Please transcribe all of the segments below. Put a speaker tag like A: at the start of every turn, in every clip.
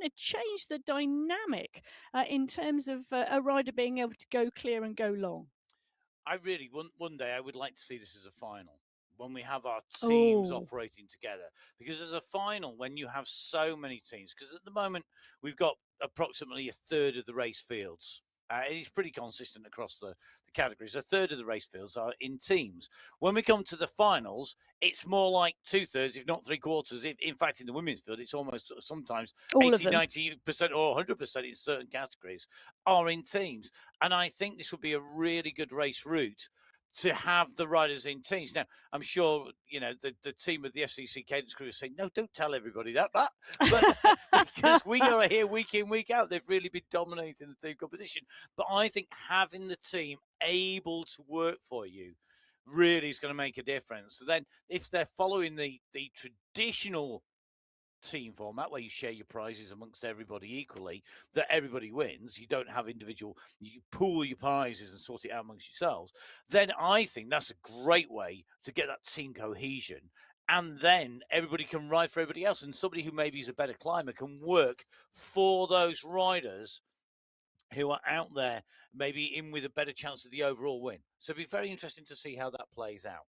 A: to change the dynamic in terms of a rider being able to go clear and go long.
B: I really, one day I would like to see this as a final when we have our teams
A: Oh,
B: operating together. Because as a final, when you have so many teams, because at the moment we've got approximately a third of the race fields. It's pretty consistent across the categories. A third of the race fields are in teams. When we come to the finals, it's more like 2/3, if not 3/4. In fact, in the women's field, it's almost sometimes
A: all of
B: 80,
A: them.
B: 90% or 100% in certain categories are in teams. And I think this would be a really good race route to have the riders in teams. Now, I'm sure, the team of the FCC Cadence Crew is saying, no, don't tell everybody that. But because we are here week in, week out, they've really been dominating the team competition. But I think having the team able to work for you really is going to make a difference. So then if they're following the traditional team format where you share your prizes amongst everybody equally, that everybody wins, you don't have individual, you pool your prizes and sort it out amongst yourselves, then I think that's a great way to get that team cohesion. And then everybody can ride for everybody else, and somebody who maybe is a better climber can work for those riders who are out there, maybe in with a better chance of the overall win. So it'd be very interesting to see how that plays out.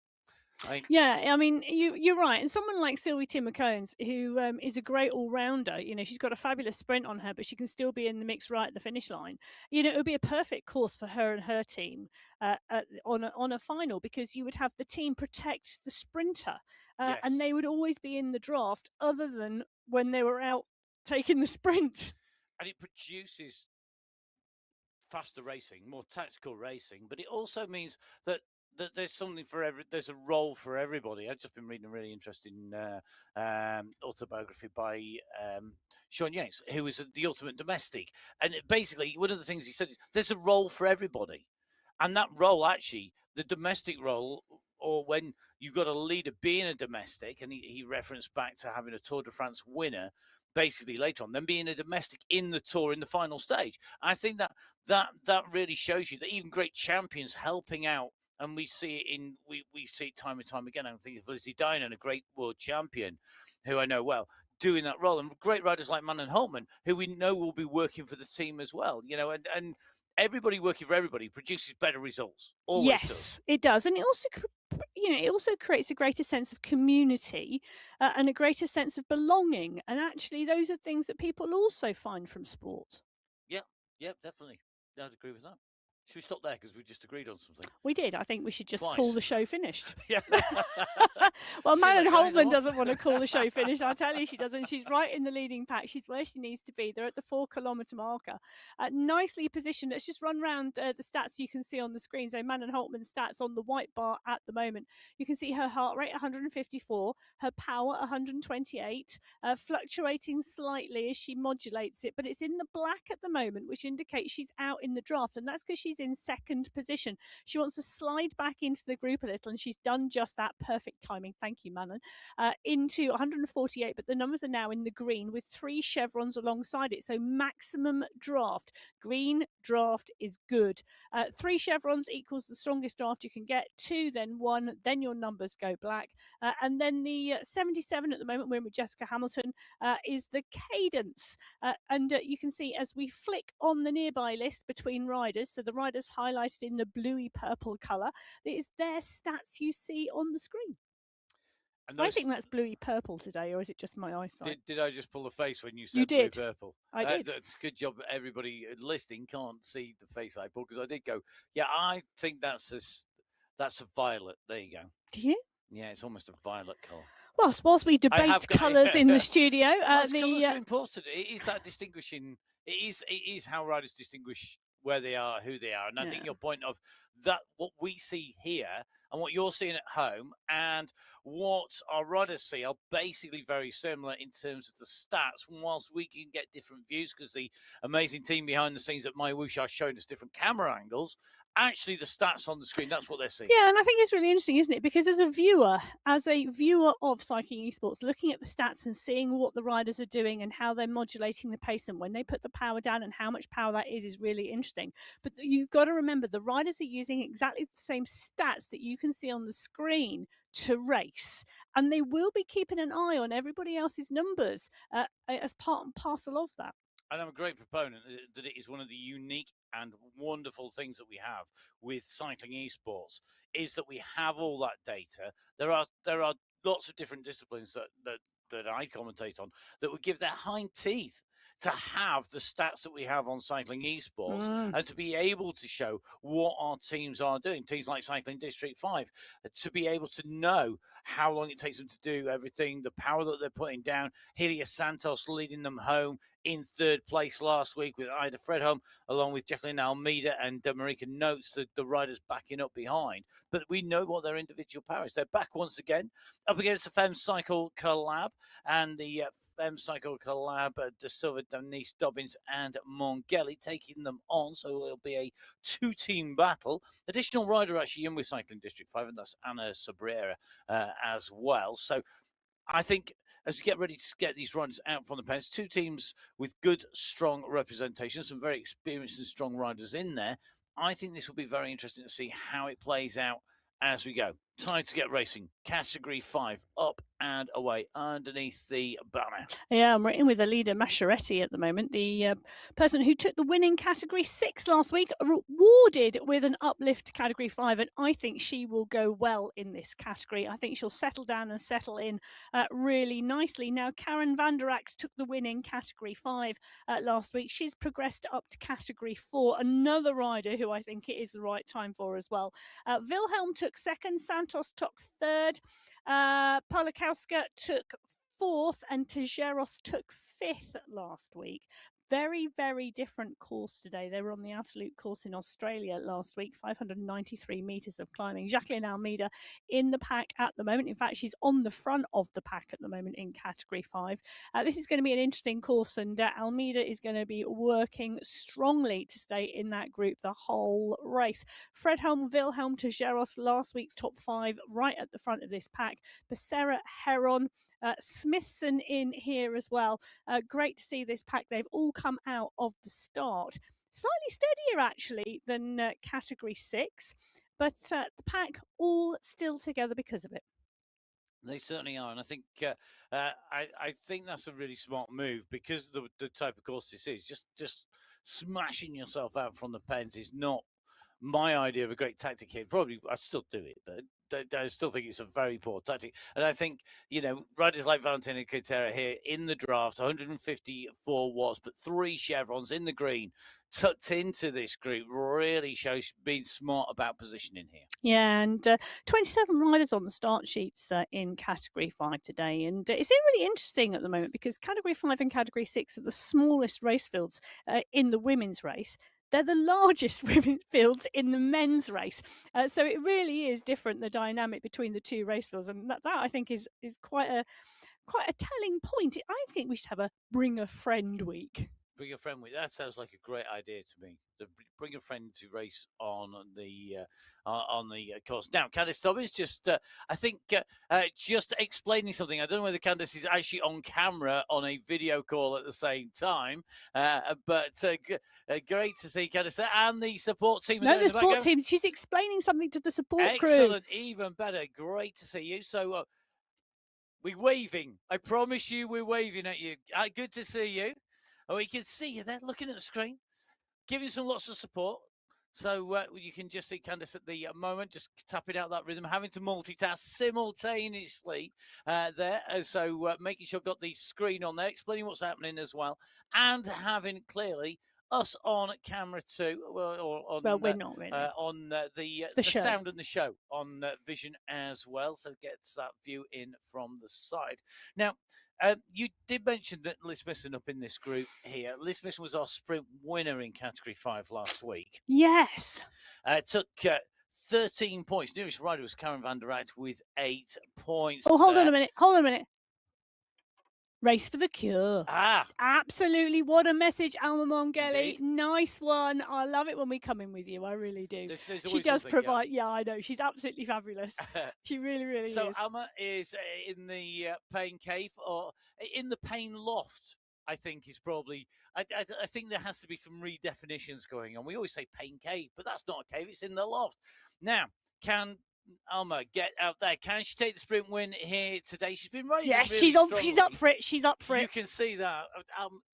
A: Yeah, I mean, you're right. And someone like Sylvie Timmer-Combs, who is a great all-rounder, she's got a fabulous sprint on her, but she can still be in the mix right at the finish line. It would be a perfect course for her and her team on a final, because you would have the team protect the sprinter,
B: Yes.
A: and they would always be in the draft, other than when they were out taking the sprint.
B: And it produces faster racing, more tactical racing, but it also means that there's something for there's a role for everybody. I've just been reading a really interesting autobiography by Sean Yates, who is the ultimate domestic, and basically one of the things he said is there's a role for everybody, and that role, actually, the domestic role, or when you've got a leader being a domestic, and he referenced back to having a Tour de France winner basically later on, then being a domestic in the Tour in the final stage. I think that really shows you that even great champions helping out. And we see it we see it time and time again. I'm thinking of Lizzie Dinan, a great world champion, who I know well, doing that role, and great riders like Manon Holtman, who we know will be working for the team as well. And everybody working for everybody produces better results. Always
A: Yes,
B: does.
A: it does, and it also creates a greater sense of community and a greater sense of belonging. And actually, those are things that people also find from sport.
B: Yeah, definitely. I'd agree with that. Should we stop there because we just agreed on something?
A: We did. I think we should just
B: Twice.
A: call the show finished.
B: Yeah.
A: Well,
B: See you
A: Manon
B: later, guys.
A: Holtman doesn't want to call the show finished. I'll tell you, she doesn't. She's right in the leading pack. She's where she needs to be. They're at the 4-kilometre marker. Nicely positioned. Let's just run around the stats you can see on the screen. So Manon Holtman's stats on the white bar at the moment. You can see her heart rate 154, her power 128, fluctuating slightly as she modulates it, but it's in the black at the moment, which indicates she's out in the draft, and that's because she's in second position. She wants to slide back into the group a little, and she's done just that. Perfect timing. Thank you, Manon. Into 148, but the numbers are now in the green with 3 chevrons alongside it. So maximum draft. Green draft is good. 3 chevrons equals the strongest draft you can get. 2, then 1, then your numbers go black. And then the 77 at the moment, we're with Jessica Hamilton, is the cadence. And you can see as we flick on the nearby list between riders, so the riders highlighted in the bluey purple colour, it is their stats you see on the screen. I think that's bluey purple today, or is it just my eyesight?
B: Did I just pull a face when you said blue purple?
A: I did.
B: That's a good job. Everybody listening can't see the face I pulled, because I did go, yeah, I think that's a violet. There you go.
A: Do you?
B: Yeah, it's almost a violet colour.
A: Whilst we debate colours in the studio,
B: colours are important. It is that distinguishing. It is how riders distinguish where they are, who they are, and I think your point of that, what we see here and what you're seeing at home and what our riders see are basically very similar in terms of the stats. Whilst we can get different views because the amazing team behind the scenes at MyWhoosh are showing us different camera angles, actually the stats on the screen, that's what they're seeing.
A: Yeah, and I think it's really interesting, isn't it? Because as a viewer of cycling esports, looking at the stats and seeing what the riders are doing and how they're modulating the pace and when they put the power down and how much power that is really interesting. But you've got to remember, the riders are using exactly the same stats that you can see on the screen to race, and they will be keeping an eye on everybody else's numbers as part and parcel of that.
B: And I'm a great proponent that it is one of the unique and wonderful things that we have with cycling esports is that we have all that data. There are lots of different disciplines that I commentate on that would give their hind teeth to have the stats that we have on cycling esports and to be able to show what our teams are doing. Teams like Cycling District 5, to be able to know how long it takes them to do everything, the power that they're putting down. Helia Santos leading them home in third place last week with Ida Fredholm, along with Jacqueline Almeida and Marika Notes, the riders backing up behind. But we know what their individual power is. They're back once again up against the Femme Cycle Collab, and the Femme Cycle Collab, De Silva, Denise Dobbins and Mongelli taking them on. So it'll be a two-team battle. Additional rider actually in with Cycling District 5, and that's Anna Sabrera as well. So I think as we get ready to get these riders out from the pens, two teams with good, strong representation, some very experienced and strong riders in there. I think this will be very interesting to see how it plays out as we go. Time to get racing. Category 5 up and away underneath the banner.
A: Yeah, I'm in with the leader Masciaretti at the moment. The person who took the win in Category 6 last week, rewarded with an uplift to Category 5, and I think she will go well in this category. I think she'll settle down and settle in really nicely. Now, Karen van der Axt took the win in Category 5 last week. She's progressed up to Category 4, another rider who I think it is the right time for as well. Wilhelm took second, Santos took third, Polakowska took fourth, and Tejeros took fifth last week. Very, very different course today. They were on the Absolute course in Australia last week, 593 metres of climbing. Jacqueline Almeida in the pack at the moment. In fact, she's on the front of the pack at the moment in Category 5. This is going to be an interesting course, and Almeida is going to be working strongly to stay in that group the whole race. Fredholm, Wilhelm, Tejeros, last week's top 5 right at the front of this pack. Becerra, Heron, Smithson in here as well. Great to see this pack. They've all come out of the start. Slightly steadier, actually, than Category 6, but the pack all still together because of it.
B: They certainly are, and I think I think that's a really smart move because the type of course this is. Just smashing yourself out from the pens is not my idea of a great tactic here. Probably I'd still do it, but I still think it's a very poor tactic. And I think, riders like Valentina Quintera here in the draft, 154 watts, but 3 chevrons in the green, tucked into this group, really shows being smart about positioning here.
A: Yeah, and 27 riders on the start sheets in Category 5 today. And it's really interesting at the moment because Category 5 and Category 6 are the smallest race fields in the women's race. They're the largest women's fields in the men's race. So it really is different, the dynamic between the two race fields. And that I think is quite a telling point. I think we should have a Bring a Friend week.
B: Bring a friend with that sounds like a great idea to me. Bring a friend to race on the course. Now, Candice Dobbins just explaining something. I don't know whether Candice is actually on camera on a video call at the same time, but great to see Candice there and the support team.
A: No, the support team. She's explaining something to the support crew.
B: Excellent, even better. Great to see you. So we're waving. I promise you, we're waving at you. Good to see you. Oh, you can see you there looking at the screen, giving some lots of support. So you can just see Candice at the moment, just tapping out that rhythm, having to multitask simultaneously there. So making sure I've got the screen on there, explaining what's happening as well, and having clearly us on camera too. We're not really. On the sound and the show on Vision as well. So gets that view in from the side. Now, you did mention that Liz Smithson up in this group here. Liz Smithson was our sprint winner in Category 5 last week.
A: Yes.
B: Took 13 points. Nearest rider was Karen van der Axt with 8 points.
A: Oh, hold on a minute. Race for the cure. Absolutely. What a message, Alma Mongelli. Indeed. Nice one. I love it when we come in with you. I really do. She does provide. Yeah, I know. She's absolutely fabulous. She really, really is.
B: So Alma is in the pain cave or in the pain loft, I think is probably. I think there has to be some redefinitions going on. We always say pain cave, but that's not a cave. It's in the loft. Now, can Alma, get out there. Can she take the sprint win here today? She's been riding
A: Yes,
B: really
A: she's
B: strongly.
A: up for it. She's up for
B: You
A: it.
B: can see that.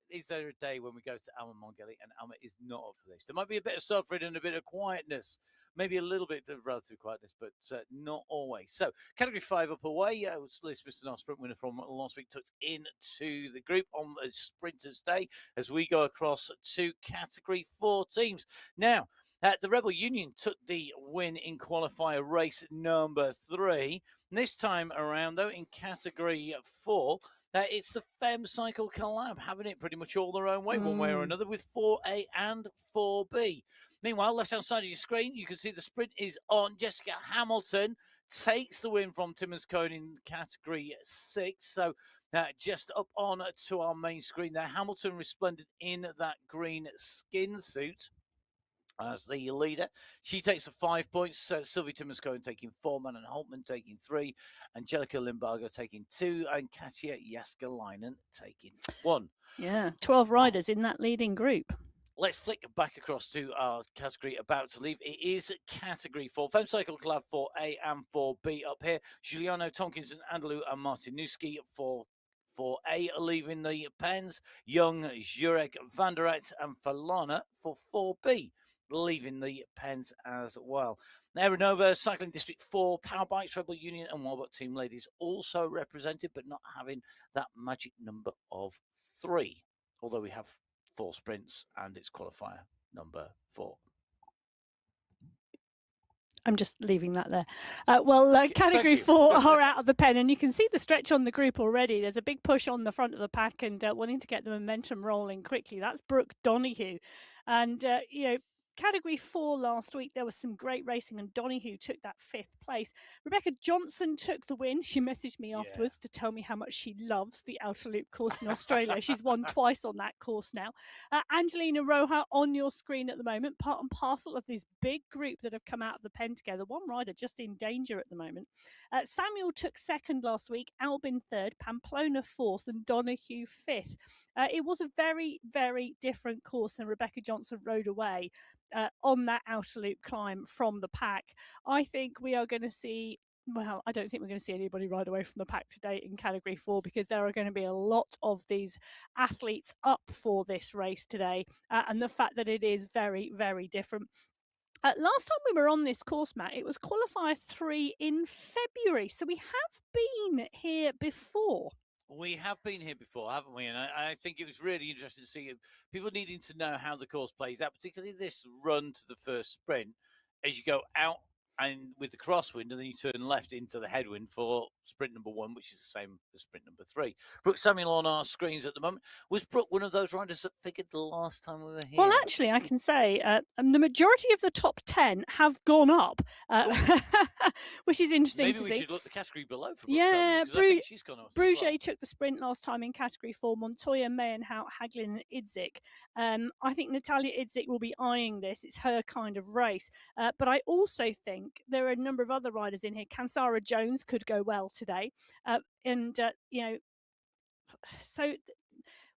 B: Is there a day when we go to Alma Mongeli and Alma is not up for this? There might be a bit of suffering and a bit of quietness. Maybe a little bit of relative quietness, but not always. So, category 5 up away. Liz Smithson, our sprint winner from last week, took into the group on a Sprinters Day as we go across to category 4 teams. Now, the Rebel Union took the win in qualifier race number 3. And this time around, though, in category 4, it's the Fem Cycle Collab having it pretty much all their own way, one way or another, with 4A and 4B. Meanwhile, left-hand side of your screen, you can see the sprint is on. Jessica Hamilton takes the win from Timmins Cone in category 6. So just up on to our main screen there. Hamilton resplendent in that green skin suit as the leader. She takes the 5 points. Sylvie Timmins Cohen taking 4, Manon Holtman taking 3, Angelica Limbarger taking 2, and Katja Jaskalainen taking 1.
A: Yeah, 12 riders in that leading group.
B: Let's flick back across to our category about to leave. It is category 4. Fem Cycle Club 4A and 4B up here. Giuliano Tomkinson, Andalou and Martinuski for 4A leaving the pens. Young, Jurek, Van der Rijt and Falana for 4B leaving the pens as well. Aeronova, Cycling District 4, Power Bikes, Rebel Union and Wildbuck Team Ladies also represented, but not having that magic number of 3. Although we have 4 sprints and it's qualifier number 4.
A: I'm just leaving that there. Category 4 are out of the pen, and you can see the stretch on the group already. There's a big push on the front of the pack and wanting to get the momentum rolling quickly. That's Brooke Donoghue. And, Category 4 last week, there was some great racing, and Donoghue took that 5th place. Rebecca Johnson took the win. She messaged me afterwards to tell me how much she loves the Outer Loop course in Australia. She's won twice on that course now. Angelina Roja on your screen at the moment, part and parcel of this big group that have come out of the pen together. One rider just in danger at the moment. Samuel took 2nd last week, Albin 3rd, Pamplona 4th, and Donoghue 5th. It was a very, very different course, and Rebecca Johnson rode away on that outer loop climb from the pack. I think we are going to see, I don't think we're going to see anybody ride away from the pack today in category 4, because there are going to be a lot of these athletes up for this race today, and the fact that it is very, very different. Last time we were on this course, Matt, it was qualifier 3 in February, so we have been here before.
B: We have been here before, haven't we? And I think it was really interesting to see people needing to know how the course plays out, particularly this run to the first sprint as you go out and with the crosswind, and then you turn left into the headwind for sprint number 1, which is the same as sprint number 3. Brooke Samuel on our screens at the moment. Was Brooke one of those riders that figured the last time we were here?
A: Well, actually, I can say the majority of the top 10 have gone up, which is interesting to see.
B: Maybe we should look the category below for Brooke Samuel, because I think she's gone up.
A: Bruget took the sprint last time in category 4. Montoya, Mayenhout, Haglin and Idzik. I think Natalia Idzik will be eyeing this. It's her kind of race. But I also think there are a number of other riders in here. Kansara Jones could go well today. So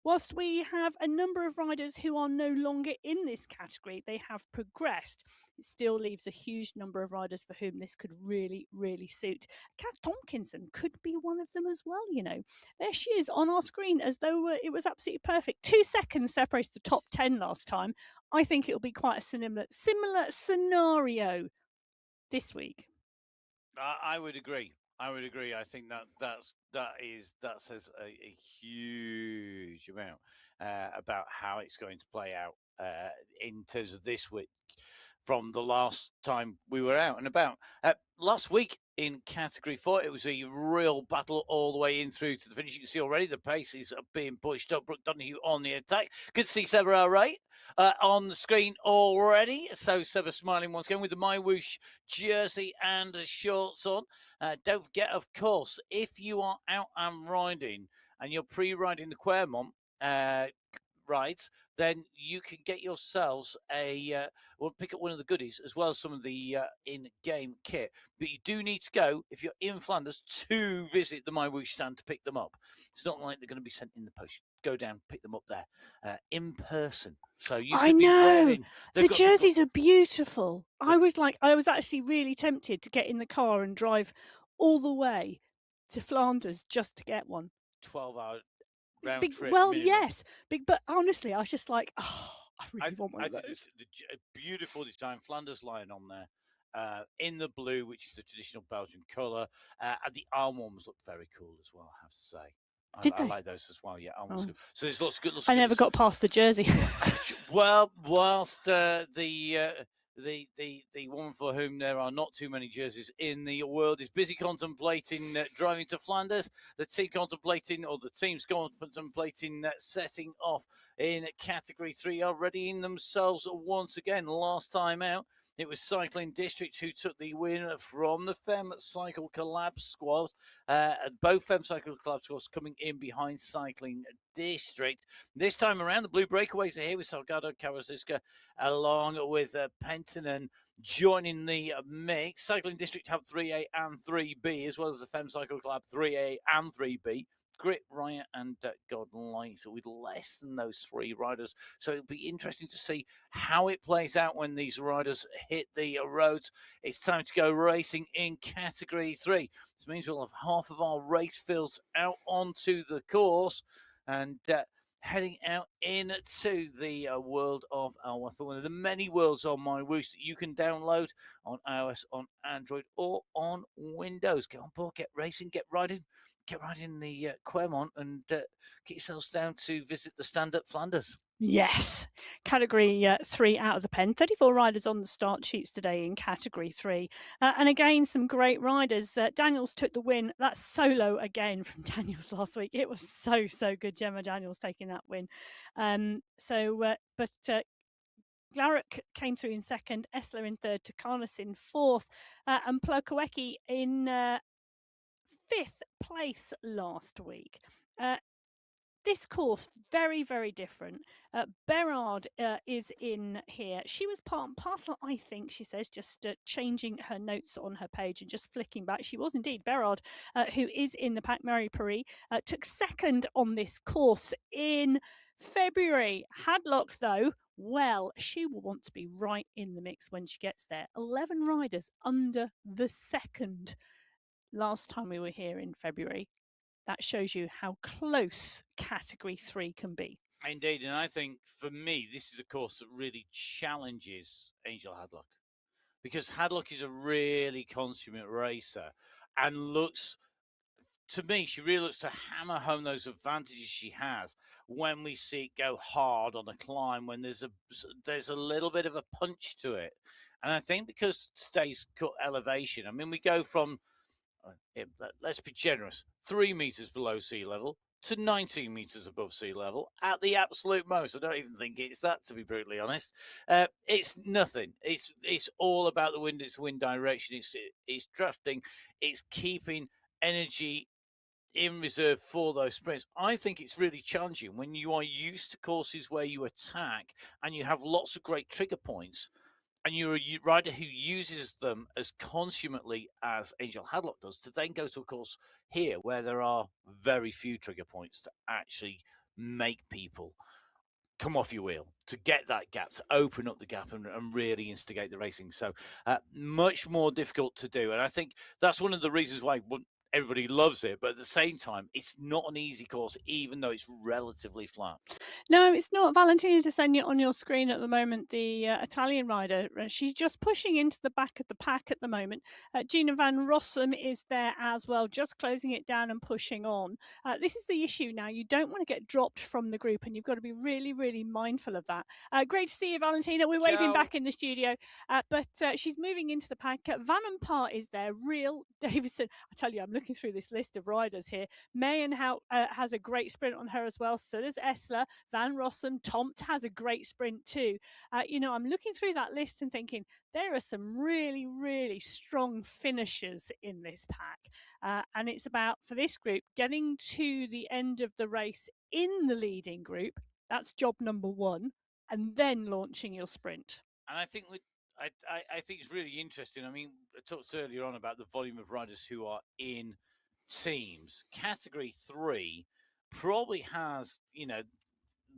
A: whilst we have a number of riders who are no longer in this category, they have progressed. It still leaves a huge number of riders for whom this could really, really suit. Kath Tompkinson could be one of them as well, There she is on our screen as though it was absolutely perfect. 2 seconds separated the top 10 last time. I think it'll be quite a similar scenario this week.
B: I would agree. I think that says a huge amount about how it's going to play out in terms of this week from the last time we were out and about. Last week in category 4, it was a real battle all the way in through to the finish. You can see already the pace is being pushed up. Brooke Donoghue on the attack. Good to see Seba Wright on the screen already. So Seba smiling once again with the MyWhoosh jersey and shorts on. Don't forget, of course, if you are out and riding and you're pre-riding the Quermont rides, then you can get yourselves pick up one of the goodies as well as some of the in-game kit. But you do need to go, if you're in Flanders, to visit the MyWhoosh stand to pick them up. It's not like they're going to be sent in the post. go down, pick them up there in person. So you
A: I
B: could be
A: know.
B: wearing
A: The jerseys are beautiful. I was actually really tempted to get in the car and drive all the way to Flanders just to get one.
B: 12-hour round trip
A: Well,
B: minimum.
A: yes, but honestly, I was just like, oh, I really want one of those.
B: The beautiful design, Flanders lion on there. In the blue, which is the traditional Belgian colour, and the arm ones look very cool as well. I have to say, I like those as well. Yeah, arm ones. So there's lots of good.
A: I never got past the jersey.
B: Well, whilst the woman for whom there are not too many jerseys in the world is busy contemplating driving to Flanders, the team's contemplating setting off in Category 3 are readying themselves once again. Last time out, it was Cycling District who took the win from the Fem Cycle Collab squad. Both Fem Cycle Collab squads coming in behind Cycling District. This time around, the Blue Breakaways are here with Salgado Karaziska along with Pentonen joining the mix. Cycling District have 3A and 3B, as well as the Fem Cycle Club 3A and 3B. Grit, Riot, and God Light with less than those three riders. So it'll be interesting to see how it plays out when these riders hit the roads. It's time to go racing in Category 3. This means we'll have half of our race fields out onto the course and heading out into the world of iOS, one of the many worlds on MyWhoosh that you can download on iOS, on Android, or on Windows. Get on board, get racing, get riding the Quermont, and get yourselves down to visit the stand at Flanders.
A: Yes, Category 3 out of the pen. 34 riders on the start sheets today in Category 3. And again, some great riders. Daniels took the win. That's solo again from Daniels last week. It was so good. Gemma Daniels taking that win. Glarick came through in second, Essler in third, Takanis in fourth, and Plokowecki in fifth place last week. This course, very different. Berard is in here. She was part and parcel, I think, she says, just changing her notes on her page and just flicking back. She was indeed Berard, who is in the pack. Mary Paris took second on this course in February. Hadlock, though, well, she will want to be right in the mix when she gets there. 11 riders under the second last time we were here in February. That shows you how close Category 3 can be.
B: Indeed, and I think for me, this is a course that really challenges Angel Hadlock, because Hadlock is a really consummate racer and to me, she really looks to hammer home those advantages she has when we see it go hard on a climb, when there's a little bit of a punch to it. And I think because today's cut elevation, I mean, we go from, let's be generous, 3 meters below sea level to 19 meters above sea level at the absolute most. I don't even think it's that, to be brutally honest. It's nothing. It's all about the wind. It's wind direction. It's drafting. It's keeping energy in reserve for those sprints. I think it's really challenging when you are used to courses where you attack and you have lots of great trigger points, and you're a rider who uses them as consummately as Angel Hadlock does, to then go to a course here where there are very few trigger points to actually make people come off your wheel, to get that gap, to open up the gap and really instigate the racing. So much more difficult to do. And I think that's one of the reasons why everybody loves it, but at the same time, it's not an easy course, even though it's relatively flat.
A: No, it's not. Valentina to send it on your screen at the moment, the Italian rider. She's just pushing into the back of the pack at the moment. Gina Van Rossum is there as well, just closing it down and pushing on. This is the issue now. You don't want to get dropped from the group, and you've got to be really mindful of that. Great to see you, Valentina. We're waving back in the studio, but she's moving into the pack. Van and Part is there. Real Davidson. I tell you, I'm looking through this list of riders here. Mayen has a great sprint on her as well. So does Essler. Van Rossum, Tomt has a great sprint too. I'm looking through that list and thinking there are some really strong finishers in this pack. And it's about, for this group, getting to the end of the race in the leading group. That's job number one. And then launching your sprint.
B: And I think I think it's really interesting. I mean, I talked earlier on about the volume of riders who are in teams. Category 3 probably has,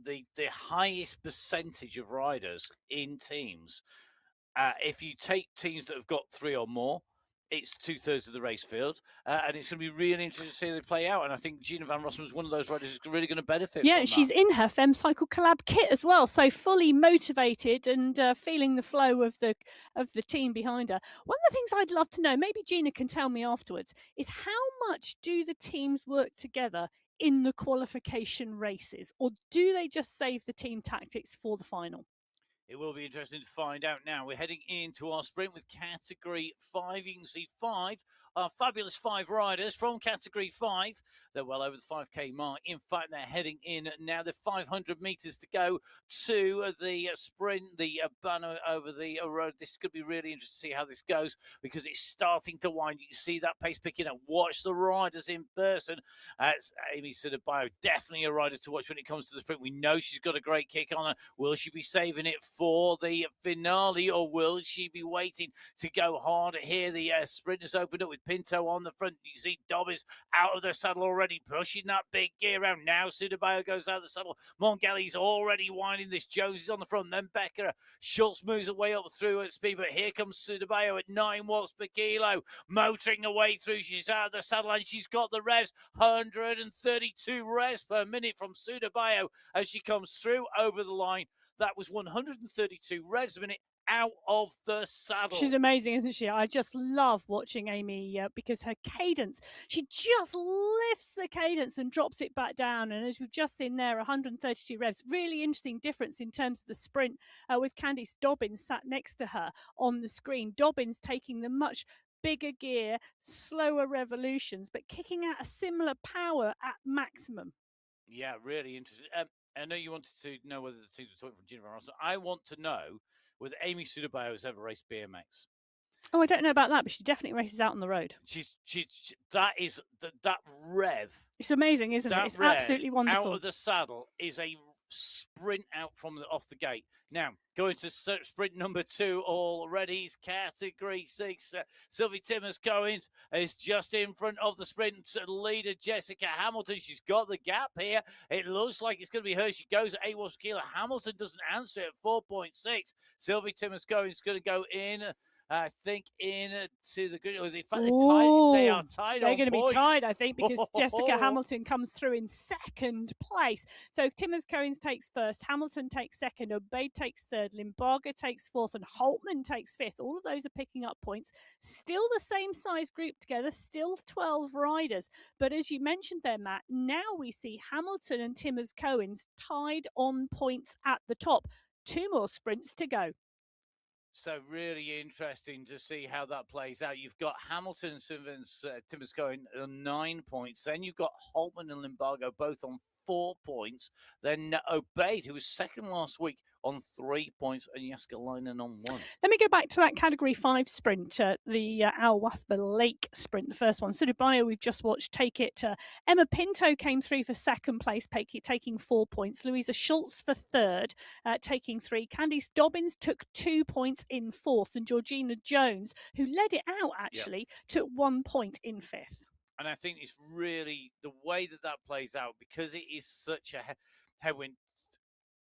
B: the highest percentage of riders in teams. If you take teams that have got 3 or more, it's 2/3 of the race field, and it's going to be really interesting to see how they play out. And I think Gina Van Rossum is one of those riders who's really going to benefit from that.
A: She's in her FemCycle Collab kit as well, so fully motivated and feeling the flow of the team behind her. One of the things I'd love to know, maybe Gina can tell me afterwards, is how much do the teams work together in the qualification races, or do they just save the team tactics for the final?
B: It will be interesting to find out now. We're heading into our sprint with Category 5. You can see 5, fabulous 5 riders from Category 5. They're well over the 5K mark. In fact, they're heading in now. They're 500 metres to go to the sprint, the banner over the road. This could be really interesting to see how this goes because it's starting to wind. You can see that pace picking up. Watch the riders in person. Amy Sudabayo, definitely a rider to watch when it comes to the sprint. We know she's got a great kick on her. Will she be saving it for the finale, or will she be waiting to go harder here? The sprinters opened up with Pinto on the front. You see Dobbins out of the saddle already, pushing that big gear around. Now Sudabayo goes out of the saddle. Mongelli's already winding this. Jones is on the front. Then Becker. Schultz moves her way up through at speed, but here comes Sudabayo at 9 watts per kilo, motoring her way through. She's out of the saddle and she's got the revs. 132 revs per minute from Sudabayo as she comes through over the line. That was 132 revs a minute out of the saddle.
A: She's amazing, isn't she? I just love watching Amy because her cadence, she just lifts the cadence and drops it back down. And as we've just seen there, 132 revs. Really interesting difference in terms of the sprint with Candice Dobbins sat next to her on the screen. Dobbins taking the much bigger gear, slower revolutions, but kicking out a similar power at maximum.
B: Yeah, really interesting. I know you wanted to know whether the teams were talking from Gina Van Rossum. I want to know whether Amy Sudabayo has ever raced BMX.
A: Oh, I don't know about that, but she definitely races out on the road.
B: That rev.
A: It's amazing, isn't it? It's absolutely wonderful.
B: Out of the saddle is a sprint out from off the gate. Now, going to sprint number 2 already is Category 6. Sylvie Timmers-Cohen is just in front of the sprint leader, Jessica Hamilton. She's got the gap here. It looks like it's going to be her. She goes at 8 watts per kilo. Hamilton doesn't answer at 4.6. Sylvie Timmers-Cohen is going to go in. I think into the grid. In fact, they are tied.
A: They're going to be tied, I think, because Jessica Hamilton comes through in second place. So Timmers-Cohen takes first, Hamilton takes second, Obeid takes third, Limbaga takes fourth, and Holtman takes fifth. All of those are picking up points. Still the same size group together, still 12 riders. But as you mentioned there, Matt, now we see Hamilton and Timmers-Cohen tied on points at the top. 2 more sprints to go.
B: So really interesting to see how that plays out. You've got Hamilton and Timmers-Cohen on 9 points. Then you've got Holtman and Limbago both on 4 points. Then Obeid, who was second last week, on 3 points, and Jääskeläinen on 1.
A: Let me go back to that Category 5 sprint, the Al Wathba Lake sprint, the first one. Sudabayo, we've just watched take it. Emma Pinto came through for second place, taking 4 points. Louisa Schultz for third, taking 3. Candice Dobbins took 2 points in fourth, and Georgina Jones, who led it out actually, took 1 point in fifth.
B: And I think it's really the way that plays out, because it is such a headwind.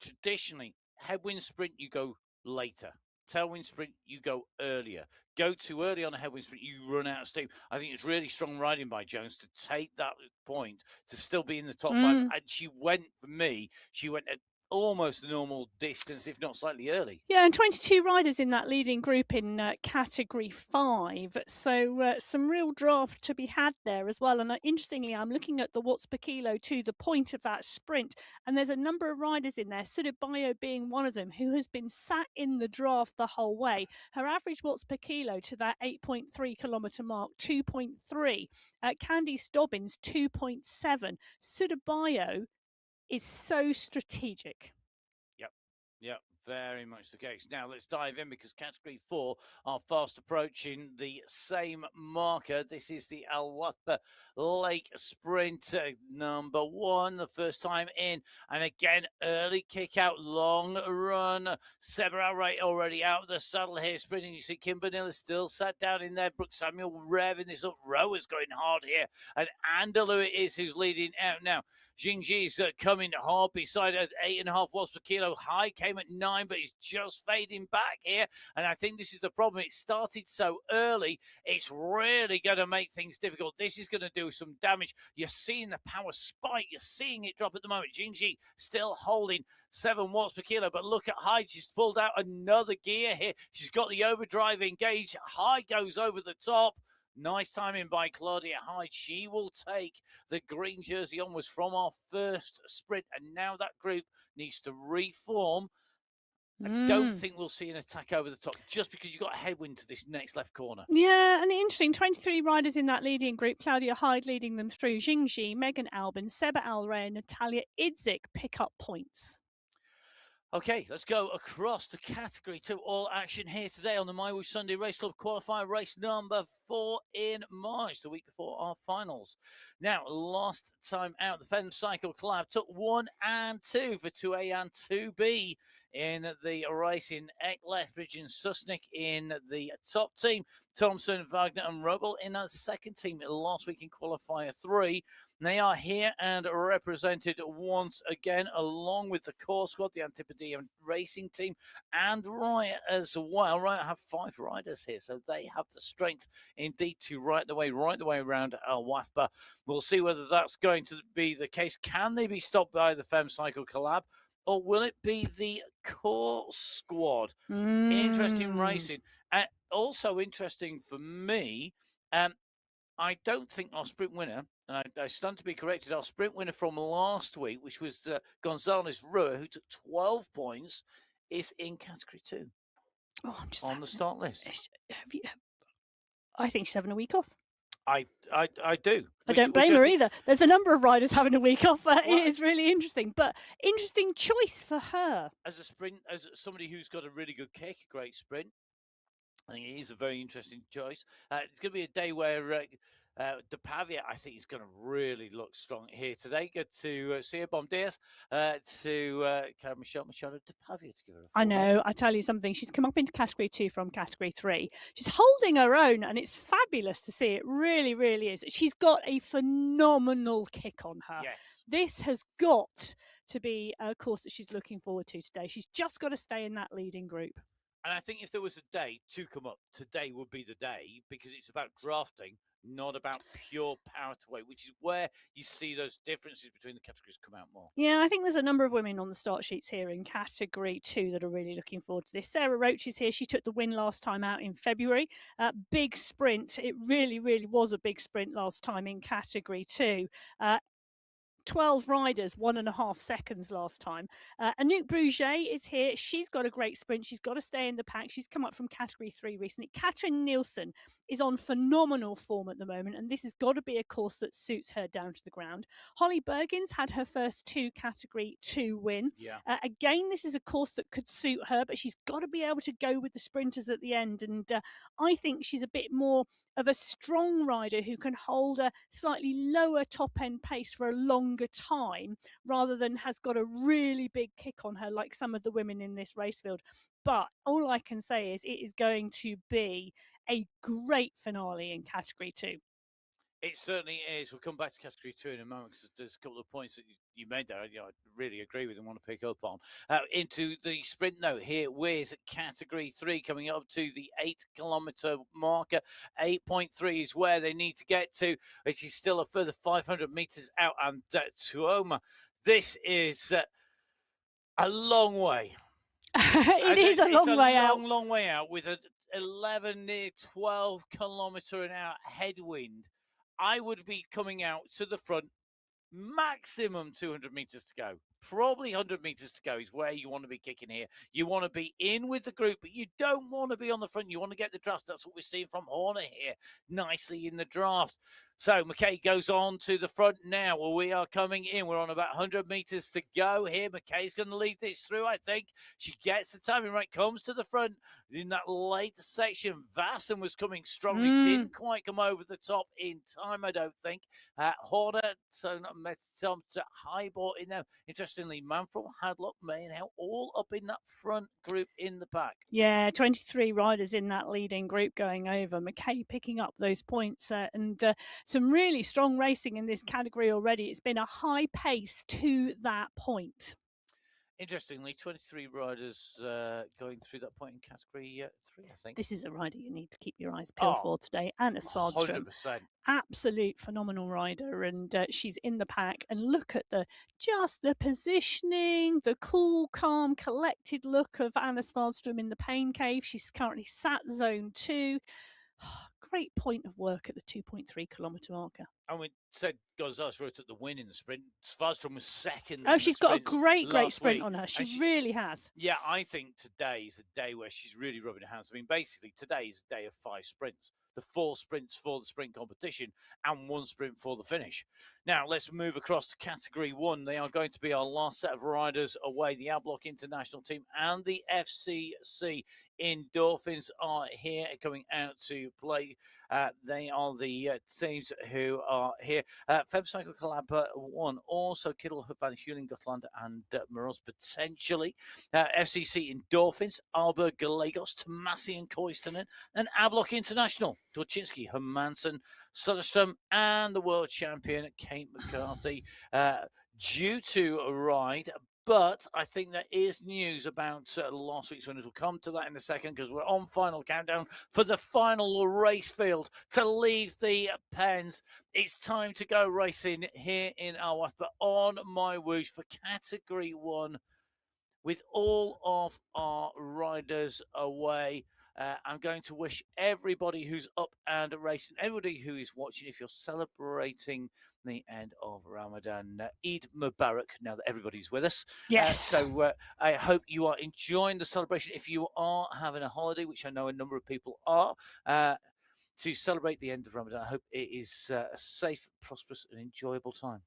B: Traditionally, headwind sprint, you go later. Tailwind sprint, you go earlier. Go too early on a headwind sprint, you run out of steam. I think it's really strong riding by Jones to take that point, to still be in the top 5. And she went at almost the normal distance, if not slightly early.
A: Yeah, and 22 riders in that leading group in Category 5. So some real draft to be had there as well. And interestingly, I'm looking at the watts per kilo to the point of that sprint. And there's a number of riders in there, Sudabayo being one of them, who has been sat in the draft the whole way. Her average watts per kilo to that 8.3 kilometre mark, 2.3. Candice Dobbins, 2.7. Sudabayo is so strategic.
B: Yep. Very much the case. Now let's dive in because Category 4 are fast approaching the same marker. This is the Al Watba Lake Sprint number 1, the first time in. And again, early kick out, long run. Seba Alray already out of the saddle here, sprinting. You see Kimberly still sat down in there. Brooke Samuel revving this up. Rower's going hard here. And Andalou it is who's leading out now. Jingji's coming hard beside at 8.5 watts per kilo. High came at 9, but he's just fading back here. And I think this is the problem. It started so early, it's really going to make things difficult. This is going to do some damage. You're seeing the power spike. You're seeing it drop at the moment. Jingji still holding 7 watts per kilo, but look at Hyde. She's pulled out another gear here. She's got the overdrive engaged. High goes over the top. Nice timing by Claudia Hyde. She will take the green jersey onwards from our first sprint. And now that group needs to reform. I don't think we'll see an attack over the top just because you've got a headwind to this next left corner.
A: Yeah, and interesting, 23 riders in that leading group. Claudia Hyde leading them through. Jingji, Megan Albin, Seba Alray and Natalia Idzik pick up points.
B: Okay, let's go across to Category 2. All action here today on the MyWhoosh Sunday Race Club Qualifier race number 4 in March, the week before our finals. Now, last time out, the Fenn Cycle Club took 1 and 2 for 2A and 2B in the race in Eck, Lethbridge and Sussex in the top team. Thompson, Wagner and Robel in a second team last week in Qualifier 3. They are here and represented once again, along with the core squad, the Antipodean racing team, and Riot as well. Riot have 5 riders here, so they have the strength indeed to right the way around Al Wathba. We'll see whether that's going to be the case. Can they be stopped by the Fem Cycle Collab, or will it be the core squad? Interesting racing. Also interesting for me, I don't think our sprint winner, and I stand to be corrected, our sprint winner from last week, which was Gonzalez Rua, who took 12 points, is in Category 2 on the start list.
A: I think she's having a week off.
B: I do.
A: I don't blame her either. There's a number of riders having a week off. It is really interesting, but interesting choice for her.
B: As somebody who's got a really good kick, a great sprint, I think it is a very interesting choice. It's going to be a day where De Pavia, I think, is going to really look strong here today. Good to see her. Bom dias to Michelle De Pavia to give her a
A: I know. I tell you something. She's come up into Category 2 from Category 3. She's holding her own, and it's fabulous to see. It really, really is. She's got a phenomenal kick on her.
B: Yes.
A: This has got to be a course that she's looking forward to today. She's just got to stay in that leading group.
B: And I think if there was a day to come up, today would be the day, because it's about drafting, not about pure power to weight, which is where you see those differences between the categories come out more.
A: Yeah, I think there's a number of women on the start sheets here in Category 2 that are really looking forward to this. Sarah Roach is here. She took the win last time out in February. Big sprint. It really, really was a big sprint last time in Category 2. 12 riders, 1.5 seconds last time. Anouk Bruget is here. She's got a great sprint. She's got to stay in the pack. She's come up from Category 3 recently. Katrin Nielsen is on phenomenal form at the moment, and this has got to be a course that suits her down to the ground. Holly Bergins had her first Category 2 win.
B: Yeah.
A: Again, this is a course that could suit her, but she's got to be able to go with the sprinters at the end, and I think she's a bit more of a strong rider who can hold a slightly lower top-end pace for a longer time rather than has got a really big kick on her like some of the women in this race field. But all I can say is it is going to be a great finale in Category 2.
B: It certainly is. We'll come back to Category 2 in a moment because there's a couple of points that you made there I really agree with and want to pick up on. Into the sprint note here with Category 3 coming up to the 8-kilometre marker. 8.3 is where they need to get to. It is still a further 500 metres out. And Tuoma, this is a long way.
A: It is a long way out.
B: Long way out with an 11 near 12 kilometre an hour headwind. I would be coming out to the front, maximum 200 metres to go. Probably 100 metres to go is where you want to be kicking here. You want to be in with the group, but you don't want to be on the front. You want to get the draft. That's what we're seeing from Horner here. Nicely in the draft. So McKay goes on to the front now. Well, we are coming in. We're on about 100 metres to go here. McKay's going to lead this through, I think. She gets the timing right, comes to the front. In that later section, Vassen was coming strongly. Didn't quite come over the top in time, I don't think. Horder, so not met some to Highball in there. Interestingly, Manfred, Hadlock, Maynow, all up in that front group in the pack.
A: Yeah, 23 riders in that leading group going over. McKay picking up those points and some really strong racing in this category already. It's been a high pace to that point.
B: Interestingly, 23 riders going through that point in category 3, I think.
A: This is a rider you need to keep your eyes peeled for today. Anna Svardström.
B: 100%.
A: Absolute phenomenal rider, and she's in the pack. And look at the positioning, the cool, calm, collected look of Anna Svardström in the pain cave. She's currently sat zone 2. Great point of work at the 2.3 kilometre marker.
B: And we said Gonzalez wrote at the win in the sprint. Svardström was second.
A: Oh, she's got a great sprint
B: week.
A: on her. She really has.
B: Yeah, I think today is a day where she's really rubbing her hands. I mean, basically, today is a day of 5 sprints. The 4 sprints for the sprint competition and 1 sprint for the finish. Now, let's move across to category 1. They are going to be our last set of riders away. The Adblock International team and the FCC Endorphins are here coming out to play. They are the teams who are here. Femcycle Collab 1, also Kittel, Van Heulen, Gotland, and Moros potentially. FCC Endorphins, Aalborg, Galagos, Tomasi and Koistonen, and Adblock International, Torczynski, Hermansen, Söderström, and the world champion, Kate McCarthy, due to ride. But I think there is news about last week's winners. We'll come to that in a second because we're on final countdown for the final race field to leave the pens. It's time to go racing here in Alwath, but on MyWhoosh for category 1 with all of our riders away. I'm going to wish everybody who's up and racing, everybody who is watching, if you're celebrating the end of Ramadan, Eid Mubarak, now that everybody's with us.
A: Yes.
B: So I hope you are enjoying the celebration. If you are having a holiday, which I know a number of people are, to celebrate the end of Ramadan, I hope it is a safe, prosperous and enjoyable time.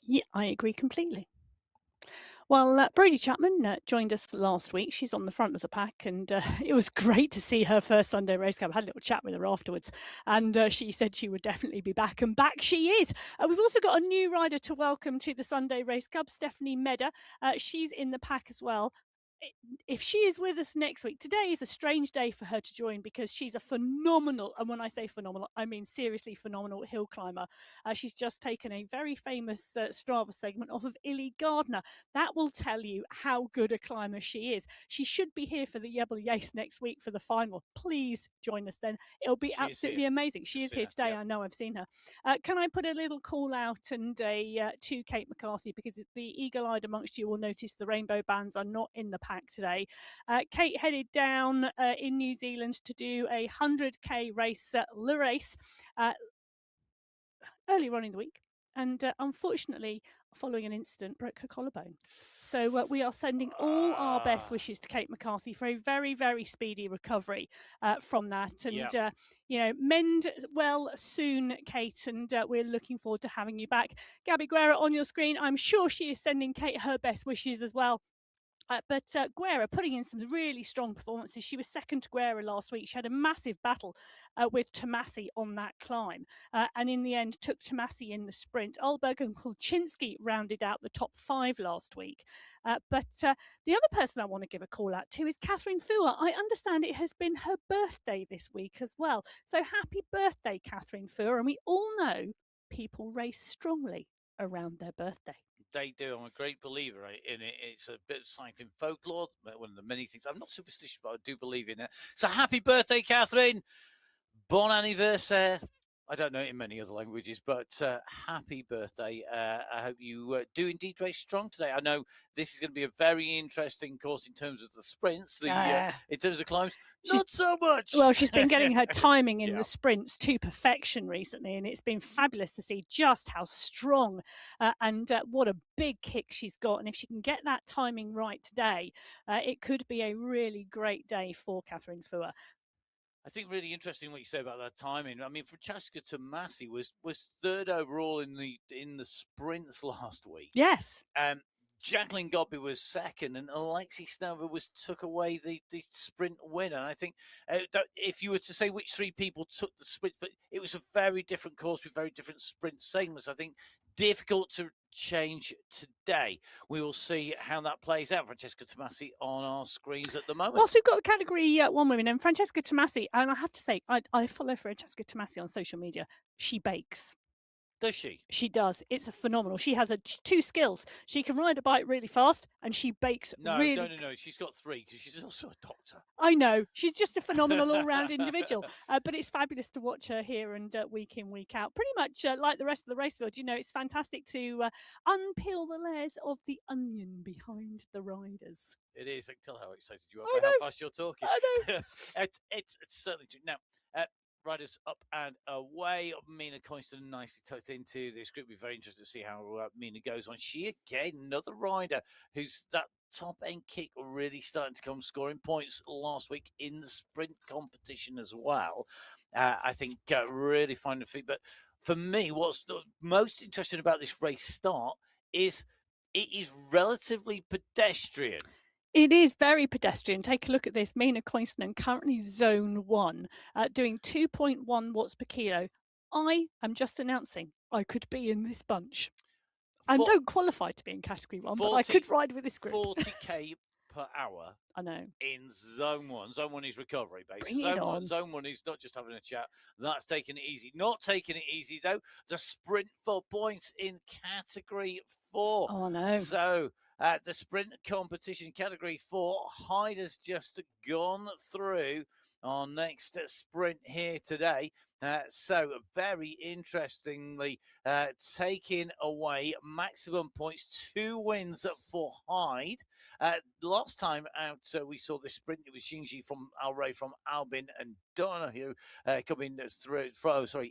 A: Yeah, I agree completely. Well, Brodie Chapman joined us last week. She's on the front of the pack, and it was great to see her first Sunday race cup. I had a little chat with her afterwards, and she said she would definitely be back, and back she is. We've also got a new rider to welcome to the Sunday race cup, Stephanie Medder. She's in the pack as well. If she is with us next week, today is a strange day for her to join because she's a phenomenal, and when I say phenomenal, I mean seriously phenomenal hill climber. She's just taken a very famous Strava segment off of Illy Gardner. That will tell you how good a climber she is. She should be here for the Yebble Yace next week for the final. Please join us then. It'll be absolutely amazing. She is here today. Yep. I know, I've seen her. Can I put a little call out and to Kate McCarthy, because the eagle-eyed amongst you will notice the rainbow bands are not in the pack today. Kate headed down in New Zealand to do a 100k race, Le Race, earlier on in the week, and unfortunately, following an incident, broke her collarbone. So we are sending all our best wishes to Kate McCarthy for a very, very speedy recovery from that. And, you know, mend well soon, Kate, and we're looking forward to having you back. Gabby Guerra on your screen. I'm sure she is sending Kate her best wishes as well. But Guerra putting in some really strong performances. She was second to Guerra last week. She had a massive battle with Tomasi on that climb, and in the end took Tomasi in the sprint. Aalborg and Kulczynski rounded out the top 5 last week. But the other person I want to give a call out to is Catherine Fuhr. I understand it has been her birthday this week as well. So happy birthday, Catherine Fuhr. And we all know people race strongly around their birthday.
B: They do. I'm a great believer in it. It's a bit of cycling folklore, one of the many things. I'm not superstitious, but I do believe in it. So happy birthday, Catherine. Bon anniversaire. I don't know it in many other languages, but happy birthday. I hope you do indeed race strong today. I know this is going to be a very interesting course in terms of the sprints, in terms of climbs. Not so much.
A: Well, she's been getting her timing in the sprints to perfection recently, and it's been fabulous to see just how strong and what a big kick she's got. And if she can get that timing right today, it could be a really great day for Catherine Fuhr.
B: I think really interesting what you say about that timing. I mean, Francesca Tomasi was third overall in the sprints last week.
A: Yes.
B: Jacqueline Godby was second, and Alexi Snover took away the sprint win. And I think if you were to say which three people took the sprint, but it was a very different course with very different sprint segments. I think difficult to change today. We will see how that plays out. Francesca Tomasi on our screens at the moment.
A: Whilst we've got the category 1 women, and Francesca Tomasi, and I have to say, I follow Francesca Tomasi on social media. She bakes.
B: Does she?
A: She does. It's a phenomenal. She has two skills. She can ride a bike really fast, and she bakes really.
B: No. She's got three because she's also a doctor.
A: I know. She's just a phenomenal all-round individual. But it's fabulous to watch her here and week in, week out. Pretty much like the rest of the race field, it's fantastic to unpeel the layers of the onion behind the riders.
B: It is. I can tell how excited you are by how fast you're talking.
A: I know.
B: It's certainly true. Now, riders up and away. Mina Coinston nicely tucked into this group. We're very interested to see how Mina goes on. She, again, another rider who's that top end kick really starting to come, scoring points last week in the sprint competition as well. I think really finding the feet. But for me, what's the most interesting about this race start is it is relatively pedestrian.
A: It is very pedestrian. Take a look at this. Mina Coinston currently zone 1, doing 2.1 watts per kilo. I am just announcing I could be in this bunch. I don't qualify to be in category 1, but I could ride with this group.
B: 40k per hour.
A: I know.
B: In zone 1. Zone 1 is recovery based. Zone 1 is not just having a chat. That's taking it easy. Not taking it easy, though. The sprint for points in category 4.
A: Oh, no.
B: So, the sprint competition category 4, Hyde has just gone through our next sprint here today. So very interestingly, taking away maximum points, 2 wins for Hyde. Last time out, we saw this sprint. It was Xingji from Alray from Albin and Donahue coming through.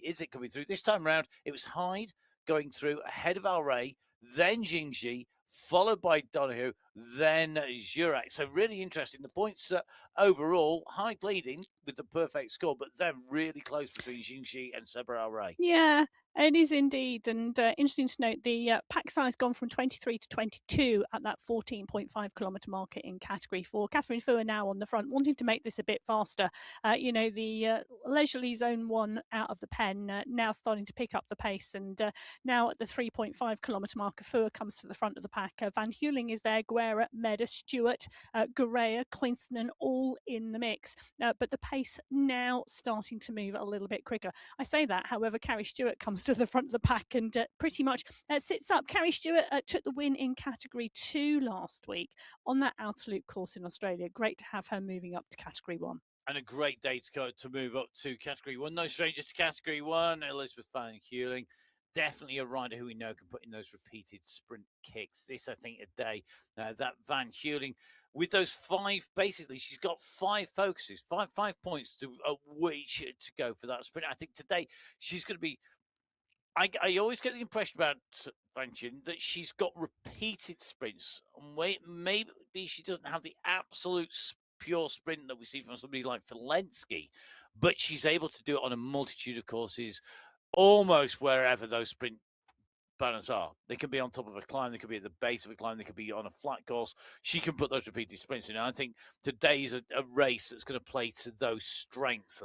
B: Is it coming through? This time around, it was Hyde going through ahead of Alray, then Xingji, followed by Donahue, then Jurek. So really interesting. The points overall, Hyde leading with the perfect score, but they're really close between Xingji and Sabra Alray.
A: Yeah, it is indeed. And interesting to note, the pack size gone from 23 to 22 at that 14.5 kilometre marker in category 4. Catherine Fu are now on the front, wanting to make this a bit faster. The leisurely zone 1 out of the pen, now starting to pick up the pace. And now at the 3.5 kilometre marker, Fu comes to the front of the pack. Van Heuling is there, Guerra, Meda, Stewart, Guerrea, Quinston, all in the mix. But the pace now starting to move a little bit quicker. I say that, however, Carrie Stewart comes to the front of the pack and pretty much sits up. Carrie Stewart took the win in category 2 last week on that outer loop course in Australia. Great to have her moving up to category 1.
B: And a great day to move up to category 1. No strangers to category 1. Elizabeth Van Heuling, definitely a rider who we know can put in those repeated sprint kicks. This, I think, a day that Van Heuling, with those 5, basically, she's got 5 focuses, 5 points to which to go for that sprint. I think today she's going to be. I always get the impression about Van Heuling that she's got repeated sprints. Maybe she doesn't have the absolute pure sprint that we see from somebody like Valensky, but she's able to do it on a multitude of courses, almost wherever those sprint banners are. They can be on top of a climb, they could be at the base of a climb, they could be on a flat course. She can put those repeated sprints in. And I think today's a race that's going to play to those strengths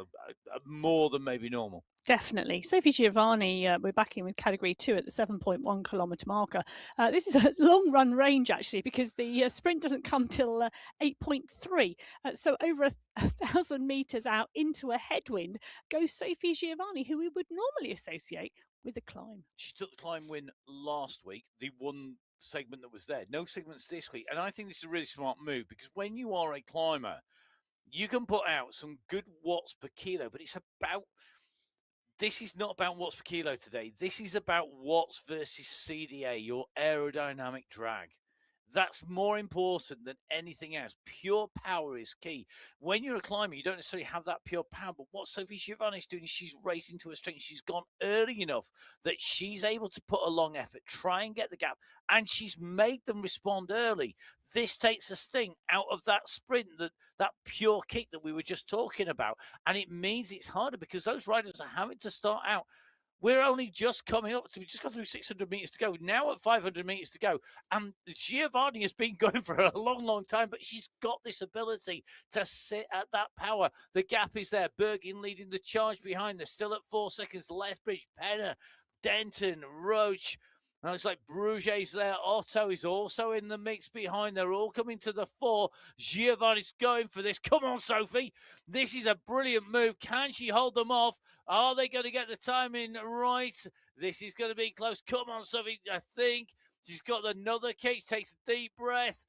B: more than maybe normal.
A: Definitely. Sophie Giovanni, we're back in with category 2 at the 7.1 kilometre marker. This is a long run range, actually, because the sprint doesn't come till 8.3. So over 1,000 metres out into a headwind goes Sophie Giovanni, who we would normally associate with a climb.
B: She took the climb win last week, the one segment that was there. No segments this week. And I think this is a really smart move, because when you are a climber, you can put out some good watts per kilo, but this is not about watts per kilo today. This is about watts versus CDA, your aerodynamic drag. That's more important than anything else. Pure power is key. When you're a climber, you don't necessarily have that pure power. But what Sophie Giovanni is doing is she's racing to her strength. She's gone early enough that she's able to put a long effort, try and get the gap, and she's made them respond early. This takes a sting out of that sprint, that pure kick that we were just talking about. And it means it's harder because those riders are having to start out. We're only just coming up. We just got through 600 meters to go. Now at 500 meters to go. And Giovanni has been going for a long, long time, but she's got this ability to sit at that power. The gap is there. Bergin leading the charge behind. They're still at 4 seconds. Lethbridge, Penner, Denton, Roach. And it's like Bruget's there. Otto is also in the mix behind. They're all coming to the fore. Giovanni's going for this. Come on, Sophie. This is a brilliant move. Can she hold them off? Are they going to get the timing right? This is going to be close. Come on, Sophie. I think she's got another kick. She takes a deep breath.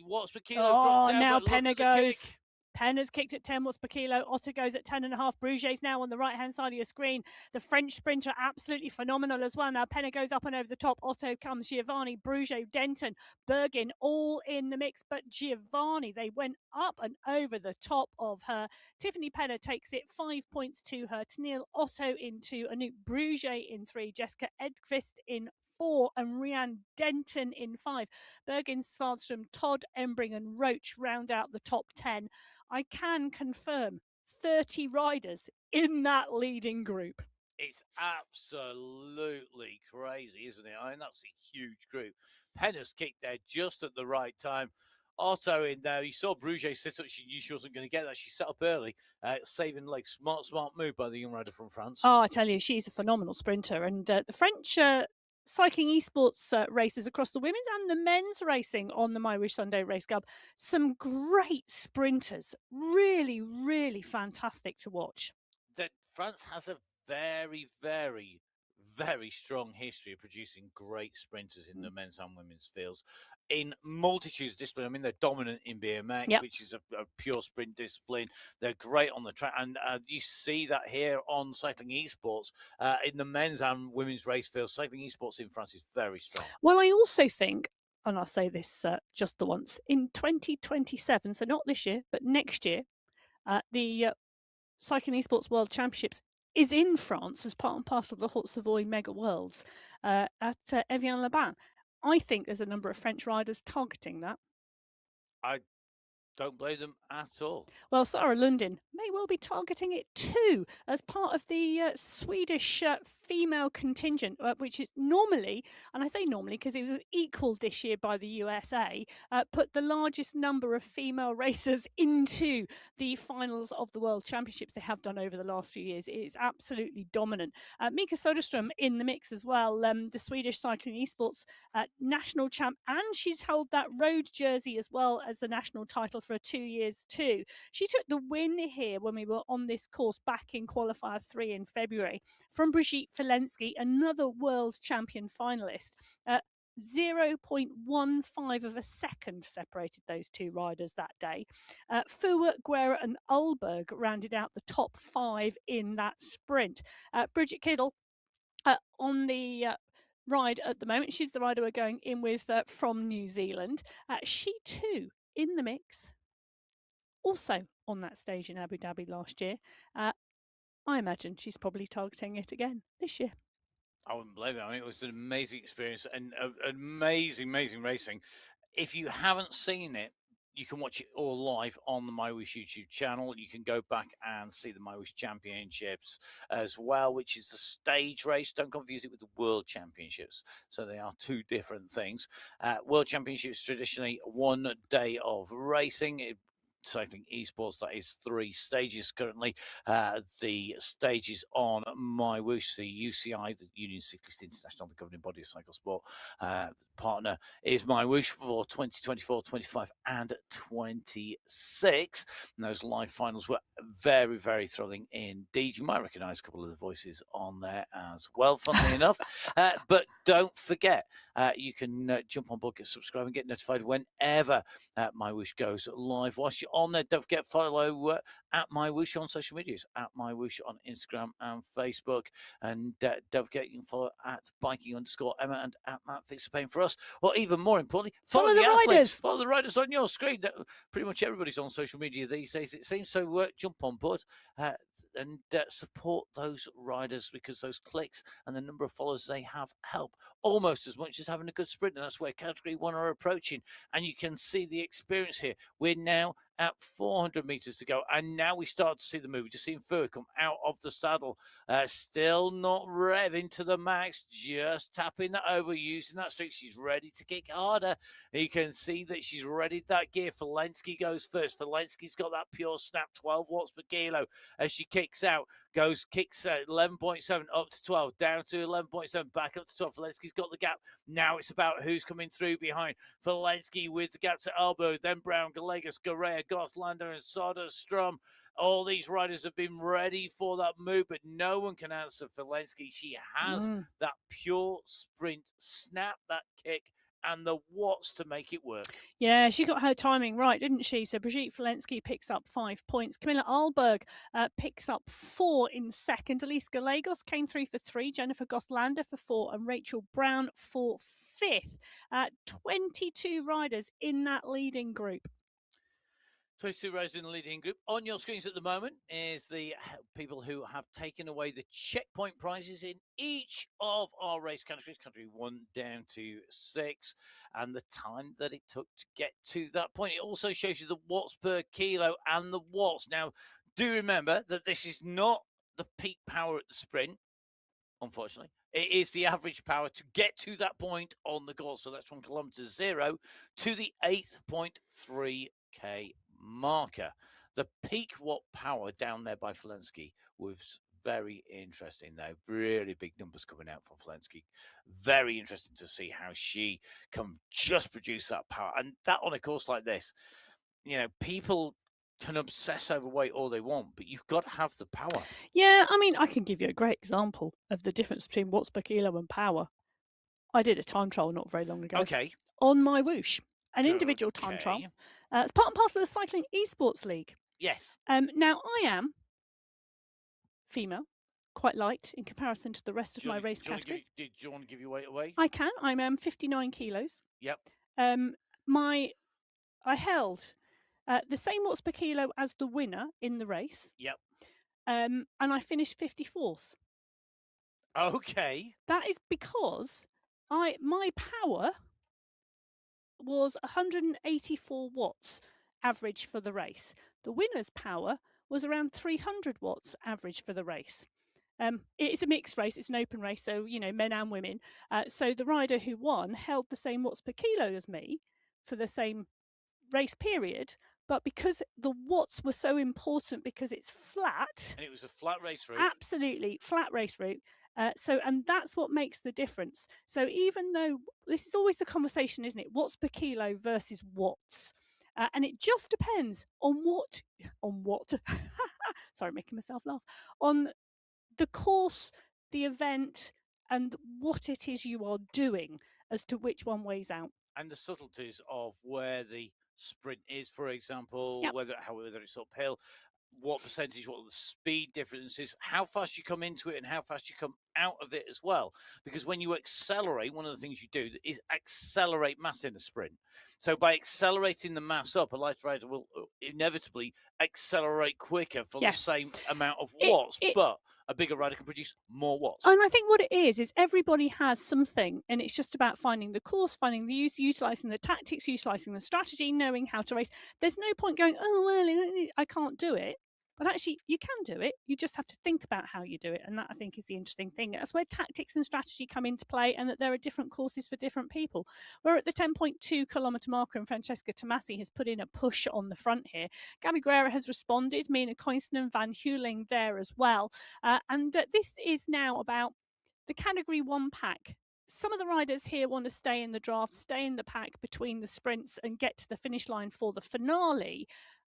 B: Watts per kilo dropped down.
A: Now
B: but
A: Penner
B: look at the
A: goes.
B: kick.
A: Penner's kicked at 10 watts per kilo. Otto goes at 10.5. Bruget's now on the right-hand side of your screen. The French sprinter, absolutely phenomenal as well. Now Penner goes up and over the top. Otto comes. Giovanni, Bruget, Denton, Bergin, all in the mix. But Giovanni, they went up and over the top of her. Tiffany Penner takes it 5 points to her. Tennille Otto in 2. Anouk Bruget in 3. Jessica Edqvist in 4 and Rhiannon Denton in 5. Bergin, Svanstrom, Todd, Embring and Roach round out the top 10. I can confirm 30 riders in that leading group.
B: It's absolutely crazy, isn't it? I mean, that's a huge group. Penner's kicked there just at the right time. Otto in there. You saw Bruget sit up. She knew she wasn't going to get that. She set up early, saving legs. Smart move by the young rider from France.
A: Oh, I tell you, she's a phenomenal sprinter. And the French cycling esports races across the women's and the men's racing on the MyWhoosh Sunday Race Club. Some great sprinters. Really, really fantastic to watch.
B: That France has a very, very, very strong history of producing great sprinters in the men's and women's fields in multitudes of disciplines. I mean, they're dominant in BMX, which is a pure sprint discipline. They're great on the track. And you see that here on cycling esports in the men's and women's race fields. Cycling esports in France is very strong.
A: Well, I also think, and I'll say this just the once, in 2027, so not this year, but next year, the Cycling Esports World Championships is in France as part and parcel of the Haute Savoy Mega Worlds at Evian-les-Bains. I think there's a number of French riders targeting that.
B: I don't blame them at all.
A: Well, Sarah Lundin may well be targeting it too as part of the Swedish female contingent, which is normally, and I say normally because it was equalled this year by the USA, put the largest number of female racers into the finals of the World Championships they have done over the last few years. It is absolutely dominant. Mika Soderstrom in the mix as well, the Swedish Cycling Esports national champ, and she's held that road jersey as well as the national title for 2 years too. She took the win here when we were on this course back in Qualifier 3 in February from Brigitte Filensky, another world champion finalist. 0.15 of a second separated those two riders that day. Fuhr, Guerra and Ulberg rounded out the top 5 in that sprint. Bridget Kiddle on the ride at the moment. She's the rider we're going in with from New Zealand. She too in the mix. Also on that stage in Abu Dhabi last year. I imagine she's probably targeting it again this year.
B: I wouldn't blame it. I mean, it was an amazing experience and amazing racing. If you haven't seen it, you can watch it all live on the MyWhoosh YouTube channel. You can go back and see the MyWhoosh Championships as well, which is the stage race. Don't confuse it with the World Championships. So they are two different things. World Championships, traditionally 1 day of racing. Cycling esports, that is 3 stages currently. The stages on MyWhoosh, the UCI, the Union Cyclist International, the governing body of cycle sport, partner is MyWhoosh for 2024, 25 and 26. And those live finals were very thrilling indeed. You might recognize a couple of the voices on there as well, funnily enough. But don't forget, you can jump on board, get subscribed and get notified whenever MyWhoosh goes live. Whilst you're on there. Don't forget, follow at MyWhoosh on social medias, at MyWhoosh on Instagram and Facebook. And don't forget, you can follow at biking_Emma and at Matt Fix the Pain for us. Or even more importantly, follow the athletes.
A: Riders.
B: Follow the riders on your screen. Pretty much everybody's on social media these days, it seems. So jump on board and support those riders, because those clicks and the number of followers they have help almost as much as having a good sprint. And that's where Category 1 are approaching. And you can see the experience here. We're now at 400 meters to go, and now we start to see the move. We just seen Fur come out of the saddle, still not revving to the max, just tapping that over, using that streak. She's ready to kick harder. You can see that she's readied that gear. Falensky goes first. Falensky's got that pure snap, 12 watts per kilo as she kicks out. Kicks 11.7 up to 12, down to 11.7, back up to 12. Falensky's got the gap. Now it's about who's coming through behind. Falensky with the gap to elbow, then Brown, Gallegos, Garea, Gothlander, and Soderstrom. All these riders have been ready for that move, but no one can answer Falensky. She has that pure sprint snap, that kick, and the watts to make it work.
A: Yeah, she got her timing right, didn't she? So Brigitte Falensky picks up 5 points. Camilla Ahlberg picks up 4 in second. Elise Gallegos came through for 3. Jennifer Gothlander for 4. And Rachel Brown for 5th. 22 riders in that leading group.
B: 22 riders in the leading group. On your screens at the moment is the people who have taken away the checkpoint prizes in each of our race categories, category 1 down to 6, and the time that it took to get to that point. It also shows you the watts per kilo and the watts. Now, do remember that this is not the peak power at the sprint, unfortunately. It is the average power to get to that point on the course. So that's from kilometer 0 to the 8.3k marker. The peak watt power down there by Falensky was very interesting, though. Really big numbers coming out from Falensky. Very interesting to see how she can just produce that power. And that on a course like this, you know, people can obsess over weight all they want, but you've got to have the power.
A: Yeah, I mean, I can give you a great example of the difference between watts per kilo and power. I did a time trial not very long ago.
B: Okay.
A: On MyWhoosh, an individual time trial. It's part and parcel of the Cycling Esports League.
B: Yes.
A: Now, I am female, quite light in comparison to the rest of my race category.
B: Do you want to give your weight away?
A: I can. I'm 59 kilos.
B: Yep.
A: I held the same watts per kilo as the winner in the race.
B: Yep.
A: And I finished 54th.
B: Okay.
A: That is because my power was 184 watts average for the race. The winner's power was around 300 watts average for the race. It's a mixed race. It's an open race, so, you know, men and women. So the rider who won held the same watts per kilo as me for the same race period. But because the watts were so important, because it's flat.
B: And it was a flat race route.
A: Absolutely, flat race route. And that's what makes the difference. So even though this is always the conversation, isn't it? Watts per kilo versus watts. And it just depends on what, sorry, making myself laugh, on the course, the event, and what it is you are doing as to which one weighs out.
B: And the subtleties of where the sprint is, for example, whether it's uphill, what percentage, what the speed differences, how fast you come into it and how fast you come out of it as well. Because when you accelerate, one of the things you do is accelerate mass in a sprint. So by accelerating the mass up, a lighter rider will inevitably accelerate quicker for the same amount of watts, but a bigger rider can produce more watts.
A: And I think what it is everybody has something, and it's just about finding the course, finding the use, utilising the tactics, utilising the strategy, knowing how to race. There's no point going, oh, well, I can't do it. But actually, you can do it. You just have to think about how you do it. And that, I think, is the interesting thing. That's where tactics and strategy come into play, and that there are different courses for different people. We're at the 10.2 kilometre marker, and Francesca Tomasi has put in a push on the front here. Gabby Guerra has responded, Mina Coinston and Van Heuling there as well. And this is now about the Category 1 pack. Some of the riders here want to stay in the draft, stay in the pack between the sprints and get to the finish line for the finale.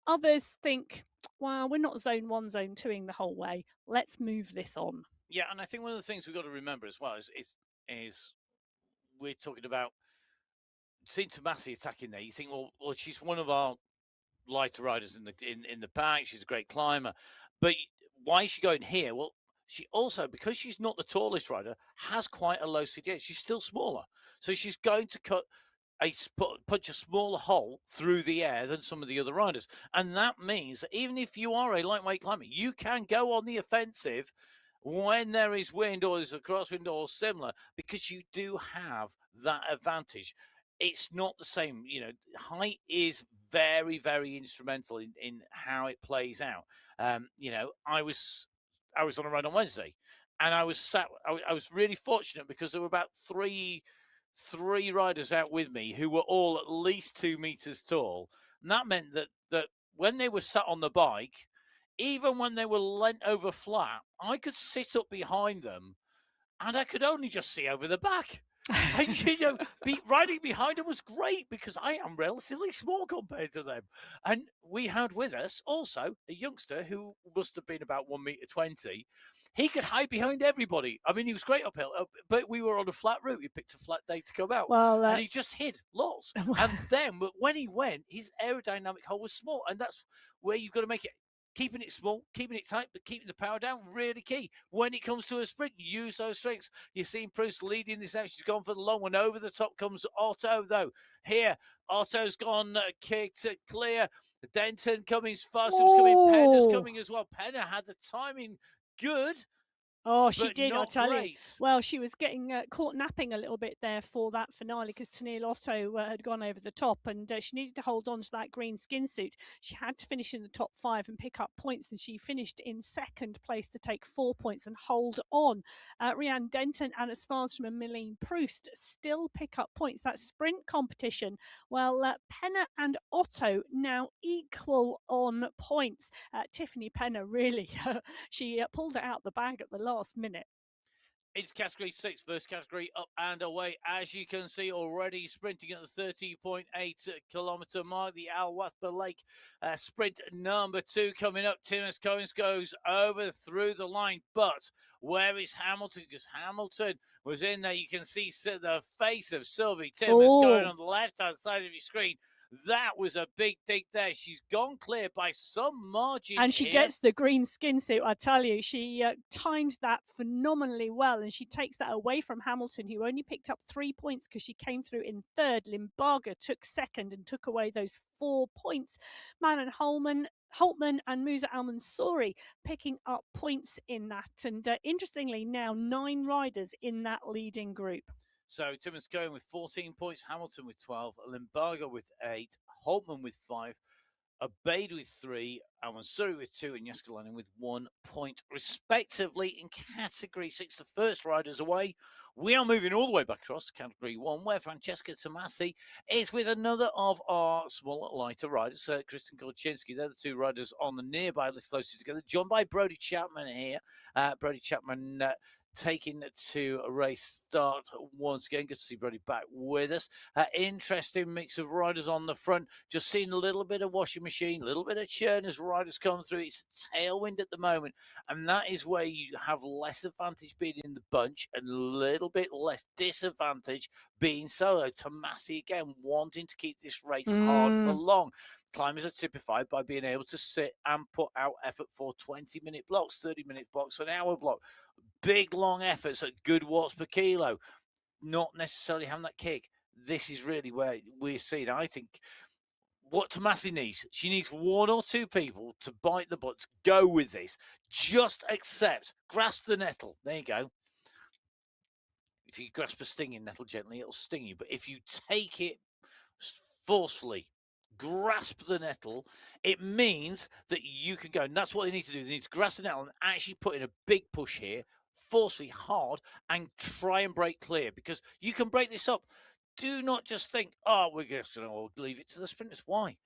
A: Others think, well, we're not zone 1, zone 2ing the whole way. Let's move this on.
B: Yeah, and I think one of the things we've got to remember as well is we're talking about seeing Tomasi attacking there. You think, well, she's one of our lighter riders in the pack. She's a great climber. But why is she going here? Well, she also, because she's not the tallest rider, has quite a low CDH. She's still smaller. So she's going to punch a smaller hole through the air than some of the other riders. And that means that even if you are a lightweight climber, you can go on the offensive when there is wind or there's a crosswind or similar, because you do have that advantage. It's not the same, height is very, very instrumental in how it plays out. I was on a ride on Wednesday, and I was really fortunate because there were about three riders out with me who were all at least 2 meters tall. And that meant that when they were sat on the bike, even when they were leant over flat, I could sit up behind them and I could only just see over the back. And, riding behind them was great because I am relatively small compared to them. And we had with us also a youngster who must have been about 1.20 meters. He could hide behind everybody. I mean, he was great uphill, but we were on a flat route. He picked a flat day to come out. And he just hid lots. And then when he went, his aerodynamic hole was small. And that's where you've got to make it. Keeping it small, keeping it tight, but keeping the power down, really key. When it comes to a sprint, use those strengths. You're seeing Proust leading this out. She's gone for the long one. Over the top comes Otto, though. Here, Otto's gone, kicked clear. Denton coming, Farsum's coming, Penna's coming as well. Penna had the timing good.
A: Oh, she did,
B: I
A: tell you. Well, she was getting caught napping a little bit there for that finale because Tennille Otto had gone over the top, and she needed to hold on to that green skin suit. She had to finish in the top 5 and pick up points, and she finished in second place to take 4 points and hold on. Rhiannon Denton, Alice Farnstrom and Milene Proust still pick up points. That sprint competition, well, Penna and Otto now equal on points. Tiffany Penna really, she pulled it out the bag at the last minute.
B: It's category 6, first category up and away. As you can see, already sprinting at the 30.8 kilometre mark. The Al Wathba Lake sprint number 2 coming up. Timmins Coins goes over through the line. But where is Hamilton? Because Hamilton was in there. You can see the face of Sylvie Timmins going on the left-hand side of your screen. That was a big dig there. She's gone clear by some margin.
A: And she gets the green skin suit, I tell you. She timed that phenomenally well, and she takes that away from Hamilton, who only picked up 3 points because she came through in third. Limbaga took second and took away those 4 points. Manon Holtman and Musa Al-Mansouri picking up points in that. And interestingly, now 9 riders in that leading group.
B: So Timmins going with 14 points, Hamilton with 12, Limbaga with 8, Holtman with 5, Abeid with 3, Al-Mansouri with 2, and Yaskalainen with 1 point, respectively, in Category 6. The first riders away. We are moving all the way back across to Category 1, where Francesca Tomasi is with another of our smaller, lighter riders, Kristen Kolczynski. They're the 2 riders on the nearby list closest together, joined by Brodie Chapman here. Brodie Chapman taking to a race start once again. Good to see Brodie back with us. Interesting mix of riders on the front. Just seeing a little bit of washing machine, a little bit of churn as riders come through. It's a tailwind at the moment, and that is where you have less advantage being in the bunch and a little bit less disadvantage being solo. Tomasi again wanting to keep this race hard for long. Climbers are typified by being able to sit and put out effort for 20-minute blocks, 30-minute blocks, an hour block. Big, long efforts at good watts per kilo. Not necessarily having that kick. This is really where we're seeing, I think, what Tomasi needs. She needs 1 or 2 people to bite the butts, go with this. Just accept. Grasp the nettle. There you go. If you grasp a stinging nettle gently, it'll sting you. But if you take it forcefully, grasp the nettle, it means that you can go. And that's what they need to do. They need to grasp the nettle and actually put in a big push here, forcefully hard, and try and break clear, because you can break this up. Do not just think, oh, we're just going to leave it to the sprinters. Why?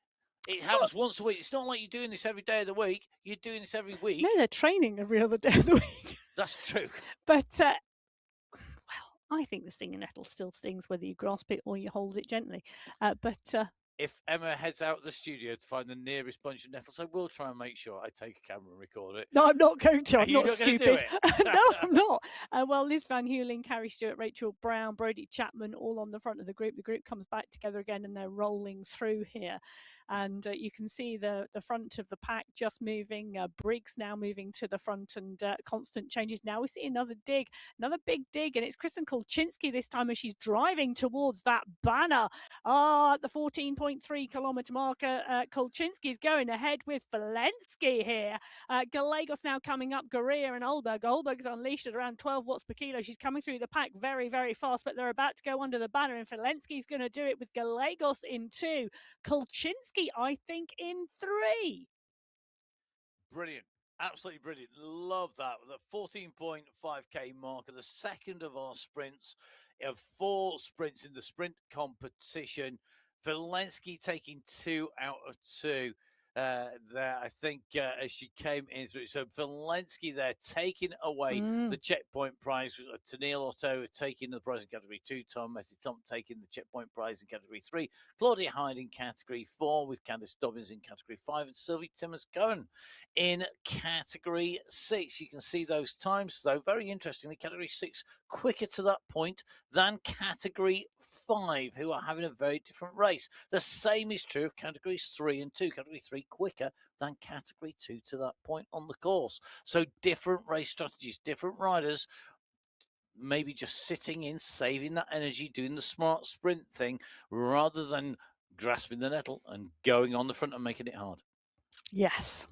B: It happens once a week. It's not like you're doing this every day of the week. You're doing this every week.
A: No, they're training every other day of the week.
B: That's true.
A: But, well, I think the stinging nettle still stings whether you grasp it or you hold it gently. But
B: if Emma heads out of the studio to find the nearest bunch of nettles, I will try and make sure I take a camera and record it.
A: No, I'm not going to.
B: Are
A: I'm
B: you
A: not
B: not going to do
A: stupid.
B: it?
A: No, I'm not. Well, Liz Van Heuling, Carrie Stewart, Rachel Brown, Brodie Chapman, all on the front of the group. The group comes back together again and they're rolling through here. And you can see the front of the pack just moving. Briggs now moving to the front, and constant changes. Now we see another big dig, and it's Kristen Kolczynski this time as she's driving towards that banner. At the 14.3 kilometre marker, Kolczynski's going ahead with Walensky here. Gallegos now coming up, Guerrier and Olberg. Olberg's unleashed at around 12 watts per kilo. She's coming through the pack very, very fast, but they're about to go under the banner, and Walensky's going to do it with Gallegos in 2. Kolczynski, I think, in 3.
B: Brilliant. Absolutely brilliant. Love that. The 14.5k marker, the second of our sprints. Of 4 sprints in the sprint competition. Walensky taking 2 out of 2 there, I think, as she came in through. So Walensky there taking away the checkpoint prize. Tennille Otto taking the prize in category 2. Tom taking the checkpoint prize in category 3. Claudia Hyde in category 4, with Candice Dobbins in category 5, and Sylvie Timmers-Cohen in category 6. You can see those times, though, very interestingly, category 6 quicker to that point than category 5, who are having a very different race. The same is true of categories 3 and 2. Category 3 quicker than category 2 to that point on the course. So different race strategies, different riders, maybe just sitting in, saving that energy, doing the smart sprint thing, rather than grasping the nettle and going on the front and making it hard.
A: Yes.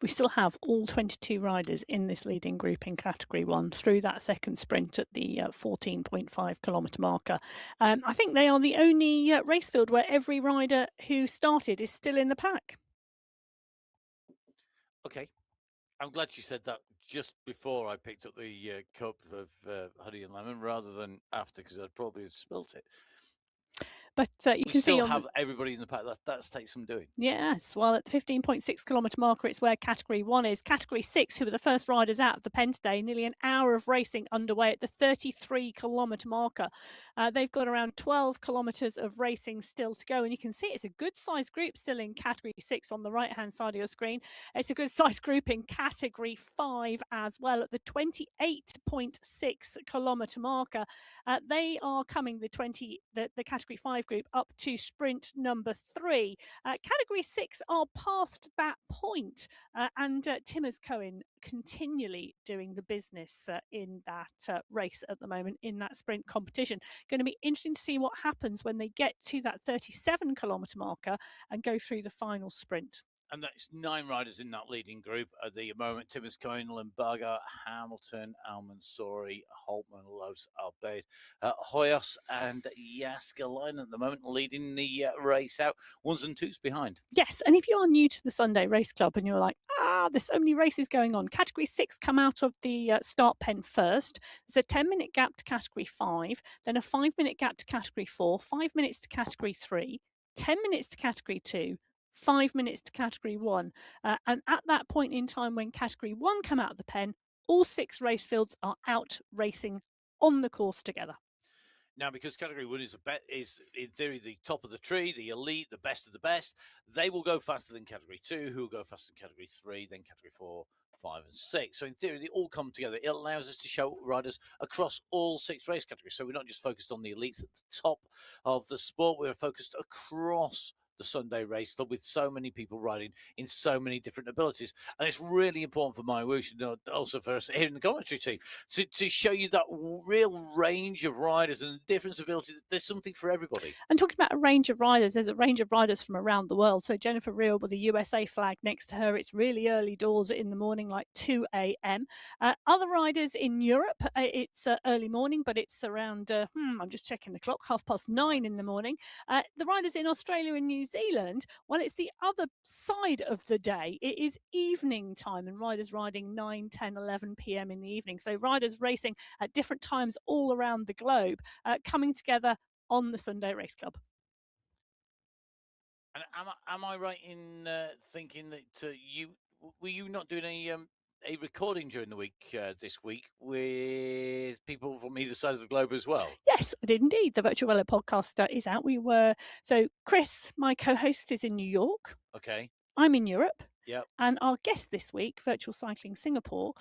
A: We still have all 22 riders in this leading group in category 1 through that second sprint at the 14.5 kilometre marker. I think they are the only race field where every rider who started is still in the pack.
B: Okay. I'm glad you said that just before I picked up the cup of honey and lemon rather than after, because I'd probably have spilt it.
A: But you can see
B: still have everybody in the pack. That takes some doing.
A: Yes, well, at the 15.6 kilometre marker, it's where category 1 is. Category 6, who were the first riders out of the pen today, nearly an hour of racing underway at the 33 kilometre marker. They've got around 12 kilometres of racing still to go, and you can see it's a good-sized group still in category 6 on the right-hand side of your screen. It's a good-sized group in category 5 as well at the 28.6 kilometre marker. They are coming, the category 5 group, up to sprint number 3. Category 6 are past that point, and Timmers-Cohen continually doing the business in that race at the moment, in that sprint competition. Going to be interesting to see what happens when they get to that 37 kilometre marker and go through the final sprint.
B: And that's 9 riders in that leading group at the moment. Timmers-Cohen, Limburger, Hamilton, Al-Mansouri, Holtman, Los Albeid, Hoyos and Jaskalainen at the moment leading the race out. 1s and 2s behind.
A: Yes, and if you are new to the Sunday Race Club and you're like, there's so many races going on, Category 6 come out of the start pen first. There's a 10-minute gap to Category 5, then a 5-minute gap to Category 4, 5 minutes to Category 3, 10 minutes to Category 2, 5 minutes to category 1. And at that point in time when category 1 come out of the pen, all 6 race fields are out racing on the course together.
B: Now, because category 1 is in theory the top of the tree, the elite, the best of the best, they will go faster than category 2, who will go faster than category 3, then category 4, 5 and 6. So in theory, they all come together. It allows us to show riders across all 6 race categories. So we're not just focused on the elites at the top of the sport, we're focused across the Sunday Race Club with so many people riding in so many different abilities. And it's really important for MyWhoosh and also for us here in the commentary team to show you that real range of riders and different abilities. There's something for everybody.
A: And talking about a range of riders, there's a range of riders from around the world. So Jennifer Reel with the USA flag next to her. It's really early doors in the morning, like 2 a.m. Other riders in Europe, it's early morning, but it's around, I'm just checking the clock, 9:30 in the morning. The riders in Australia and New Zealand, well, it's the other side of the day. It is evening time and riders riding 9, 10, 11 p.m. in the evening. So riders racing at different times all around the globe, coming together on the Sunday Race Club.
B: And am I right in thinking that were you not doing any a recording during the week this week with people from either side of the globe as well.
A: Yes, I did indeed. The Virtual Velo podcast is out. So Chris, my co-host, is in New York.
B: Okay.
A: I'm in Europe.
B: Yep.
A: And our guest this week, Virtual Cycling Singapore,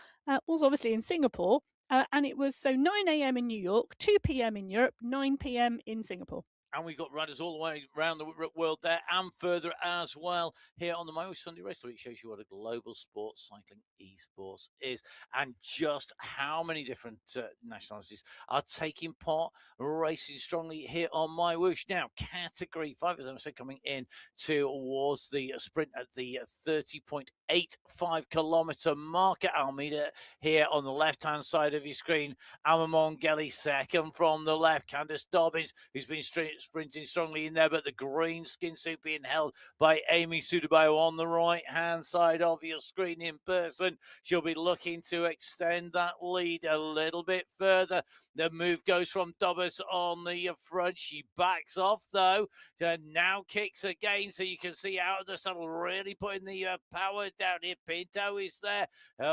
A: was obviously in Singapore. And it was 9 a.m. in New York, 2 p.m. in Europe, 9 p.m. in Singapore.
B: And we've got riders all the way around the world there and further as well here on the MyWhoosh Sunday Race. It shows you what a global sport cycling esports is and just how many different nationalities are taking part, racing strongly here on MyWhoosh. Now, Category 5, as I said, coming in towards the sprint at the 30.85 kilometre mark at Almeida here on the left-hand side of your screen. Alma Mongeli second from the left. Candice Dobbins, who's been sprinting strongly in there, but the green skin suit being held by Amy Sudabayo on the right-hand side of your screen in person. She'll be looking to extend that lead a little bit further. The move goes from Dobbins on the front. She backs off, though, and now kicks again, so you can see out of the saddle, really putting the power down here. Pinto is there,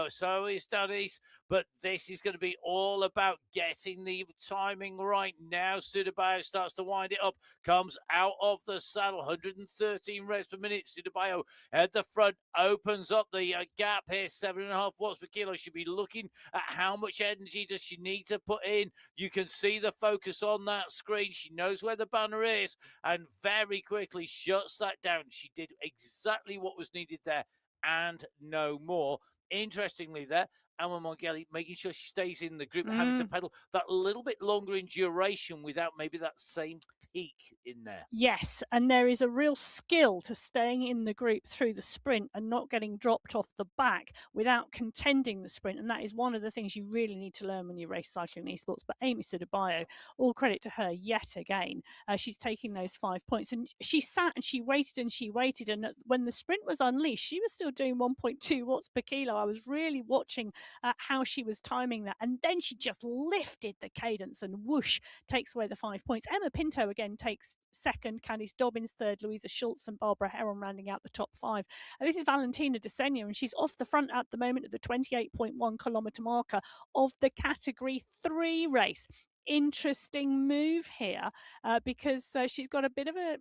B: so is Dennis, but this is going to be all about getting the timing right now. Sudabayo starts to wind it up, comes out of the saddle, 113 revs per minute. Sudabayo at the front opens up the gap here, 7.5 watts per kilo. She'll be looking at how much energy does she need to put in. You can see the focus on that screen. She knows where the banner is and very quickly shuts that down. She did exactly what was needed there and no more. Interestingly there, Alma Mongeli making sure she stays in the group, having to pedal that little bit longer in duration without maybe that same peak in there.
A: Yes, and there is a real skill to staying in the group through the sprint and not getting dropped off the back without contending the sprint. And that is one of the things you really need to learn when you race cycling esports. But Amy Sudabayo, all credit to her yet again. She's taking those 5 points. And she sat and she waited and she waited. And when the sprint was unleashed, she was still doing 1.2 watts per kilo. I was really watching how she was timing that. And then she just lifted the cadence and whoosh, takes away the 5 points. Emma Pinto again takes second, Candice Dobbins third, Louisa Schultz and Barbara Heron rounding out the top 5. And this is Valentina Desenia, and she's off the front at the moment at the 28.1 kilometre marker of the Category 3 race. Interesting move here because she's got a bit of a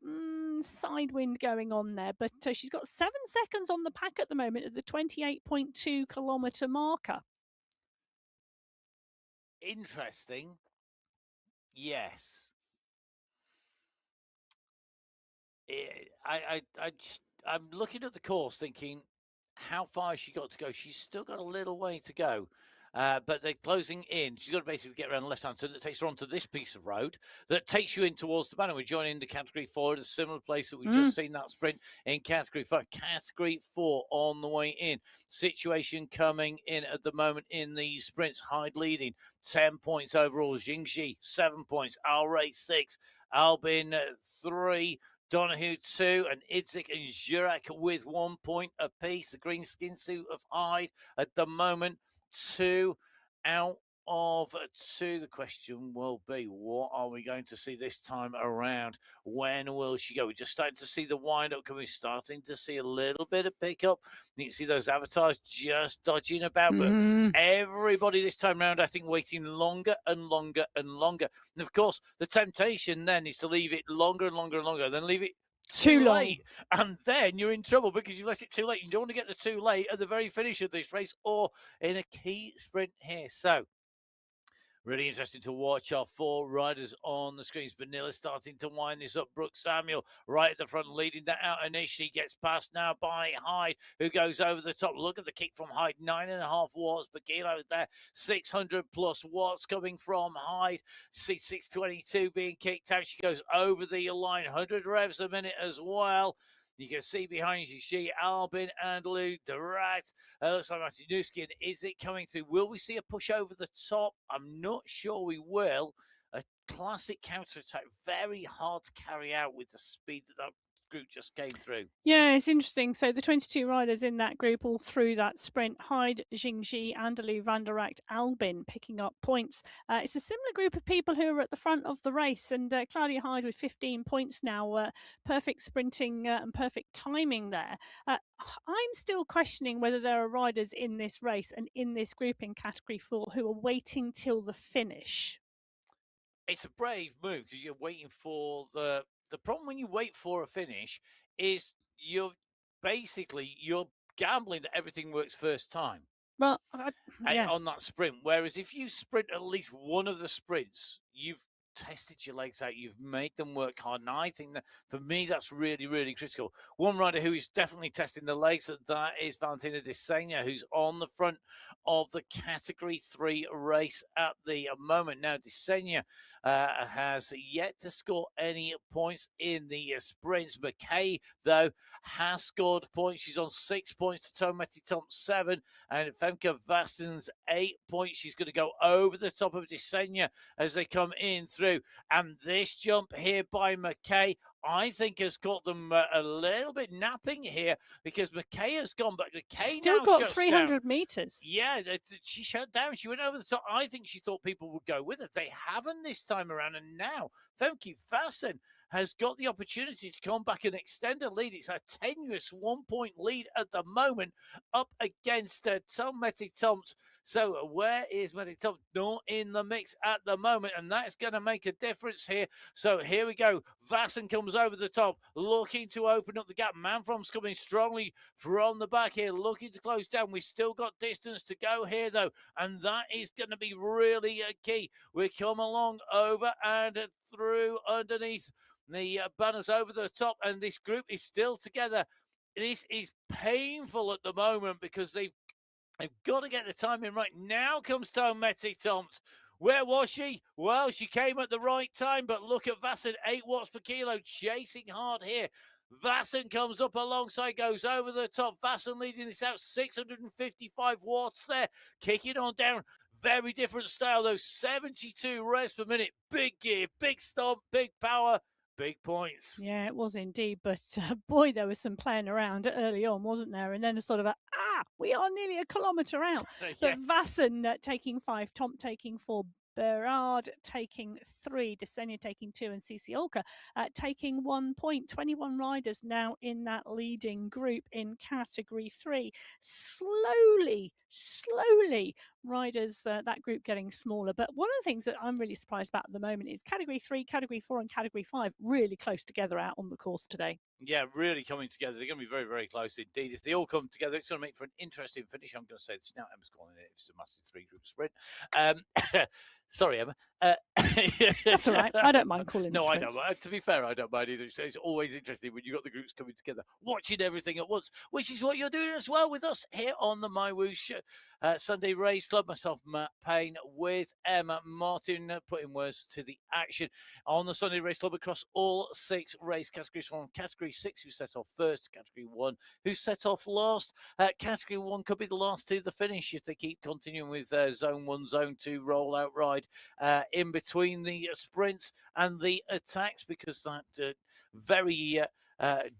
A: side wind going on there, but she's got 7 seconds on the pack at the moment at the 28.2 kilometre marker.
B: Interesting. Yes. I'm looking at the course thinking, how far has she got to go? She's still got a little way to go. But they're closing in. She's got to basically get around the left-hand side. That takes her onto this piece of road that takes you in towards the banner. We're joining the Category 4 at a similar place that we've just seen that sprint in Category 5. Category 4 on the way in. Situation coming in at the moment in these sprints. Hyde leading, 10 points overall. Jingji, 7 points. Alray, 6. Albin, 3. Donahue 2, and Idzik and Jurek with 1 point apiece. The green skin suit of Hyde at the moment, 2 out of 2. The question will be, what are we going to see this time around? When will she go? We're just starting to see the wind-up coming, starting to see a little bit of pickup. You can see those avatars just dodging about, but everybody this time around, I think, waiting longer and longer and longer. And, of course, the temptation then is to leave it longer and longer and longer, then leave it too late, and then you're in trouble because you left it too late. You don't want to get the too late at the very finish of this race or in a key sprint here. So really interesting to watch our 4 riders on the screens. Vanilla starting to wind this up. Brooke Samuel right at the front, leading that out initially. Gets passed now by Hyde, who goes over the top. Look at the kick from Hyde. 9.5 watts per kilo there. 600 plus watts coming from Hyde. 622 being kicked out. She goes over the line. 100 revs a minute as well. You can see behind you, she, Albin, and Lou Direct. Looks like Martinuski, and is it coming through? Will we see a push over the top? I'm not sure we will. A classic counter-attack, very hard to carry out with the speed that group just came through.
A: Yeah, it's interesting. So the 22 riders in that group all through that sprint, Hyde, Jingji, Andalou, Van der Acht, Albin picking up points. It's a similar group of people who are at the front of the race, and Claudia Hyde with 15 points now, perfect sprinting and perfect timing there. I'm still questioning whether there are riders in this race and in this group in Category 4 who are waiting till the finish.
B: It's a brave move because you're waiting for the problem when you wait for a finish is you're gambling that everything works first time.
A: Well, yeah.
B: On that sprint. Whereas if you sprint at least one of the sprints, you've tested your legs out, you've made them work hard. And I think that for me, that's really, really critical. One rider who is definitely testing the legs, that is Valentina Disegna, who's on the front of the Category 3 race at the moment. Now, Disegna has yet to score any points in the sprints. McKay, though, has scored points. She's on 6 points to Tometi Tom's 7, and Femke Vassen's 8 points. She's going to go over the top of Disegna as they come in through. And this jump here by McKay, I think, has got them a little bit napping here because McKay has gone back. McKay
A: still
B: now
A: got 300
B: down.
A: meters.
B: Yeah, she shut down. She went over the top. I think she thought people would go with her. They haven't this time around. And now Femke Vassen has got the opportunity to come back and extend a lead. It's a tenuous 1 point lead at the moment up against Tom Meti Toms. So where is Meti Toms? Not in the mix at the moment, and that's going to make a difference here. So here we go. Vassen comes over the top, looking to open up the gap. Manfrom's coming strongly from the back here, looking to close down. We've still got distance to go here, though, and that is going to be really key. We come along over and through underneath the banners over the top, and this group is still together. This is painful at the moment because they've got to get the timing right. Now comes Tometi Toms. Where was she? Well, she came at the right time, but look at Vassen, 8 watts per kilo, chasing hard here. Vassen comes up alongside, goes over the top. Vassen leading this out, 655 watts there, kicking on down. Very different style, though, 72 revs per minute. Big gear, big stomp, big power. Big points.
A: Yeah, it was indeed. But boy, there was some playing around early on, wasn't there? And then a sort of we are nearly a kilometre out.
B: Yes.
A: But Vassen taking 5, Tom taking 4, Berard taking 3, Desenia taking 2, and Ciciolka taking 1 point. 21 riders now in that leading group in Category 3. Slowly, riders, that group getting smaller. But one of the things that I'm really surprised about at the moment is Category 3, Category 4, and Category 5 really close together out on the course today.
B: Yeah, really coming together. They're going to be very, very close indeed. If they all come together, it's going to make for an interesting finish. I'm going to say it's now Emma's calling it. It's a massive 3-group sprint. Sorry, Emma.
A: That's all right. I don't mind calling
B: No, I
A: sprints.
B: don't. To be fair, I don't mind either. So it's always interesting when you've got the groups coming together, watching everything at once, which is what you're doing as well with us here on the MyWhoosh Sunday Race Club. Myself, Matt Payne, with Emma Martin, putting words to the action on the Sunday Race Club across all 6 race categories, from Category 6, who set off first, Category 1, who set off last. Category 1 could be the last to the finish if they keep continuing with Zone 1, Zone 2 rollout ride in between the sprints and the attacks, because that very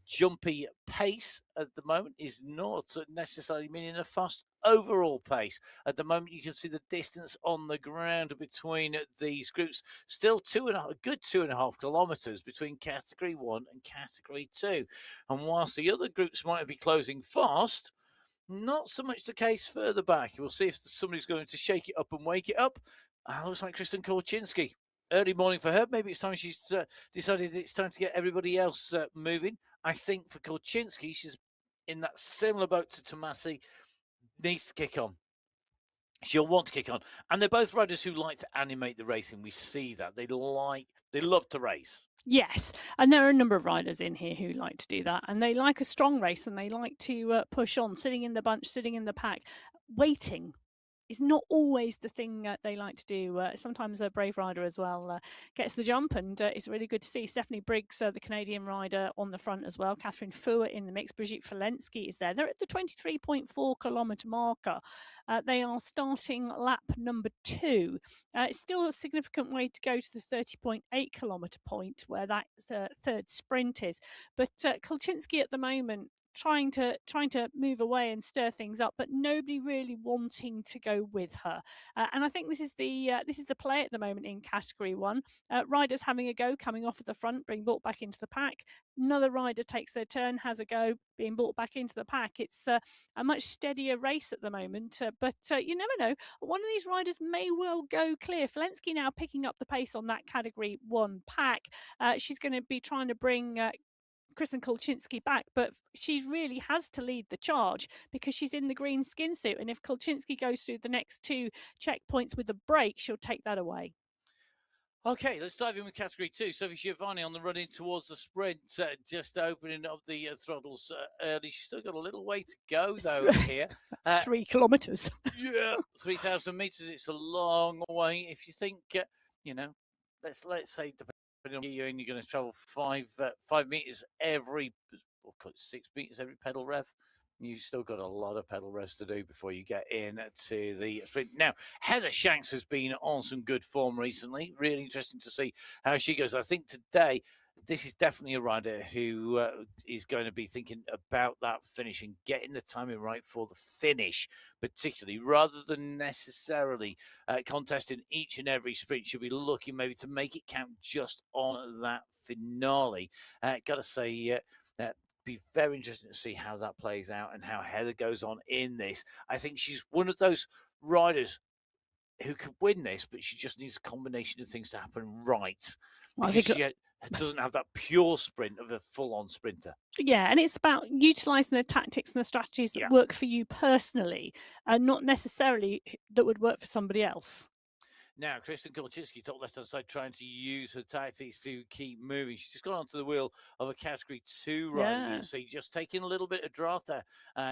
B: jumpy pace at the moment is not necessarily meaning a fast overall pace. At the moment, you can see the distance on the ground between these groups, still a good 2.5 kilometres between Category 1 and Category 2. And whilst the other groups might be closing fast, not so much the case further back. We'll see if somebody's going to shake it up and wake it up. Looks like Kristen Korchinski. Early morning for her. Maybe it's time she's decided it's time to get everybody else moving. I think for Korchinski, she's in that similar boat to Tomasi, needs to kick on. She'll want to kick on. And they're both riders who like to animate the racing. We see that. They love to race.
A: Yes, and there are a number of riders in here who like to do that, and they like a strong race, and they like to push on, sitting in the bunch, sitting in the pack, waiting is not always the thing they like to do. Sometimes a brave rider as well gets the jump, and it's really good to see Stephanie Briggs, the Canadian rider, on the front as well. Catherine Fua in the mix. Brigitte Falensky is there. They're at the 23.4 kilometre marker. They are starting lap number 2. It's still a significant way to go to the 30.8 kilometre point where that third sprint is. But Kolczynski at the moment trying to move away and stir things up, but nobody really wanting to go with her. And I think this is the play at the moment in Category 1. Riders having a go, coming off at the front, being brought back into the pack. Another rider takes their turn, has a go, being brought back into the pack. It's a much steadier race at the moment, but you never know. One of these riders may well go clear. Falensky now picking up the pace on that Category 1 pack. She's going to be trying to bring Kristen Kolczynski back, but she really has to lead the charge because she's in the green skin suit, and if Kolczynski goes through the next 2 checkpoints with a break, she'll take that away.
B: Okay, let's dive in with Category 2. Sophie Giovanni on the run in towards the sprint, just opening up the throttles early. She's still got a little way to go, though, here.
A: 3 kilometres.
B: Yeah, 3,000 metres. It's a long way. If you think, let's say you're only going to travel 5 meters every, 6 meters every pedal rev. You've still got a lot of pedal revs to do before you get in to the sprint. Now, Heather Shanks has been on some good form recently. Really interesting to see how she goes. I think today, this is definitely a rider who is going to be thinking about that finish and getting the timing right for the finish, particularly, rather than necessarily contesting each and every sprint. She'll be looking maybe to make it count just on that finale. Got to say, be very interesting to see how that plays out and how Heather goes on in this. I think she's one of those riders who could win this, but she just needs a combination of things to happen right. Because she doesn't have that pure sprint of a full-on sprinter.
A: Yeah, and it's about utilising the tactics and the strategies that work for you personally, and not necessarily that would work for somebody else.
B: Now, Kristen Kolczynski, top left-hand side, trying to use her tactics to keep moving. She's just gone onto the wheel of a Category 2 rider. You see, just taking a little bit of draft there.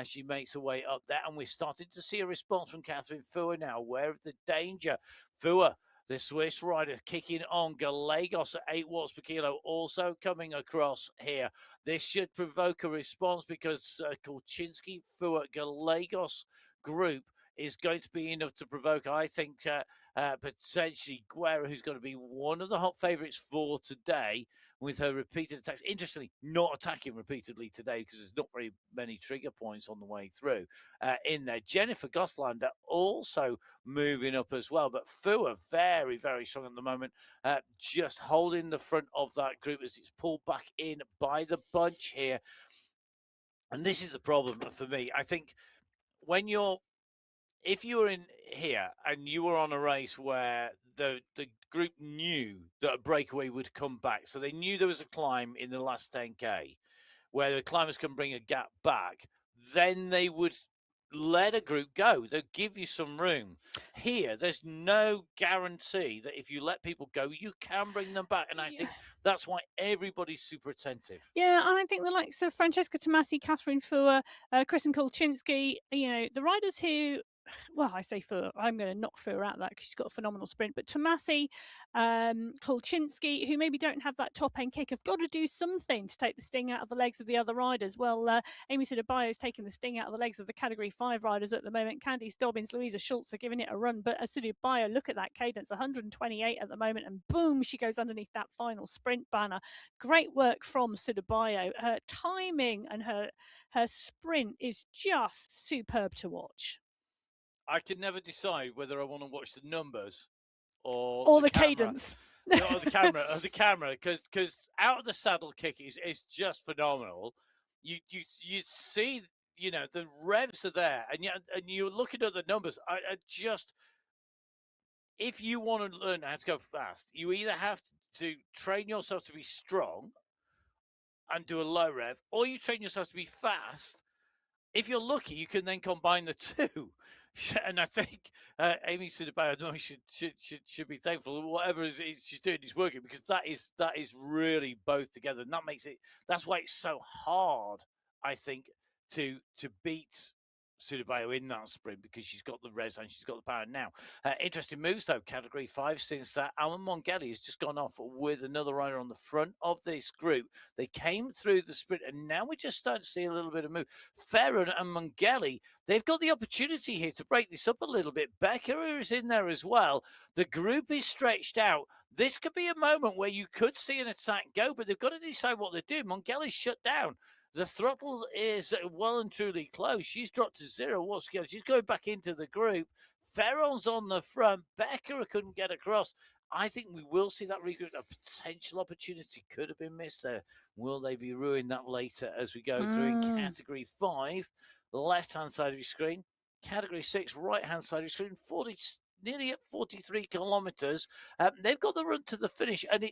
B: She makes her way up there, and we're starting to see a response from Catherine Fua now, aware of the danger. Fua, the Swiss rider, kicking on. Gallegos at 8 watts per kilo, also coming across here. This should provoke a response because Kolczynski, Fua, Gallegos group is going to be enough to provoke, I think, potentially Guerra, who's going to be one of the hot favourites for today with her repeated attacks. Interestingly, not attacking repeatedly today because there's not very many trigger points on the way through in there. Jennifer Gothlander also moving up as well, but Fua very, very strong at the moment, just holding the front of that group as it's pulled back in by the bunch here. And this is the problem for me. I think if you were in here and you were on a race where the group knew that a breakaway would come back, so they knew there was a climb in the last 10K where the climbers can bring a gap back, then they would let a group go. They'll give you some room. Here, there's no guarantee that if you let people go, you can bring them back. And I think that's why everybody's super attentive.
A: Yeah, and I think the likes of Francesca Tomasi, Catherine Fua, Kristen Kolczynski, the riders who, well, I say Fua, I'm going to knock Fua out of that because she's got a phenomenal sprint. But Tomasi, Kolczynski, who maybe don't have that top end kick, have got to do something to take the sting out of the legs of the other riders. Well, Amy Sidibayo is taking the sting out of the legs of the Category 5 riders at the moment. Candice Dobbins, Louisa Schultz are giving it a run. But Sidibayo, look at that cadence, 128 at the moment, and boom, she goes underneath that final sprint banner. Great work from Sidibayo. Her timing and her sprint is just superb to watch.
B: I can never decide whether I want to watch the numbers or the
A: cadence.
B: or the camera, because out of the saddle kick is just phenomenal. You see, the revs are there, and you're looking at the numbers. I just, if you want to learn how to go fast, you either have to train yourself to be strong and do a low rev, or you train yourself to be fast. If you're lucky, you can then combine the two. And I think Amy Sidibayo should be thankful. Whatever she's doing is working, because that is really both together, and that's why it's so hard, I think, to beat Sudabayo in that sprint because she's got the res and she's got the power now. Interesting moves though, category 5, since that Alan Mongeli has just gone off with another rider on the front of this group. They came through the sprint and now we're just starting to see a little bit of move. Ferron and Mongeli, they've got the opportunity here to break this up a little bit. Becker is in there as well. The group is stretched out. This could be a moment where you could see an attack go, but they've got to decide what they do. Mongeli's shut down. The throttle is well and truly close. She's dropped to 0. What's going on? She's going back into the group. Ferron's on the front. Becker couldn't get across. I think we will see that regroup. A potential opportunity could have been missed there. Will they be ruined that later as we go through in category 5, left-hand side of your screen. Category 6, right-hand side of your screen. Nearly at 43 kilometres. They've got the run to the finish, and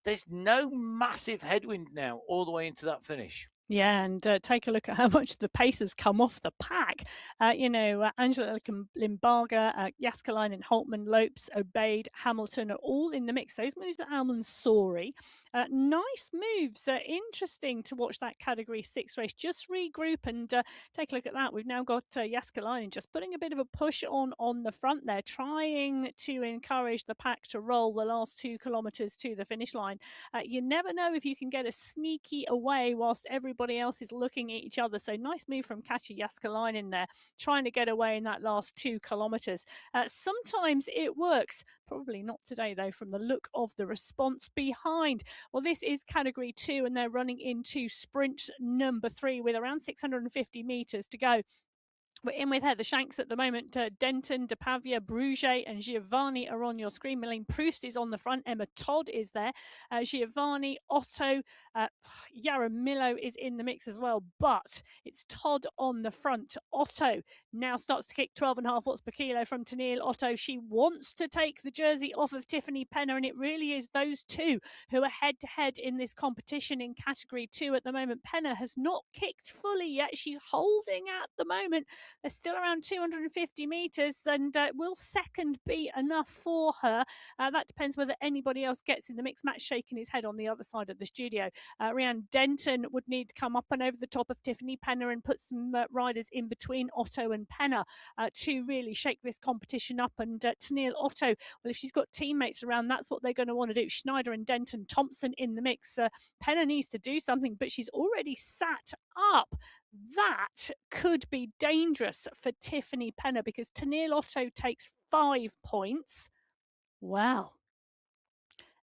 B: there's no massive headwind now all the way into that finish.
A: Yeah, and take a look at how much the pace has come off the pack. Angela Limbaga, Jaskalainen, Holtman, Lopes, Obeid, Hamilton are all in the mix. Those moves are Almond Sori. Nice moves. Interesting to watch that Category 6 race. Just regroup and take a look at that. We've now got Jaskalainen just putting a bit of a push on the front there, trying to encourage the pack to roll the last 2 kilometres to the finish line. You never know if you can get a sneaky away whilst everybody else is looking at each other. So nice move from Katja Jaskalainen there, trying to get away in that last 2 kilometres. Sometimes it works. Probably not today, though, from the look of the response behind. Well, this is Category 2, and they're running into sprint number 3 with around 650 metres to go. We're in with Heather Shanks at the moment. Denton, DePavia, Bruget and Giovanni are on your screen. Milene Proust is on the front. Emma Todd is there. Giovanni, Otto, Yaramillo is in the mix as well. But it's Todd on the front. Otto now starts to kick 12.5 watts per kilo from Tennille Otto. She wants to take the jersey off of Tiffany Penner, and it really is those two who are head-to-head in this competition in Category 2 at the moment. Penner has not kicked fully yet. She's holding at the moment. They're still around 250 metres, and will second be enough for her? That depends whether anybody else gets in the mix. Matt's shaking his head on the other side of the studio. Rhiannon Denton would need to come up and over the top of Tiffany Penner and put some riders in between Otto and Penner to really shake this competition up. And Tennille Otto, well, if she's got teammates around, that's what they're going to want to do. Schneider and Denton, Thompson in the mix. Penner needs to do something, but she's already sat up. That could be dangerous for Tiffany Penner because Tennille Otto takes 5 points. Well,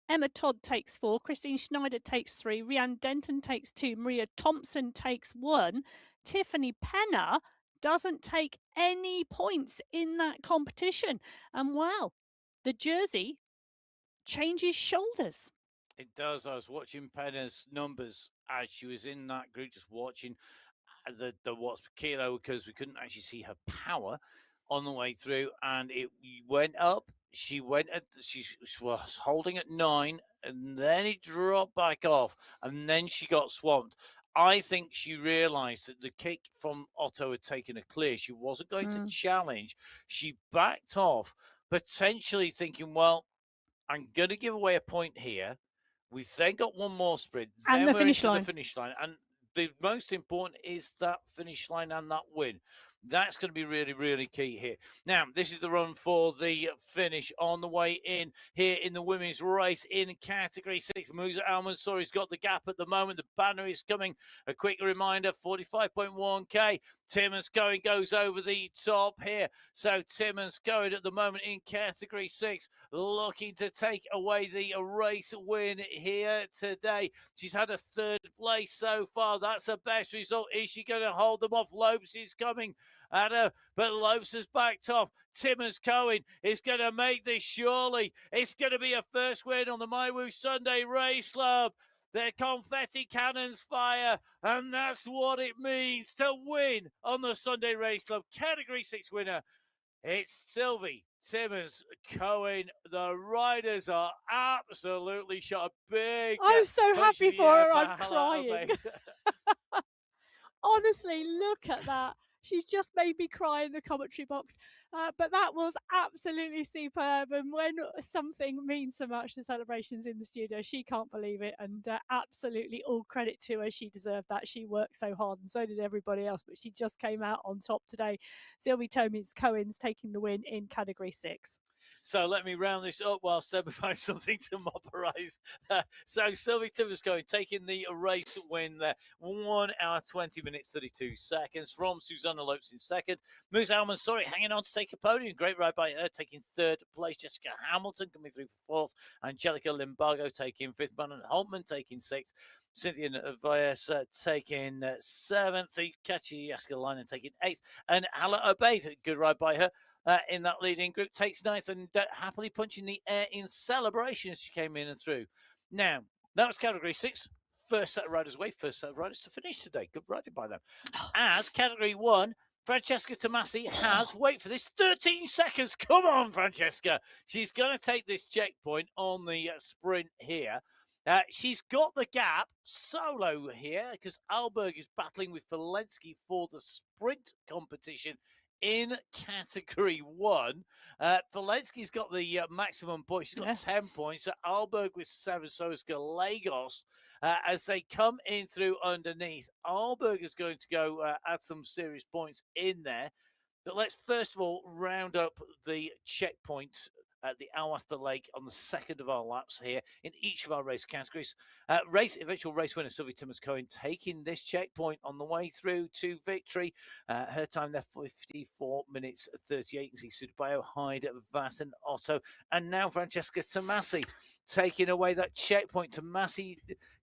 A: Emma Todd takes 4, Christine Schneider takes 3, Rhiannon Denton takes 2, Maria Thompson takes 1. Tiffany Penner doesn't take any points in that competition. And well, the jersey changes shoulders.
B: It does. I was watching Penner's numbers as she was in that group, just watching the watts per kilo because we couldn't actually see her power on the way through, and it went up. She was holding at 9, and then it dropped back off, and then she got swamped. I think she realised that the kick from Otto had taken a clear. She wasn't going to challenge. She backed off, potentially thinking, well, I'm going to give away a point here. We've then got one more sprint.
A: And
B: then
A: the finish line.
B: The finish line. And the most important is that finish line and that win. That's going to be really, really key here. Now, this is the run for the finish on the way in here in the women's race in Category 6. Musa Al-Mansouri's got the gap at the moment. The banner is coming. A quick reminder, 45.1k. Timmons Cohen goes over the top here. So Timmons Cohen at the moment in Category 6 looking to take away the race win here today. She's had a 3rd place so far. That's her best result. Is she going to hold them off? Lopes is coming at her, but Lopes has backed off. Timmons Cohen is going to make this surely. It's going to be a first win on the MyWhoosh Sunday Race Club. The confetti cannons fire, and that's what it means to win on the Sunday Race Club. Category 6 winner, it's Sylvie Timmons Cohen. The riders are absolutely shot. A big.
A: I'm so happy for her. I'm crying. Honestly, look at that. She's just made me cry in the commentary box. But that was absolutely superb. And when something means so much to celebrations in the studio, she can't believe it. And absolutely all credit to her. She deserved that. She worked so hard, and so did everybody else. But she just came out on top today. Sylvie Cohen's taking the win in category 6.
B: So let me round this up while Seb finds something to mop her eyes. So Sylvie Cohen taking the race win there. 1 hour, 20 minutes, 32 seconds from Susanna Lopes in second. Moose Almond, hanging on to take a podium. Great ride by her, taking third place. Jessica Hamilton coming through for fourth. Angelica Limbago taking fifth. Manon Holtman taking sixth. Cynthia Vias taking seventh. Kachi Yaskalainen taking eighth. And Hala Obeid, good ride by her. In that leading group, takes ninth and happily punching the air in celebration as she came in and through. Now, that was category 6. First set of riders away, first set of riders to finish today. Good riding by them. As category 1, Francesca Tomasi has, wait for this, 13 seconds. Come on, Francesca. She's going to take this checkpoint on the sprint here. She's got the gap solo here because Alberg is battling with Walensky for the sprint competition in category 1. Walensky's got the maximum points. She's got 10 points. So Alberg with 7, so is Gallegos. As they come in through underneath, Alberg is going to go add some serious points in there. But let's first of all round up the checkpoints at the Alwathba Lake on the second of our laps here in each of our race categories. Eventual race winner Sylvie Cohen taking this checkpoint on the way through to victory. Her time there 54 minutes 38. You can see Sudabayo, Hyde, Vass and Otto. And now Francesca Tomasi taking away that checkpoint. Tomasi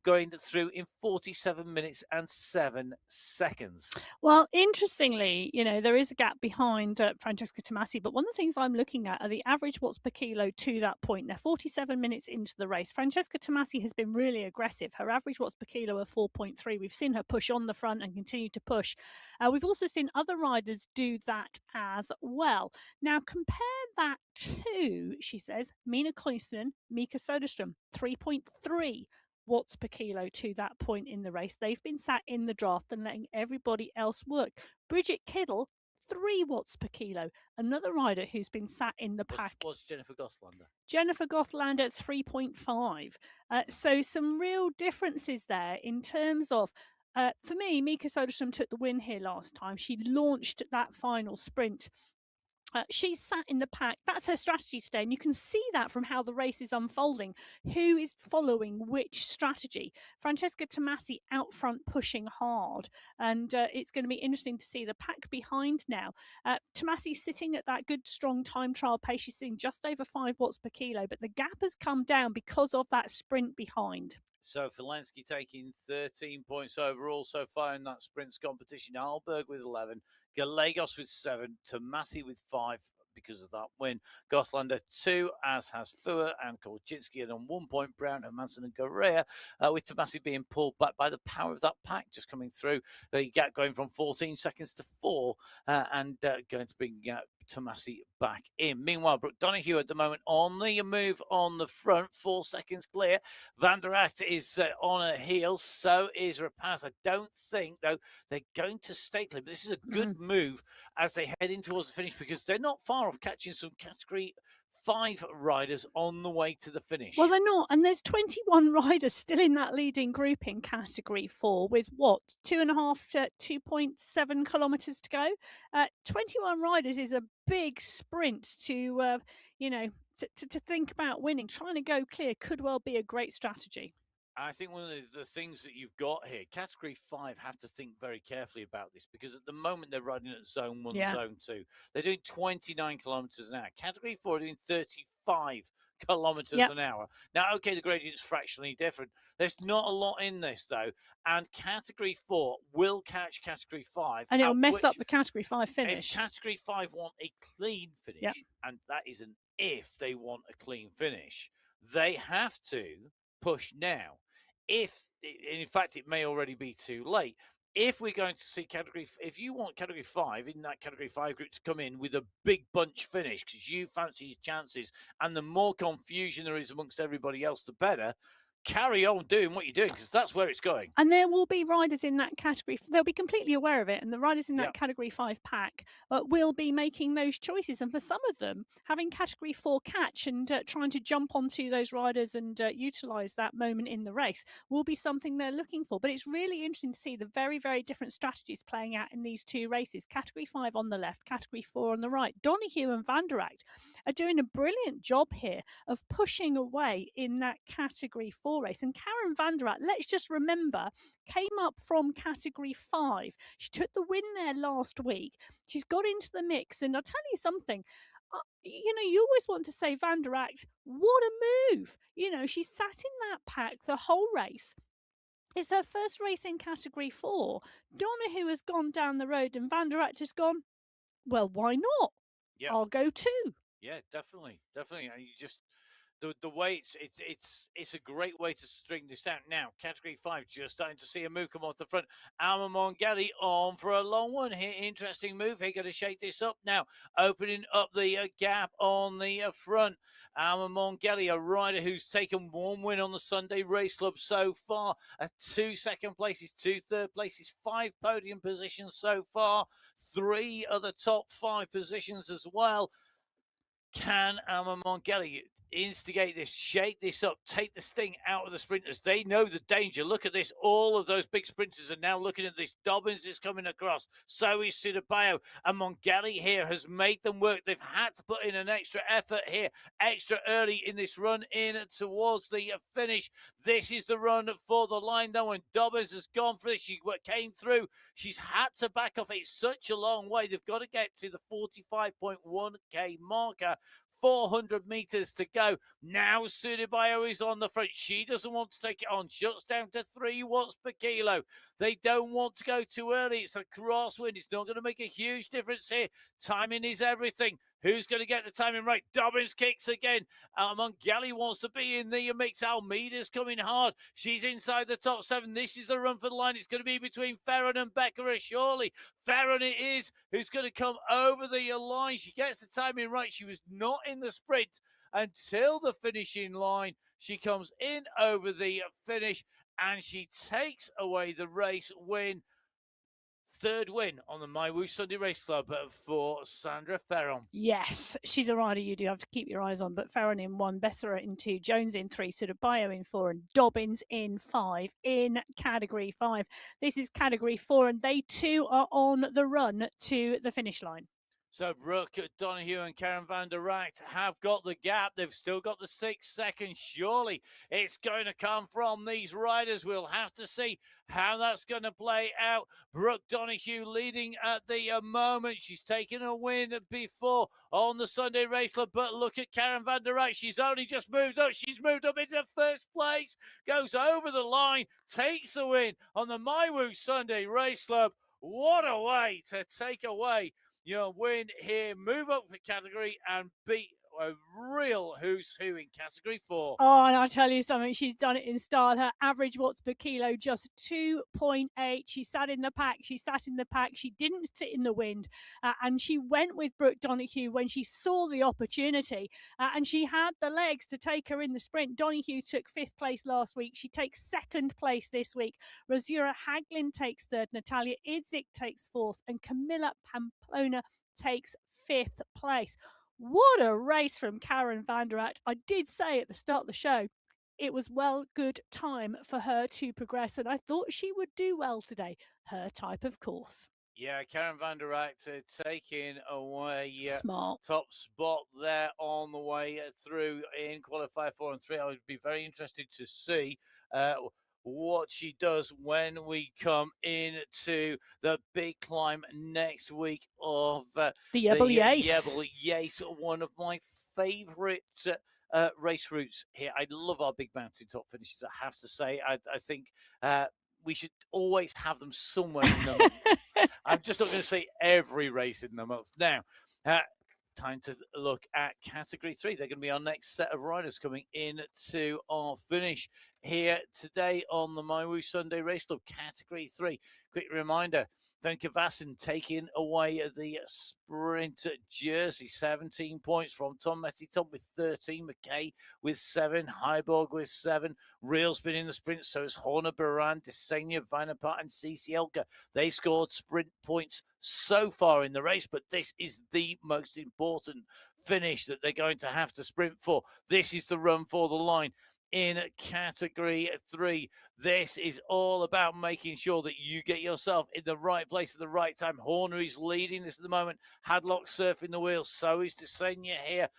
B: going through in 47 minutes and 7 seconds.
A: Well, interestingly, there is a gap behind Francesca Tomasi, but one of the things I'm looking at are the average watts per kilo to that point. They're 47 minutes into the race. Francesca Tomasi has been really aggressive. Her average watts per kilo are 4.3. We've seen her push on the front and continue to push. We've also seen other riders do that as well. Now, compare that to, she says, Mina Kloisen, Mika Soderstrom, 3.3 watts per kilo to that point in the race. They've been sat in the draft and letting everybody else work. Bridget Kiddle, 3 watts per kilo. Another rider who's been sat in the pack.
B: What's Jennifer Gothlander?
A: Jennifer Gothlander at 3.5. So some real differences there in terms of, for me, Mika Soderstrom took the win here last time. She launched that final sprint. She's sat in the pack. That's her strategy today. And you can see that from how the race is unfolding. Who is following which strategy? Francesca Tomasi out front pushing hard. And it's going to be interesting to see the pack behind now. Tomasi sitting at that good, strong time trial pace. She's sitting just over 5 watts per kilo. But the gap has come down because of that sprint behind.
B: So Walensky taking 13 points overall so far in that sprints competition. Alberg with 11, Gallegos with 7, Tomasi with 5 because of that win. Gothlander 2, as has Fuhr and Kolczynski, and on 1 point Brown, Hermansen and Correa, with Tomasi being pulled back by the power of that pack just coming through. The gap going from 14 seconds to 4 and going to bring Tomasi back in. Meanwhile, Brooke Donoghue at the moment on the move on the front, 4 seconds clear. Van der Acht is on her heels, so is Rapaz. I don't think, though, they're going to stay clear, but this is a good move as they head in towards the finish because they're not far off catching some category 5 riders on the way to the finish.
A: Well, they're not. And there's 21 riders still in that leading group in category 4 with 2.5 to 2.7 kilometres to go. 21 riders is a big sprint to, to think about winning. Trying to go clear could well be a great strategy.
B: I think one of the things that you've got here, category 5 have to think very carefully about this because at the moment they're riding at zone 1, zone 2. They're doing 29 kilometres an hour. Category 4 are doing 35 kilometres an hour. Now, okay, the gradient's fractionally different. There's not a lot in this, though. And category 4 will catch category 5.
A: And it'll mess up the category 5 finish.
B: If category 5 want a clean finish, and that is an if they want a clean finish, they have to push now. In fact, it may already be too late. If we're going to see if you want category 5 in that category 5 group to come in with a big bunch finish because you fancy your chances, and the more confusion there is amongst everybody else, the better. carry on doing what you're doing, because that's where it's going.
A: And there will be riders in that category. They'll be completely aware of it. And the riders in that category 5 pack will be making those choices. And for some of them, having category 4 catch and trying to jump onto those riders and utilize that moment in the race will be something they're looking for. But it's really interesting to see the very, very different strategies playing out in these 2 races. Category 5 on the left, category 4 on the right. Donahue and Van der Acht are doing a brilliant job here of pushing away in that category 4 race. And Karen Van der Acht, let's just remember, came up from category 5. She took the win there last week. She's got into the mix, and I'll tell you something. You always want to say Van der Acht, what a move. She sat in that pack the whole race. It's her first race in category 4. Donahue has gone down the road, and Van der Acht has gone, well, why not? Yeah. I'll go too.
B: Yeah, definitely. And you just the way it's a great way to string this out. Now, category 5, just starting to see a move come off the front. Alma Mongelli on for a long one here. Interesting move. He's going to shake this up now, opening up the gap on the front. Alma Mongelli, a rider who's taken 1 win on the Sunday Race Club so far. 2 second places, 2 third places, 5 podium positions so far. 3 other top 5 positions as well. Can Alma Mongelli instigate this, shake this up, take the sting out of the sprinters? They know the danger. Look at this. All of those big sprinters are now looking at this. Dobbins is coming across. So is Sudabayo. And Mongelli here has made them work. They've had to put in an extra effort here, extra early in this run in towards the finish. This is the run for the line, though, and Dobbins has gone for this. She came through. She's had to back off. It's such a long way. They've got to get to the 45.1k marker. 400 meters to go. Now Sudabayo is on the front. She doesn't want to take it on. Shuts down to 3 watts per kilo. They don't want to go too early. It's a crosswind. It's not going to make a huge difference here. Timing is everything. Who's going to get the timing right? Dobbins kicks again. Mongelli wants to be in the mix. Almeida's coming hard. She's inside the top 7. This is the run for the line. It's going to be between Ferron and Becker, surely. Ferron it is, who's going to come over the line. She gets the timing right. She was not in the sprint until the finishing line. She comes in over the finish, and she takes away the race win. 3rd win on the MyWhoosh Sunday Race Club for Sandra Ferron.
A: Yes, she's a rider you do have to keep your eyes on, but Ferron in 1, Bessera in 2, Jones in 3, Sudabayo in 4, and Dobbins in 5 in category 5. This is category 4, and they too are on the run to the finish line.
B: So Brooke Donahue and Karen Van der Acht have got the gap. They've still got the 6 seconds. Surely it's going to come from these riders. We'll have to see how that's going to play out. Brooke Donahue leading at the moment. She's taken a win before on the Sunday Race Club. But look at Karen Van der Acht. She's only just moved up. She's moved up into 1st place. Goes over the line. Takes the win on the MyWhoosh Sunday Race Club. What a way to take away your win here, move up the category and beat a real who's who in category 4.
A: Oh, and I'll tell you something, she's done it in style. Her average watts per kilo, just 2.8. She sat in the pack. She didn't sit in the wind. And she went with Brooke Donahue when she saw the opportunity. And she had the legs to take her in the sprint. Donahue took 5th place last week. She takes 2nd place this week. Rosura Haglin takes 3rd. Natalia Idzik takes 4th. And Camilla Pamplona takes 5th place. What a race from Karen Van der Acht. I did say at the start of the show, it was good time for her to progress, and I thought she would do well today. Her type of course.
B: Yeah, Karen Van der Acht taking away
A: smart
B: top spot there on the way through in Qualifier 4 and 3. I would be very interested to see what she does when we come into the big climb next week of the
A: Yebel Yace,
B: one of my favourite race routes here. I love our big mountain top finishes, I have to say. I think we should always have them somewhere in the month. I'm just not going to say every race in the month. Now, time to look at category 3. They're going to be our next set of riders coming in to our finish here today on the MyWhoosh Sunday Race Club Category 3. Quick reminder, Vassen taking away the sprint jersey. 17 points from Tom Mettiton with 13, McKay with 7, Heiborg with 7, Reel's been in the sprint, so is Horner, Baran, Desenia, Vinapart and CC Elka. They scored sprint points so far in the race, but this is the most important finish that they're going to have to sprint for. This is the run for the line in Category 3. This is all about making sure that you get yourself in the right place at the right time. Horner is leading this at the moment. Hadlock surfing the wheels. So is Desenia here.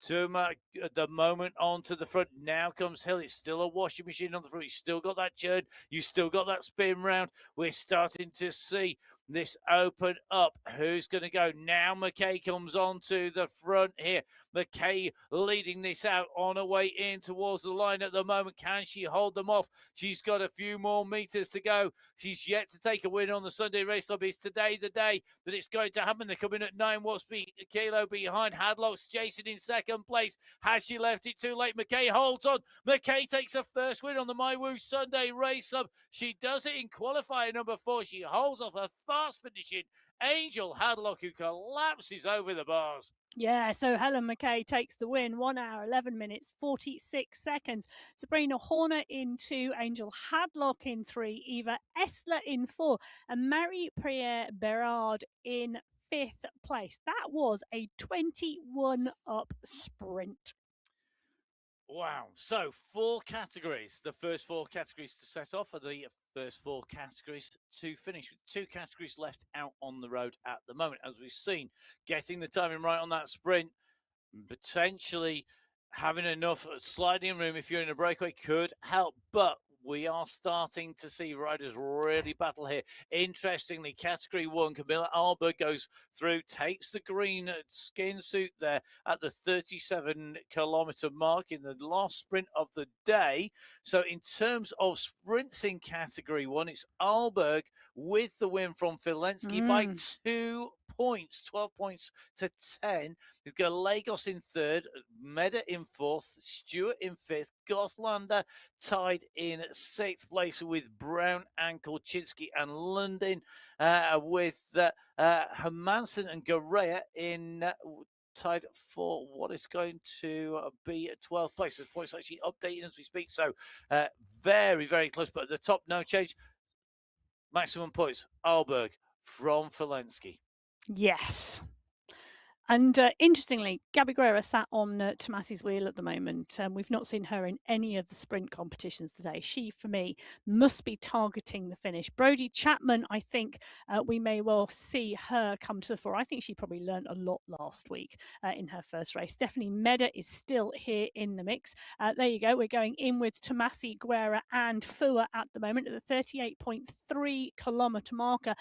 B: Tuma at the moment onto the front. Now comes Hill. It's still a washing machine on the front. You still got that churn. You still got that spin round. We're starting to see this open up. Who's going to go? Now McKay comes onto the front here. McKay leading this out on her way in towards the line at the moment. Can she hold them off? She's got a few more meters to go. She's yet to take a win on the Sunday Race Club. Is today the day that it's going to happen? They're coming at 9 watts a kilo behind. Hadlock's chasing in second place. Has she left it too late? McKay holds on. McKay takes her first win on the MyWhoosh Sunday Race Club. She does it in qualifier number 4. She holds off a fast finishing Angel Hadlock, who collapses over the bars.
A: Yeah, so Helen McKay takes the win, 1 hour, 11 minutes, 46 seconds. Sabrina Horner in 2, Angel Hadlock in 3, Eva Essler in 4, and Marie-Pierre Berard in 5th place. That was a 21-up sprint.
B: Wow. So 4 categories. The first 4 categories to set off are the first 4 categories to finish, with 2 categories left out on the road at the moment. As we've seen, getting the timing right on that sprint, potentially having enough sliding room if you're in a breakaway could help, but we are starting to see riders really battle here. Interestingly, Category 1, Camilla Alba goes through, takes the green skin suit there at the 37-kilometer mark in the last sprint of the day. So in terms of sprints in Category 1, it's Alberg with the win from Filensky by 2 points, 12 points to 10. We've got Lagos in 3rd, Meda in 4th, Stewart in 5th, Gothlander tied in 6th place with Brown and Kolchinsky and London, with Hermansen and Gorea in tied for what is going to be a 12th place. The points actually updating as we speak, so very, very close. But at the top, no change. Maximum points, Alberg from Filensky.
A: Yes. And interestingly, Gabby Guerra sat on Tomasi's wheel at the moment. We've not seen her in any of the sprint competitions today. She, for me, must be targeting the finish. Brodie Chapman, I think we may well see her come to the fore. I think she probably learned a lot last week in her first race. Stephanie Meda is still here in the mix. There you go. We're going in with Tomasi, Guerra and Fua at the moment at the 38.3 kilometre marker.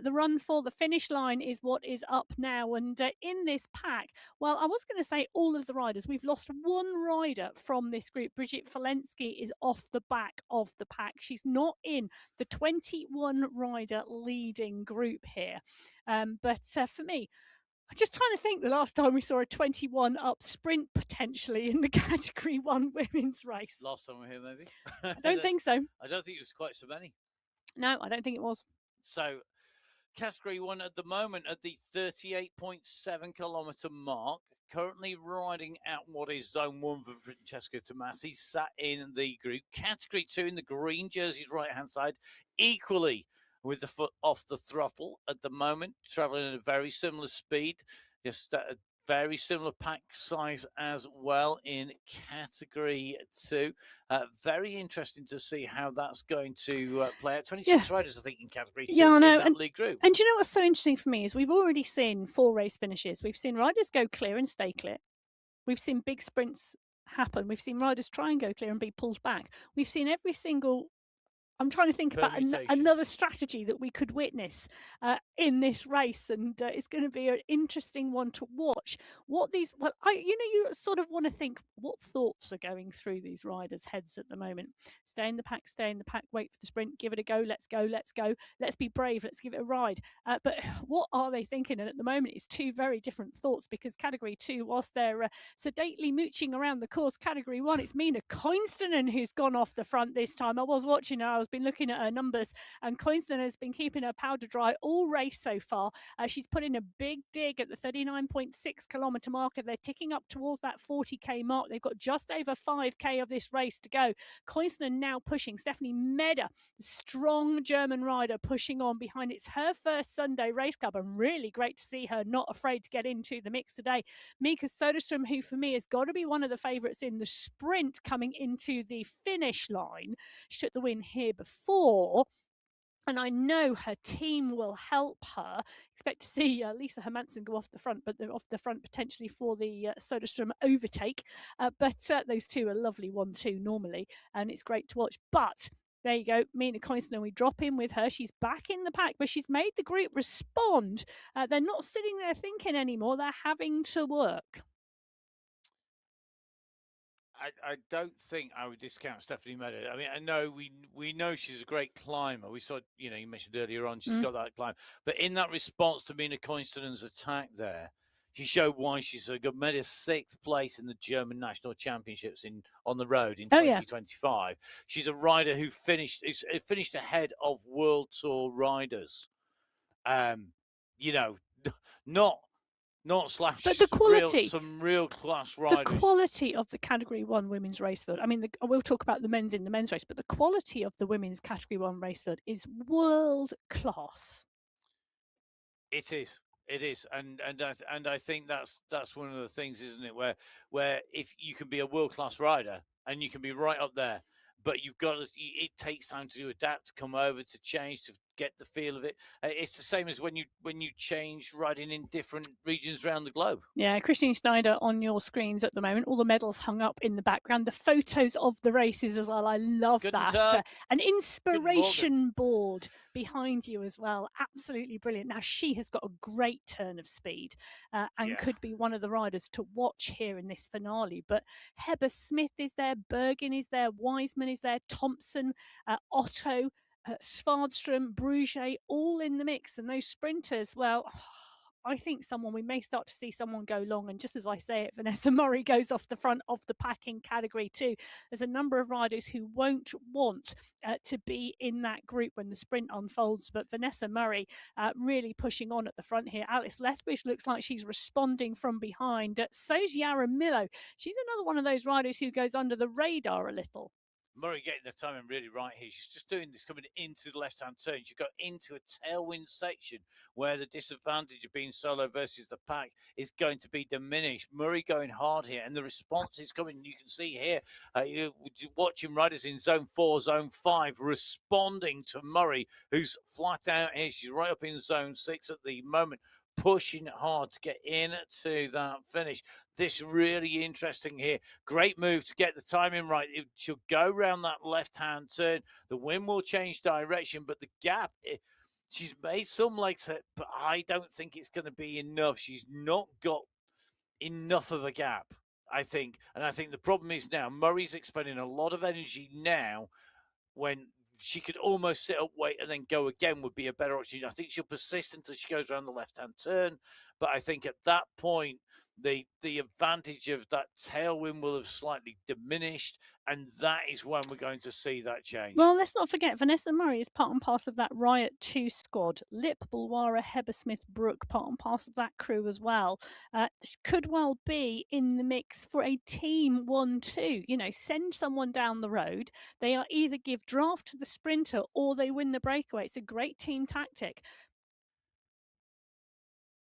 A: The run for the finish line is what is up now. And in this pack, well, I was going to say all of the riders. We've lost one rider from this group. Brigitte Falensky is off the back of the pack. She's not in the 21 rider leading group here. But for me, I'm just trying to think the last time we saw a 21 up sprint potentially in the Category 1 women's race.
B: Last time we were here, maybe?
A: I don't think so.
B: I don't think it was quite so many.
A: No, I don't think it was.
B: So Category 1 at the moment at the 38.7 kilometre mark, currently riding out what is Zone 1 for Francesca Tomasi, sat in the group. Category 2 in the green jerseys right-hand side, equally with the foot off the throttle at the moment, travelling at a very similar speed, just a very similar pack size as well in Category 2. Very interesting to see how that's going to play out. 26 riders, I think, in Category 2 in that league group.
A: And do you know what's so interesting for me is we've already seen 4 race finishes. We've seen riders go clear and stay clear. We've seen big sprints happen. We've seen riders try and go clear and be pulled back. We've seen every single I'm trying to think about
B: Permutation.
A: another strategy that we could witness in this race, and it's going to be an interesting one to watch. What these, well, you sort of want to think what thoughts are going through these riders' heads at the moment. Stay in the pack, stay in the pack, wait for the sprint, give it a go, let's go, let's go, let's be brave, let's give it a ride. But what are they thinking? And at the moment, it's two very different thoughts, because Category 2, whilst they're sedately mooching around the course, Category 1, it's Mina Koinstinen who's gone off the front this time. I was watching her, I've been looking at her numbers, and Koinstinen has been keeping her powder dry all race so far. She's put in a big dig at the 39.6 kilometre marker. They're ticking up towards that 40k mark. They've got just over 5k of this race to go. Koinstinen now pushing. Stephanie Meder, strong German rider, pushing on behind. It's her first Sunday race club, and really great to see her not afraid to get into the mix today. Mika Soderstrom, who for me has got to be one of the favourites in the sprint coming into the finish line. She took the win here before, and I know her team will help her. Expect to see Lisa Hermansen go off the front, but they're off the front potentially for the Soderstrom overtake. But those two are lovely 1-2 normally, and it's great to watch. But there you go, Mina Koinstinen, we drop in with her. She's back in the pack, but she's made the group respond. They're not sitting there thinking anymore. They're having to work.
B: I don't think I would discount Stephanie Meadow. I mean, I know we know she's a great climber. We saw, you mentioned earlier on, she's got that climb. But in that response to Mina Koinstinen's attack there, she showed why she's so good. Made a 6th place in the German National Championships on the road in 2025. She's a rider who finished ahead of World Tour riders. Not slash,
A: but the quality,
B: some real class riders.
A: The quality of the Category 1 women's race field. I mean, we'll talk about the men's in the men's race, but the quality of the women's Category 1 race field is world class.
B: It is. It is, and I think that's one of the things, isn't it? Where if you can be a world class rider and you can be right up there, but you've got it takes time to adapt, to come over, to change, to get the feel of it. It's the same as when you change riding in different regions around the globe.
A: Yeah, Christine Schneider on your screens at the moment. All the medals hung up in the background, the photos of the races as well. I love that. An inspiration board behind you as well. Absolutely brilliant. Now, she has got a great turn of speed and could be one of the riders to watch here in this finale. But Heber Smith is there, Bergen is there, Wiseman is there, Thompson, Otto, Svardström, Bruget, all in the mix. And those sprinters, well, I think we may start to see someone go long. And just as I say it, Vanessa Murray goes off the front of the pack in Category 2. There's a number of riders who won't want to be in that group when the sprint unfolds. But Vanessa Murray really pushing on at the front here. Alice Lethbridge looks like she's responding from behind. So's Yara Millo. She's another one of those riders who goes under the radar a little.
B: Murray getting the timing really right here. She's just doing this coming into the left-hand turn. She got into a tailwind section where the disadvantage of being solo versus the pack is going to be diminished. Murray going hard here, and the response is coming. You can see here, you're watching riders in zone 4, zone 5 responding to Murray, who's flat out here. She's right up in zone 6 at the moment, pushing hard to get into that finish. This really interesting here. Great move to get the timing right. She'll go around that left-hand turn. The wind will change direction, but the gap, she's made some legs, but I don't think it's going to be enough. She's not got enough of a gap, I think. And I think the problem is now Murray's expending a lot of energy now when she could almost sit up, wait, and then go again would be a better option. I think she'll persist until she goes around the left-hand turn. But I think at that point, the advantage of that tailwind will have slightly diminished, and that is when we're going to see that change.
A: Well, let's not forget, Vanessa Murray is part and parcel of that Riot 2 squad. Lip, Bulwara, Heber Smith, Brooke, part and parcel of that crew as well. Could well be in the mix for a team 1-2. Send someone down the road. They are either give draft to the sprinter or they win the breakaway. It's a great team tactic.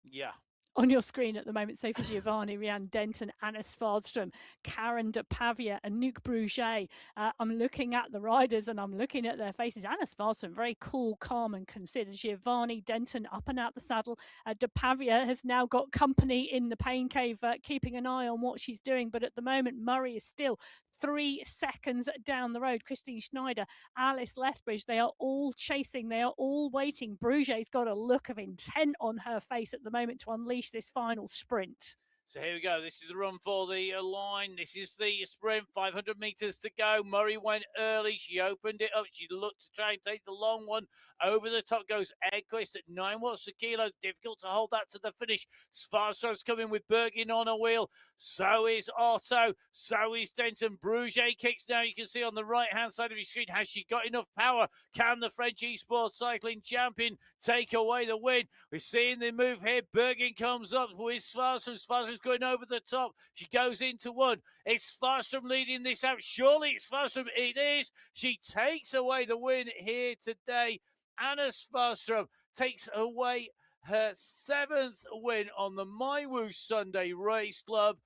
B: Yeah.
A: on your screen at the moment, Sophie Giovanni, Rianne Denton, Anna Svardström, Karen de Pavia, and Anouk Bruget. I'm looking at the riders and I'm looking at their faces. Anna Svardström, very cool, calm, and considered. Giovanni, Denton, up and out the saddle. De Pavia has now got company in the pain cave, keeping an eye on what she's doing. But at the moment, Murray is still 3 seconds down the road. Christine Schneider, Alice Lethbridge, they are all chasing. They are all waiting. Bruget's got a look of intent on her face at the moment to unleash this final sprint.
B: So here we go. This is the run for the line. This is the sprint. 500 meters to go. Murray went early. She opened it up. She looked to try and take the long one. Over the top goes Edquist at 9 watts a kilo. Difficult to hold that to the finish. Svarstrom's coming with Bergin on a wheel. So is Otto. So is Denton. Bruget kicks now. You can see on the right-hand side of your screen. Has she got enough power? Can the French esports cycling champion take away the win? We're seeing the move here. Bergin comes up with Svarstrom. Svarstrom's going over the top. She goes into one. It's Svarström leading this out. Surely it's Svarström. It is. She takes away the win here today. Anna Svarström takes away her 7th win on the MyWhoosh Sunday Race Club.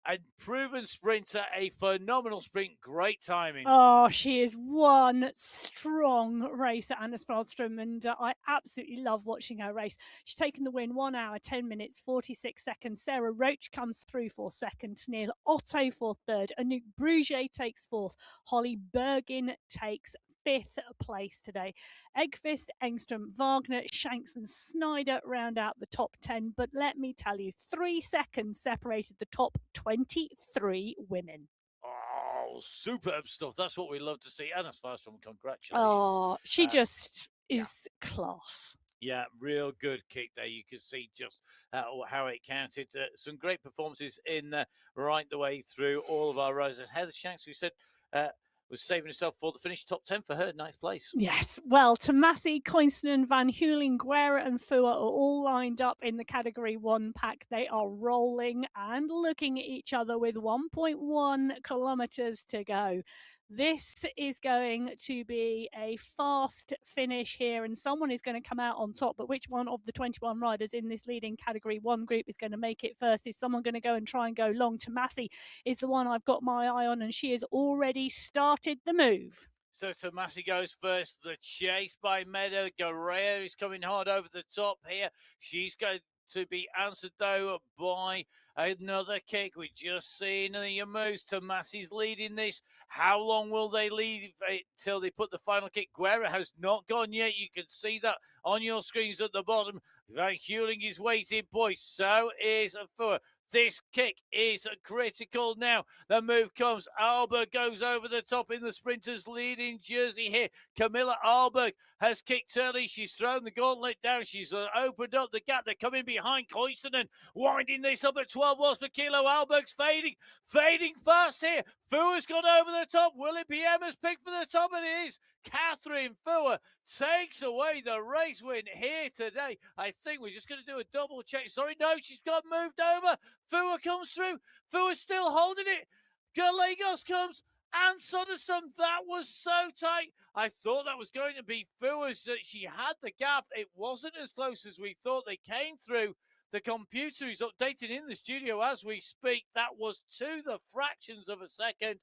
B: A proven sprinter, a phenomenal sprint, great timing.
A: Oh, she is one strong racer, Anna Svardström, and I absolutely love watching her race. She's taken the win 1 hour, 10 minutes, 46 seconds. Sarah Roach comes through for second. Neil Otto for third. Anouk Bruget takes fourth. Holly Bergin takes 5th place today. Eggfist, Engstrom, Wagner, Shanks and Snyder round out the top 10. But let me tell you, 3 seconds separated the top 23 women.
B: Oh, superb stuff. That's what we love to see. Anna Svarström, congratulations.
A: Oh, she just is class.
B: Yeah, real good kick there. You can see just how it counted. Some great performances in right the way through all of our riders. Heather Shanks, who said was saving herself for the finish. Top 10 for her. Nice place.
A: Yes. Well, Tomasi, Koinstinen, Van Heuling, Guerra and Fua are all lined up in the Category 1 pack. They are rolling and looking at each other with 1.1 kilometres to go. This is going to be a fast finish here, and someone is going to come out on top. But which one of the 21 riders in this leading Category 1 group is going to make it first? Is someone going to go and try and go long? Tomasi is the one I've got my eye on, and she has already started the move.
B: So Tomasi goes first. The chase by Meda. Guerrero is coming hard over the top here. She's going to be answered, though, by another kick. We're just seeing the moves. Tomasi's leading this. How long will they leave it till they put the final kick? Guerra has not gone yet. You can see that on your screens at the bottom. Van Heuling is waiting, boys. So is Fua. This kick is critical now. The move comes. Alberg goes over the top in the sprinters leading jersey here. Camilla Alberg has kicked early. She's thrown the gauntlet down. She's opened up the gap. They're coming behind Koistinen, winding this up at 12 watts per kilo. Alberg's fading fast here. Fua's gone over the top. Will it be Emma's pick for the top? And it is. Catherine Fua takes away the race win here today. I think we're just going to do a double check. Sorry, no, she's got moved over. Fua comes through. Fua's still holding it. Gallegos comes. And Soderstrom, that was so tight. I thought that was going to be Fua's. She had the gap. It wasn't as close as we thought. They came through. The computer is updating in the studio as we speak. That was to the fractions of a second.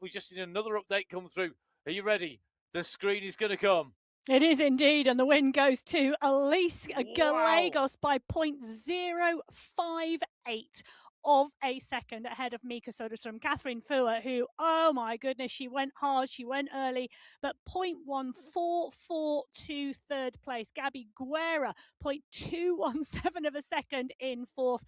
B: We just need another update come through. Are you ready? The screen is going to come.
A: It is indeed, and the win goes to Elise Gallegos by 0.058 of a second ahead of Mika Soderstrom. Catherine Fua, who, oh my goodness, she went hard, she went early, but 0.1442 third place. Gabby Guerra, 0.217 of a second in fourth.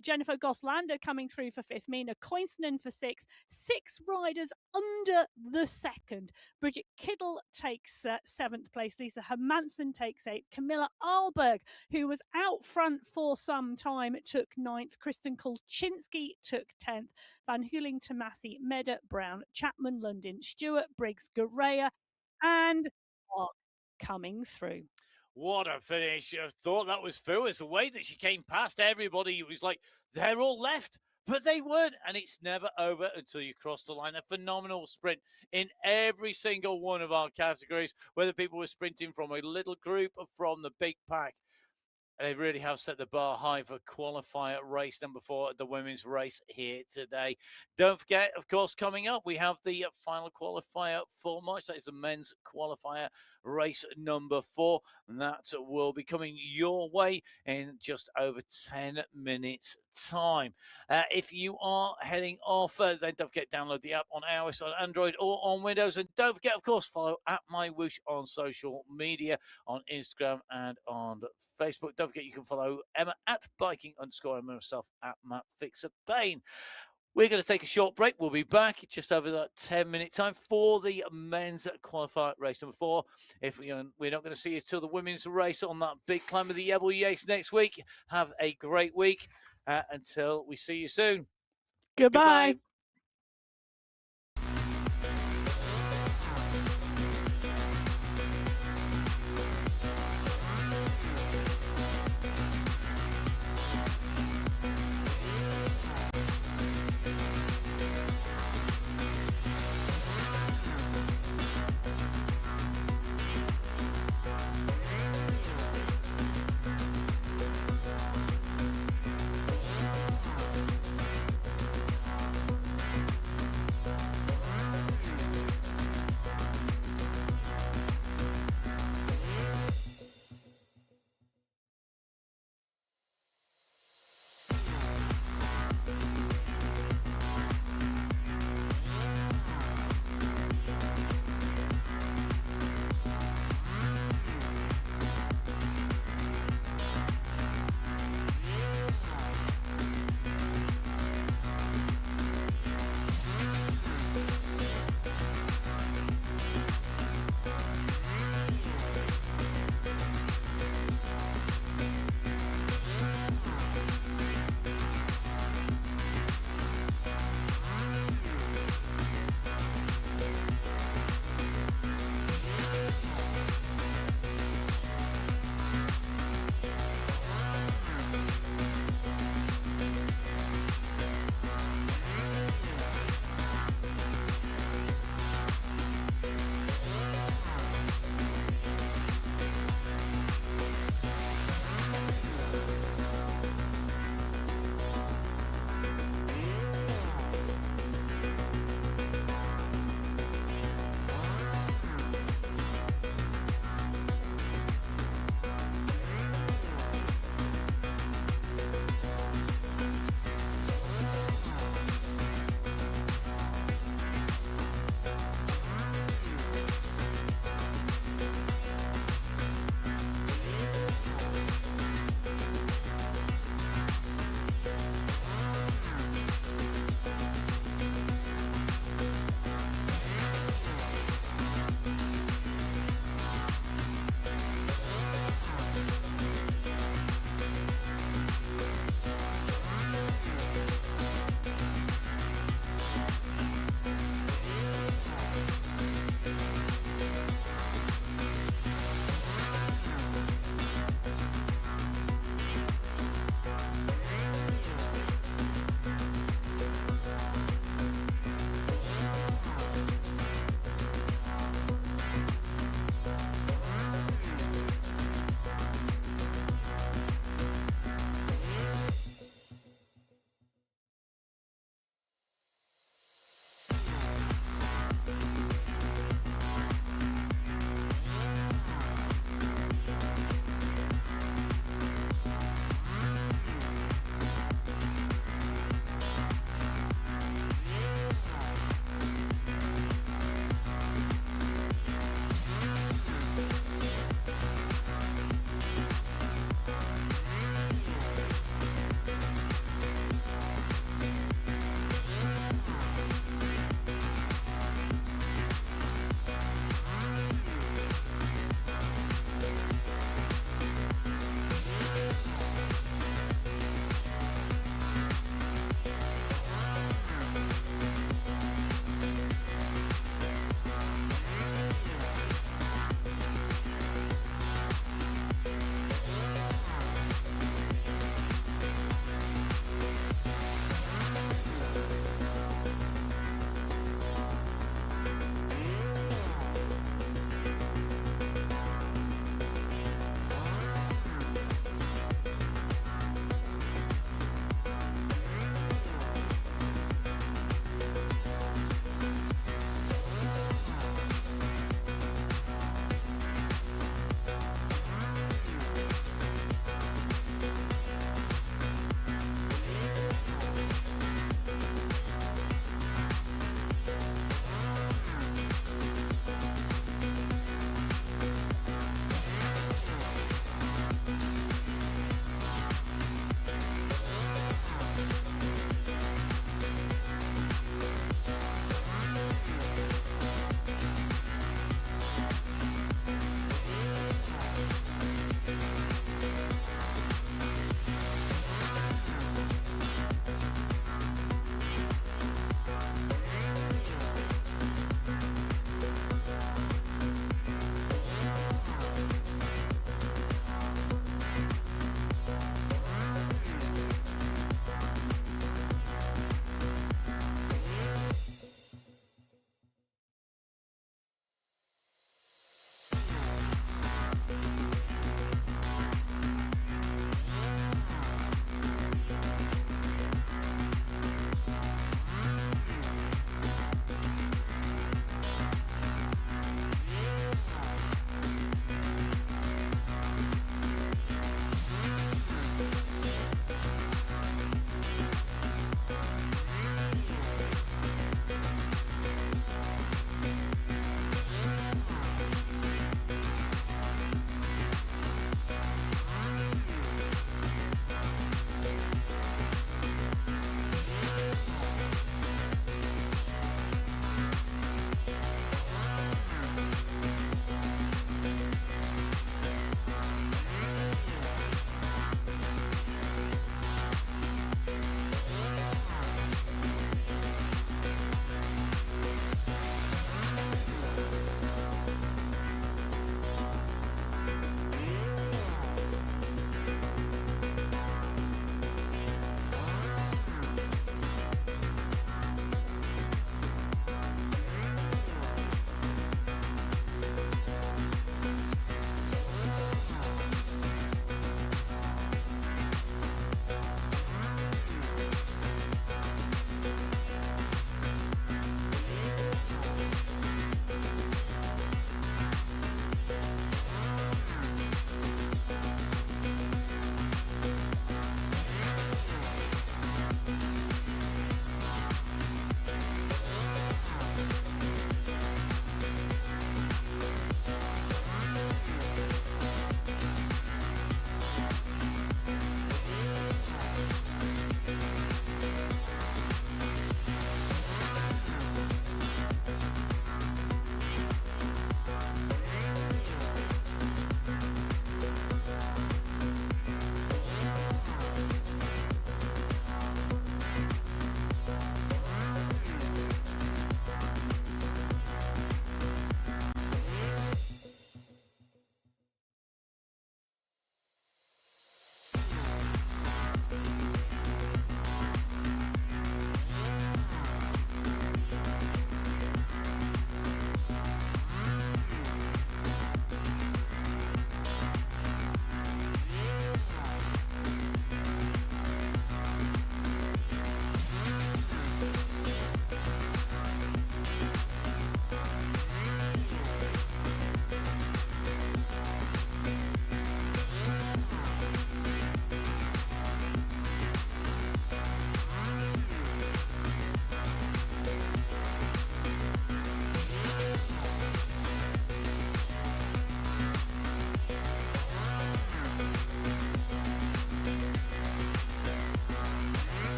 A: Jennifer Gothlander coming through for fifth. Mina Koinstinen for sixth. 6 riders under the second. Bridget Kiddle takes seventh place. Lisa Hermansen takes eighth. Camilla Alberg, who was out front for some time, took ninth. Kristen Kolchinsky took 10th. Van Heuling, Tomasi, Meda, Brown, Chapman, London, Stewart, Briggs, Gourea, and Clark coming through.
B: What a finish. I thought that was Fua's. The way that she came past everybody, it was like they're all left. But they weren't, and it's never over until you cross the line. A phenomenal sprint in every single one of our categories, whether people were sprinting from a little group or from the big pack. They really have set the bar high for qualifier race number 4 at the women's race here today. Don't forget, of course, coming up, we have the final qualifier for March. That is the men's qualifier race number 4. And that will be coming your way in just over 10 minutes' time. If you are heading off, then don't forget, download the app on iOS, on Android, or on Windows. And don't forget, of course, follow at MyWhoosh on social media, on Instagram and on Facebook. Don't forget, you can follow Emma at biking_Emma, myself at Matt Fixer Bain. We're going to take a short break. We'll be back just over that 10-minute time for the men's qualifier race number 4. If we're not going to see you till the women's race on that big climb of the Yebble Yates next week, have a great week until we see you soon.
A: Goodbye.
B: Goodbye.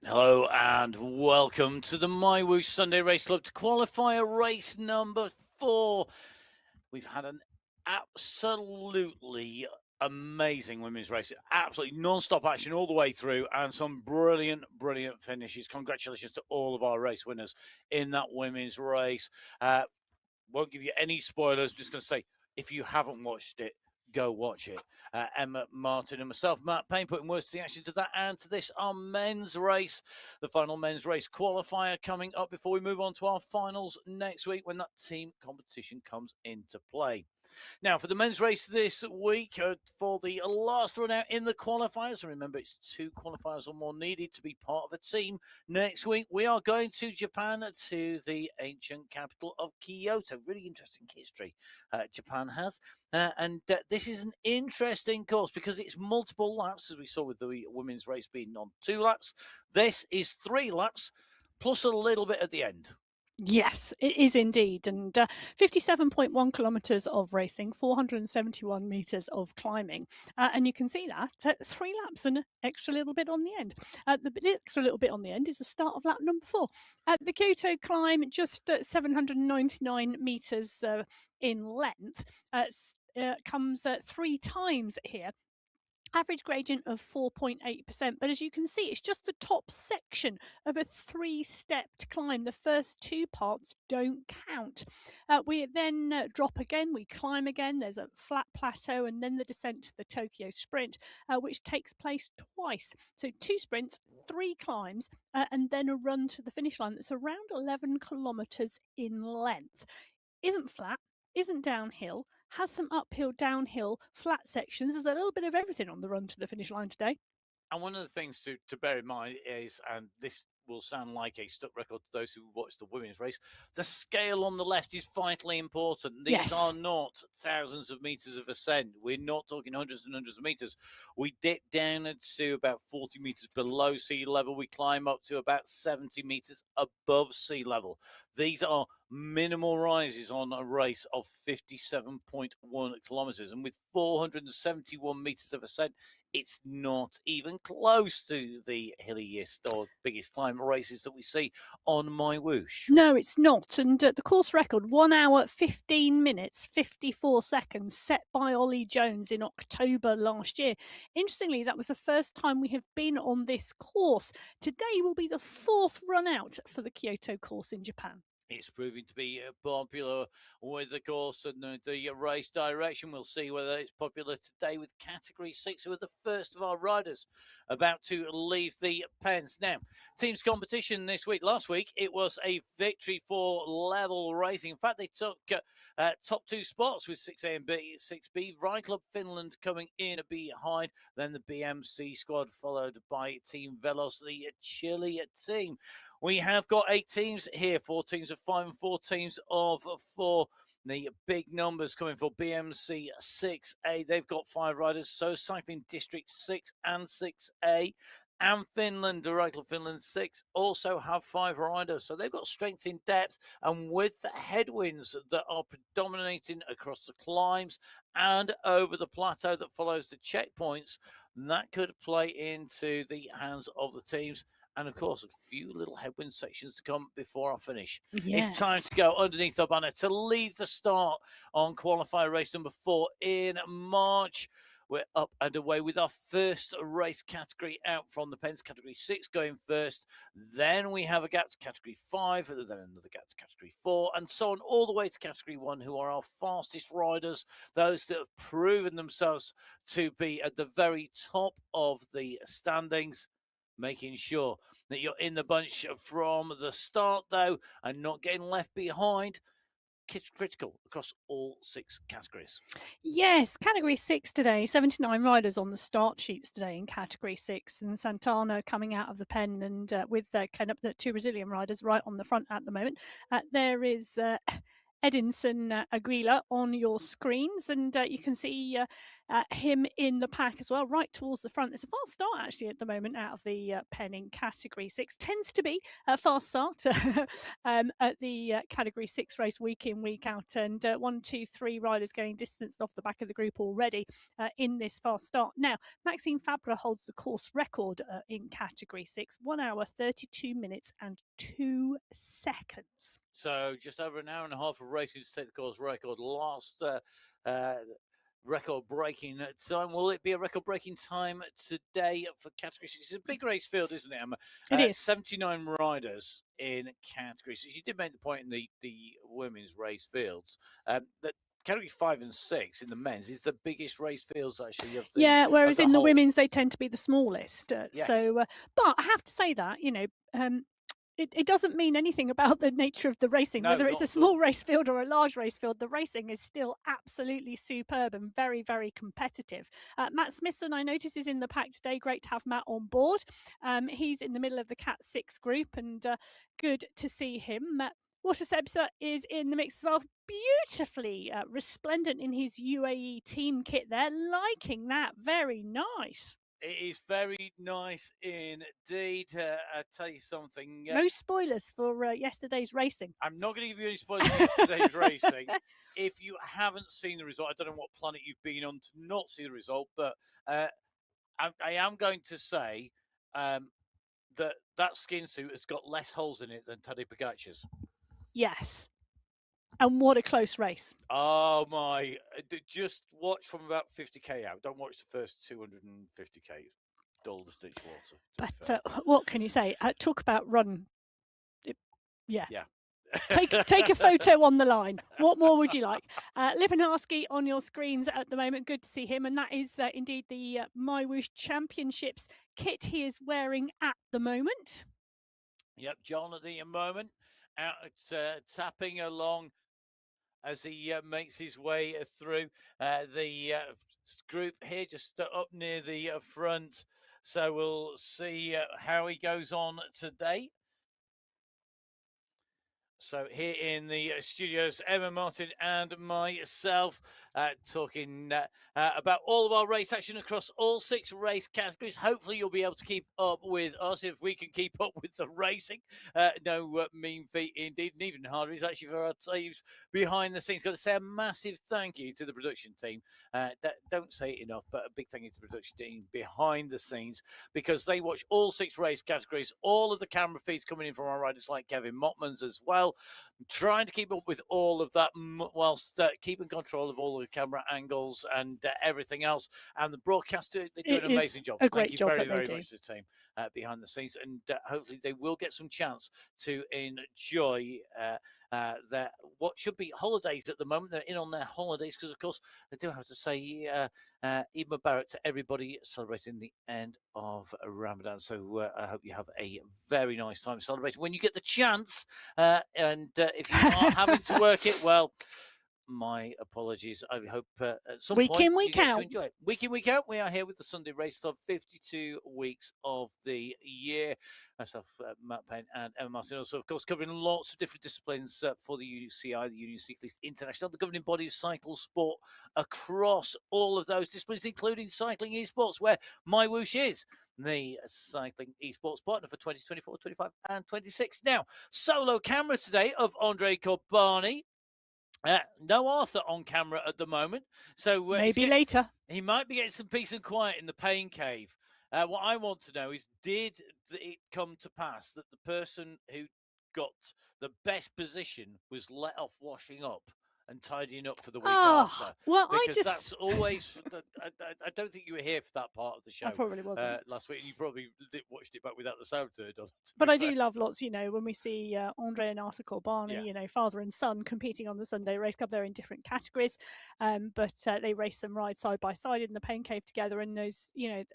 B: Hello and welcome to the MyWhoosh Sunday Race Club to Qualifier race number 4. We've had an absolutely amazing women's race, absolutely non-stop action all the way through, and some brilliant finishes. Congratulations to all of our race winners in that women's race. Won't give you any spoilers, just going to say, if you haven't watched it, go watch it. Emma Martin and myself, Matt Payne, putting words to the action to that and to this, our men's race, the final men's race qualifier coming up before we move on to our finals next week when that team competition comes into play. Now, for the men's race this week, for the last run out in the qualifiers, and remember it's 2 qualifiers or more needed to be part of a team. Next week, we are going to Japan, to the ancient capital of Kyoto. Really interesting history Japan has. And this is an interesting course because it's multiple laps, as we saw with the women's race being on 2 laps. This is 3 laps, plus a little bit at the end.
A: Yes, it is indeed. And 57.1 kilometres of racing, 471 metres of climbing. And you can see that 3 laps and an extra little bit on the end. The extra little bit on the end is the start of lap number 4. The Kyoto climb, just 799 metres in length, comes 3 times here. Average gradient of 4.8%, but as you can see, it's just the top section of a 3-stepped climb. The first 2 parts don't count. We then drop again, we climb again, there's a flat plateau, and then the descent to the Tokyo Sprint, which takes place twice. So 2 sprints, 3 climbs, and then a run to the finish line that's around 11 kilometres in length. Isn't flat, isn't downhill, has some uphill, downhill, flat sections. There's a little bit of everything on the run to the finish line today.
B: And one of the things to bear in mind is, and this will sound like a stuck record to those who watch the women's race, the scale on the left is vitally important. These are not thousands of meters of ascent. We're not talking hundreds and hundreds of meters. We dip down to about 40 meters below sea level. We climb up to about 70 meters above sea level. These are minimal rises on a race of 57.1 kilometers. And with 471 meters of ascent, it's not even close to the hilliest or biggest climb races that we see on MyWhoosh.
A: No, it's not. And the course record, 1 hour, 15 minutes, 54 seconds, set by Ollie Jones in October last year. Interestingly, that was the first time we have been on this course. Today will be the 4th run out for the Kyoto course in Japan.
B: It's proving to be popular with the course and the race direction. We'll see whether it's popular today with Category 6, who are the first of our riders about to leave the pens. Now, teams competition this week. Last week, it was a victory for level racing. In fact, they took top 2 spots with 6A and 6B. Ride Club Finland coming in behind. Then the BMC squad, followed by Team Velos, the Chile team. We have got 8 teams here, 4 teams of 5 and 4 teams of 4. The big numbers coming for BMC 6A. They've got 5 riders. So Cycling District 6 and 6A. And Finland, Ride Club Finland 6, also have 5 riders. So they've got strength in depth. And with the headwinds that are predominating across the climbs and over the plateau that follows the checkpoints, that could play into the hands of the teams. And of course, a few little headwind sections to come before I finish.
A: Yes.
B: It's time to go underneath the banner to lead the start on qualifier race number 4 in March. We're up and away with our first race category out from the pens. Category 6 going first. Then we have a gap to Category 5, then another gap to Category 4, and so on all the way to Category 1, who are our fastest riders, those that have proven themselves to be at the very top of the standings. Making sure that you're in the bunch from the start, though, and not getting left behind. Critical across all 6 categories.
A: Yes, Category 6 today. 79 riders on the start sheets today in Category 6. And Santana coming out of the pen, and with the 2 Brazilian riders right on the front at the moment. There is Edinson Aguila on your screens, and you can see him in the pack as well, right towards the front. It's a fast start actually at the moment out of the penning category 6. Tends to be a fast start at the category 6 race week in, week out. And 1, 2, 3 riders going distanced off the back of the group already in this fast start. Now, Maxime Fabre holds the course record in category 6, 1 hour, 32 minutes and 2 seconds.
B: So just over an hour and a half of racing to take the course record. Last record-breaking time. Will it be a record-breaking time today for Category 6? It's a big race field, isn't it, Emma?
A: It is.
B: 79 riders in Category 6. You did make the point in the women's race fields that Category 5 and 6 in the men's is the biggest race fields, actually, of the
A: whereas in the
B: whole.
A: women's, they tend to be the smallest.
B: Yes.
A: So, but I have to say that, it doesn't mean anything about the nature of the racing, whether it's a small race field or a large race field. The racing is still absolutely superb and very, very competitive. Matt Smithson, I notice, is in the pack today. Great to have Matt on board. He's in the middle of the Cat 6 group, and good to see him. Water Sebsa is in the mix as well, beautifully resplendent in his UAE team kit there. Liking that, very nice.
B: It is very nice indeed. I'll tell you something.
A: No spoilers for yesterday's racing.
B: I'm not going to give you any spoilers for yesterday's racing. If you haven't seen the result, I don't know what planet you've been on to not see the result, but I am going to say that skin suit has got less holes in it than Tadej Pogacar's. Yes.
A: And what a close race.
B: Oh, my. Just watch from about 50k out. Don't watch the first 250k. Dull as ditch water.
A: But what can you say? Talk about run. Yeah. take a photo on the line. What more would you like? Lipinski on your screens at the moment. Good to see him. And that is indeed the MyWhoosh Championships kit he is wearing at the moment.
B: Yep, John at the moment. Out tapping along as he makes his way through the group here, just up near the front. So we'll see how he goes on today. So here in the studios, Emma Martin and myself talking about all of our race action across all 6 race categories. Hopefully you'll be able to keep up with us if we can keep up with the racing. No mean feat indeed, and even harder is actually for our teams behind the scenes. Got to say a massive thank you to the production team. Don't say it enough, but a big thank you to the production team behind the scenes, because they watch all 6 race categories, all of the camera feeds coming in from our riders like Kevin Motmans as well. Trying to keep up with all of that whilst keeping control of all the camera angles and everything else. And the broadcaster, they do an amazing job.
A: Thank you very, very much
B: to the team behind the scenes. And hopefully they will get some chance to enjoy what should be holidays at the moment. They're in on their holidays because, of course, I do have to say Eid Mubarak to everybody celebrating the end of Ramadan. So I hope you have a very nice time celebrating when you get the chance. And if you are having to work it, well, my apologies. I hope at some point you get to enjoy it. Week in, week out, we are here with the Sunday Race Club, 52 weeks of the year. Myself, Matt Payne and Emma Martin, also, of course, covering lots of different disciplines for the UCI, the Union Cyclist International, the governing body of cycle sport across all of those disciplines, including cycling esports, where MyWhoosh is the cycling esports partner for 2024, 25 and 26. Now, solo camera today of Andre Corbani. No Arthur on camera at the moment, so
A: maybe later
B: he might be getting some peace and quiet in the pain cave. What I want to know is, did it come to pass that the person who got the best position was let off washing up and tidying up for the week after?
A: Well,
B: because that's always. I don't think you were here for that part of the show.
A: I probably wasn't
B: last week, and you probably watched it back without the sound turned on.
A: But I do love lots, when we see Andre and Arthur Corbani, father and son competing on the Sunday Race Club. They're in different categories, but they race and ride side by side in the pain cave together, and those,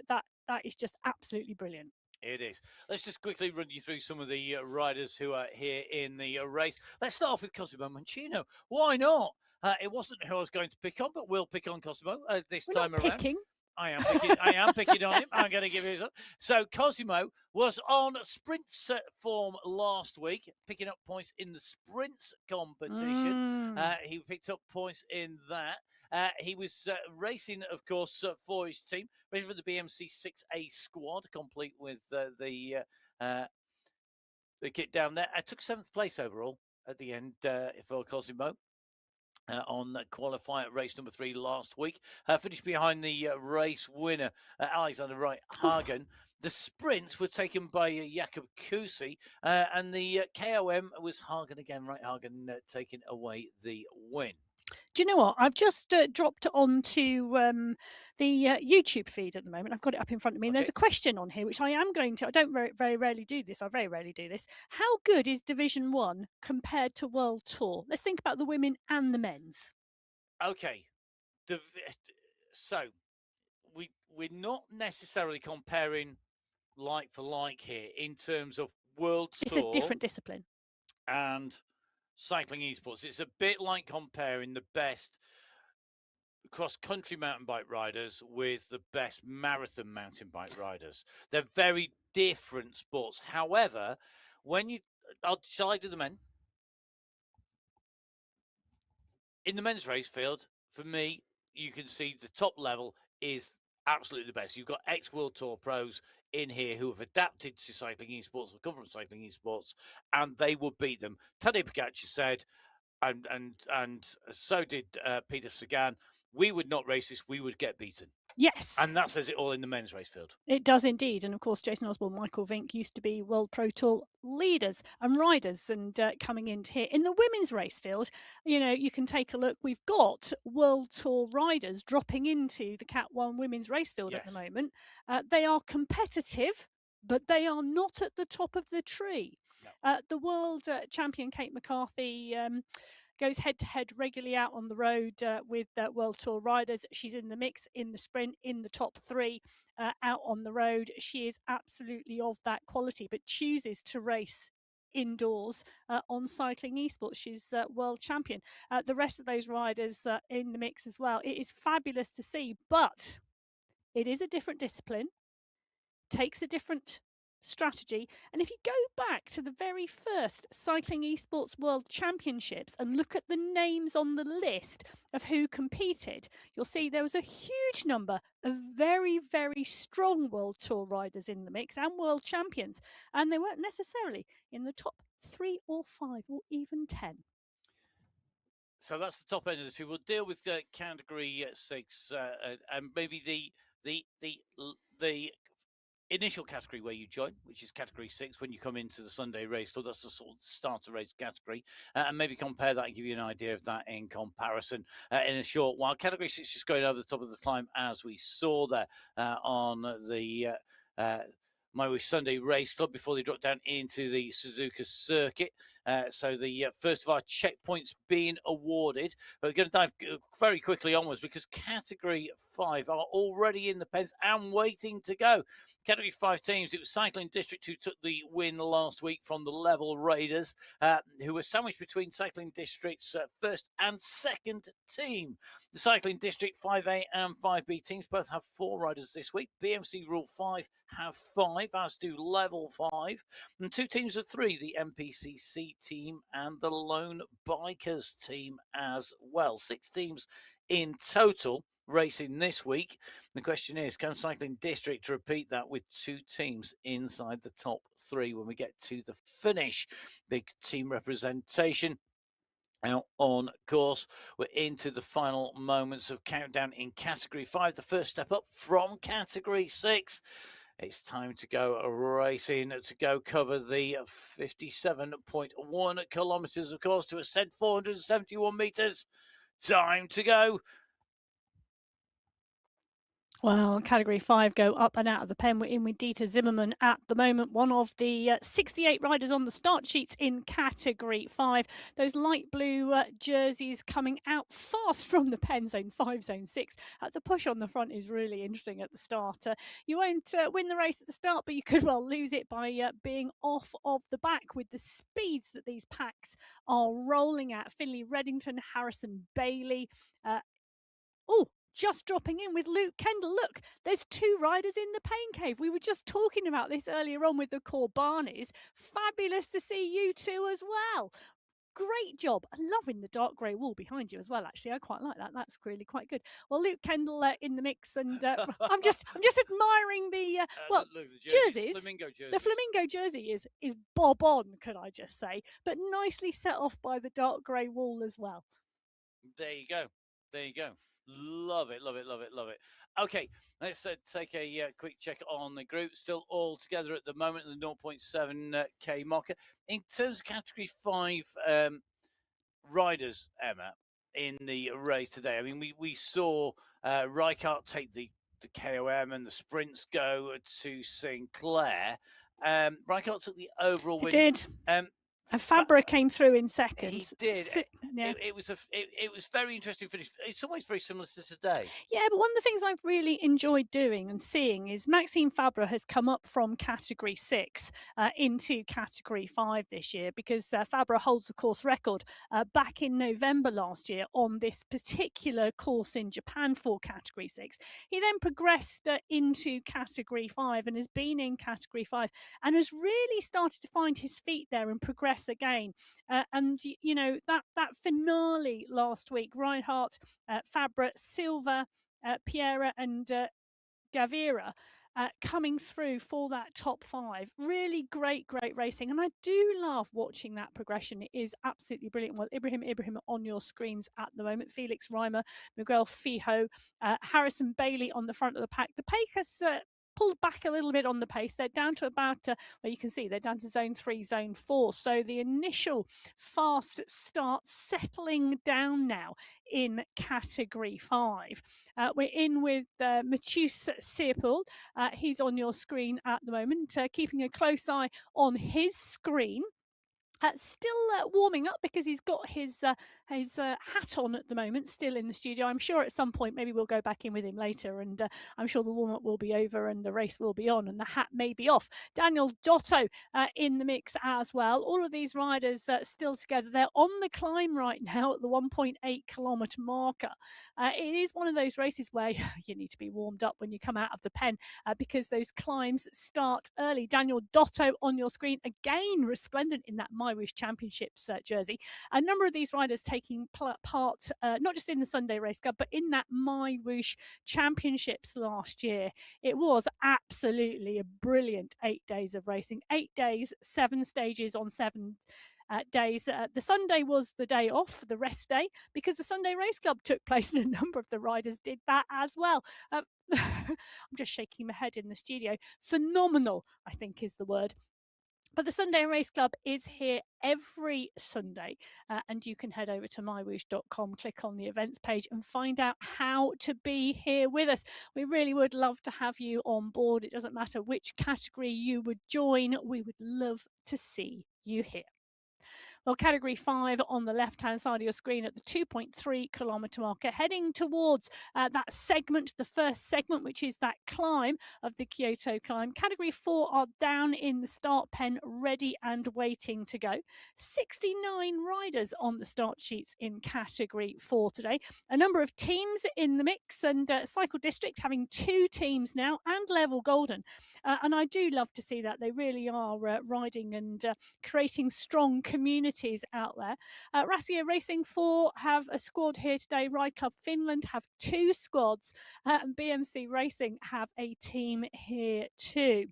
A: that is just absolutely brilliant.
B: It is. Let's just quickly run you through some of the riders who are here in the race. Let's start off with Cosimo Mancino. Why not? It wasn't who I was going to pick on, but we'll pick on Cosimo this time around.
A: Picking.
B: I am picking on him. I'm going to give it a... So Cosimo was on sprint form last week, picking up points in the sprints competition. He picked up points in that. He was racing, of course, for his team, racing for the BMC 6A squad, complete with the kit down there. I took 7th place overall at the end for Cosimo. On qualifier race number 3 last week. Finished behind the race winner, Alexander Wright Hagen. The sprints were taken by Jakob Kusi, and the KOM was Hagen again, Wright Hagen taking away the win.
A: Do you know what? I've just dropped onto the YouTube feed at the moment. I've got it up in front of me. And there's a question on here, which I am going to. I don't very rarely do this. I very rarely do this. How good is Division 1 compared to World Tour? Let's think about the women and the men's.
B: Okay. So we're not necessarily comparing like for like here in terms of World Tour.
A: It's a different discipline.
B: And cycling esports. It's a bit like comparing the best cross-country mountain bike riders with the best marathon mountain bike riders. They're very different sports. However, shall I do the men? In the men's race field, for me, you can see the top level is absolutely the best. You've got ex-World Tour pros in here who have adapted to cycling esports, or come from cycling esports, and they will beat them. Tadej Pogacar said, and so did Peter Sagan, we would not race this, we would get beaten.
A: Yes.
B: And that says it all in the men's race field.
A: It does indeed. And of course, Jason Osborne, Michael Vink used to be World Pro Tour leaders and riders, and coming into here. In the women's race field, you can take a look. We've got World Tour riders dropping into the Cat 1 women's race field at the moment. They are competitive, but they are not at the top of the tree. No. The world champion, Kate McCarthy, goes head-to-head regularly out on the road with World Tour riders. She's in the mix, in the sprint, in the top 3, out on the road. She is absolutely of that quality, but chooses to race indoors on cycling esports. She's world champion. The rest of those riders in the mix as well. It is fabulous to see, but it is a different discipline, takes a different strategy. And if you go back to the very first Cycling Esports World Championships and look at the names on the list of who competed, you'll see there was a huge number of very, very strong World Tour riders in the mix and world champions. And they weren't necessarily in the top 3 or 5 or even 10.
B: So that's the top end of the tree. We'll deal with category 6 and maybe the initial category where you join, which is category 6, when you come into the Sunday race. So that's the sort of starter race category, and maybe compare that and give you an idea of that in comparison in a short while. Category 6 just going over the top of the climb, as we saw there on the MyWhoosh Sunday Race Club before they drop down into the Suzuka circuit. So the first of our checkpoints being awarded. But we're going to dive very quickly onwards because Category 5 are already in the pens and waiting to go. Category 5 teams, it was Cycling District who took the win last week from the Level Raiders, who were sandwiched between Cycling District's first and second team. The Cycling District 5A and 5B teams both have 4 riders this week. BMC Rule 5 have 5, as do Level 5. And 2 teams of 3, the MPCC team and the Lone Bikers team as well. 6 teams in total racing this week. The question is, can Cycling District repeat that with 2 teams inside the top 3 when we get to the finish? Big team representation out on course. We're into the final moments of countdown in Category 5. The first step up from Category 6. It's time to go racing, to go cover the 57.1 kilometres, of course, to ascend 471 metres. Time to go.
A: Well, Category 5 go up and out of the pen. We're in with Dieter Zimmermann at the moment, one of the 68 riders on the start sheets in Category 5. Those light blue jerseys coming out fast from the pen, Zone 5, Zone 6. The push on the front is really interesting at the start. You won't win the race at the start, but you could well lose it by being off of the back with the speeds that these packs are rolling at. Finlay Reddington, Harrison Bailey. Just dropping in with Luke Kendall. Look, there's 2 riders in the pain cave. We were just talking about this earlier on with the Corbanis. Fabulous to see you 2 as well. great job. Loving the dark grey wall behind you as well. Actually, I quite like that. That's really quite good. Well, Luke Kendall in the mix, and I'm just admiring the
B: look, the
A: jerseys.
B: Flamingo jerseys.
A: The flamingo jersey is bob on, could I just say? But nicely set off by the dark grey wall as well.
B: There you go. There you go. Love it, love it, love it, love it. Okay, let's take a quick check on the group. Still all together at the moment, the 0.7K marker. In terms of Category 5 riders, Emma, in the race today, I mean, we saw Rijkaard take the KOM and the sprints go to Sinclair. Rijkaard took the overall win.
A: Did. And Fabra came through in seconds.
B: He did. Yeah. It was very interesting finish. It's always very similar to today.
A: Yeah, but one of the things I've really enjoyed doing and seeing is Maxime Fabra has come up from Category 6 into Category 5 this year, because Fabra holds the course record back in November last year on this particular course in Japan for Category 6. He then progressed into Category 5 and has been in Category 5 and has really started to find his feet there and progress again. And you know, that finale last week, Reinhardt, Fabra, Silva, Piera and Gavira coming through for that top 5. Really great racing, and I do love watching that progression. It is absolutely brilliant. Well, Ibrahim on your screens at the moment, Felix Reimer, Miguel Fijo, Harrison Bailey on the front of the pack. The pack has pulled back a little bit on the pace. They're down to about, well, you can see they're down to zone 3, zone 4. So the initial fast start settling down now in Category 5. We're in with Mathieu Searpool. He's on your screen at the moment, keeping a close eye on his screen. Still warming up because he's got his hat on at the moment, still in the studio. I'm sure at some point maybe we'll go back in with him later, and I'm sure the warm-up will be over and the race will be on and the hat may be off. Daniel Dotto in the mix as well. All of these riders still together. They're on the climb right now at the 1.8 kilometre marker. It is one of those races where you need to be warmed up when you come out of the pen because those climbs start early. Daniel Dotto on your screen, again resplendent in that MyWhoosh Championships jersey. A number of these riders taking part not just in the Sunday Race Club, but in that MyWhoosh Championships last year. It was absolutely a brilliant 8 days of racing. 8 days, 7 stages on 7 days. The Sunday was the day off, the rest day, because the Sunday Race Club took place and a number of the riders did that as well. I'm just shaking my head in the studio. Phenomenal, I think is the word. But the Sunday Race Club is here every Sunday, and you can head over to mywhoosh.com, click on the events page and find out how to be here with us. We really would love to have you on board. It doesn't matter which category you would join. We would love to see you here. Well, Category 5 on the left-hand side of your screen at the 2.3 kilometre marker, heading towards that segment, the first segment, which is that climb of the Kyoto climb. Category 4 are down in the start pen, ready and waiting to go. 69 riders on the start sheets in Category 4 today. A number of teams in the mix, and Cycle District having 2 teams now, and Level Golden. And I do love to see that. They really are riding and creating strong communities out there. Rasia Racing 4 have a squad here today. Ride Club Finland have 2 squads, and BMC Racing have a team here too.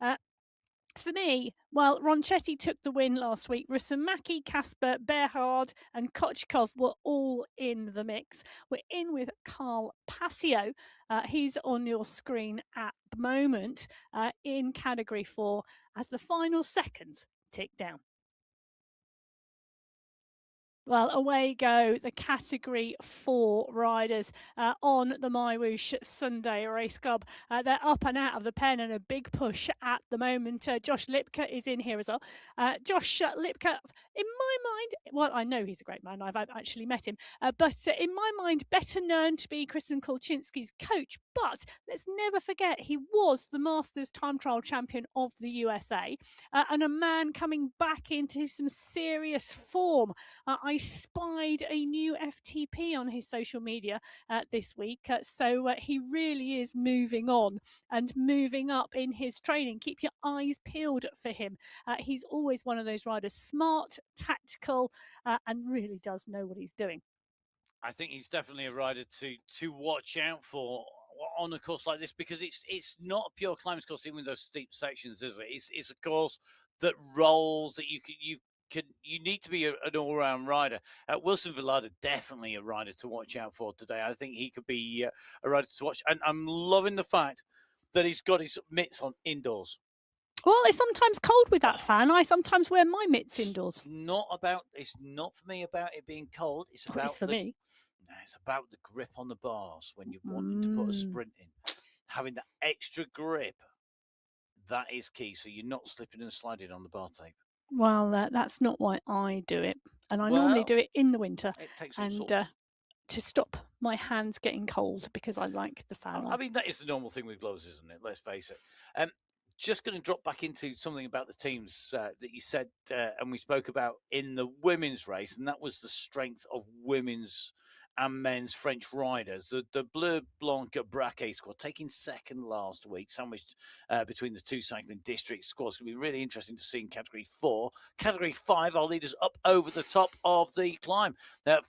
A: For me, well, Ronchetti took the win last week. Rusumaki, Kasper, Berhard and Kochkov were all in the mix. We're in with Carl Passio. He's on your screen at the moment in Category 4 as the final seconds tick down. Well, away go the Category 4 riders on the MyWhoosh Sunday Race Club. They're up and out of the pen and a big push at the moment. Josh Lipka is in here as well. Josh Lipka, in my mind, well, I know he's a great man. I've actually met him. But in my mind, better known to be Kristen Kolchinsky's coach. But let's never forget, he was the Masters Time Trial Champion of the USA and a man coming back into some serious form. I spied a new FTP on his social media this week. So he really is moving on and moving up in his training. Keep your eyes peeled for him. He's always one of those riders, smart, tactical, tactical, and really does know what he's doing.
B: I think he's definitely a rider to watch out for on a course like this, because it's not a pure climbing course, even with those steep sections, is it? It's a course that rolls, that you need to be an all-round rider. Wilson Villada, definitely a rider to watch out for today. I think he could be a rider to watch, and I'm loving the fact that he's got his mitts on indoors.
A: Well, it's sometimes cold with that fan. I sometimes wear my mitts indoors.
B: It's not for me about it being cold. It's about
A: It's for me.
B: No, it's about the grip on the bars when you're wanting to put a sprint in. Having that extra grip, that is key. So you're not slipping and sliding on the bar tape.
A: Well, that's not why I do it. And I normally do it in the winter.
B: It takes all sorts.
A: To stop my hands getting cold, because I like the fan on.
B: I mean, that is the normal thing with gloves, isn't it? Let's face it. Just going to drop back into something about the teams that you said and we spoke about in the women's race, and that was the strength of women's and men's French riders. The Bleu Blanc Braquet squad taking second last week, sandwiched between the two cycling district squads. It's going to be really interesting to see in Category 4. Category 5, our leaders up over the top of the climb.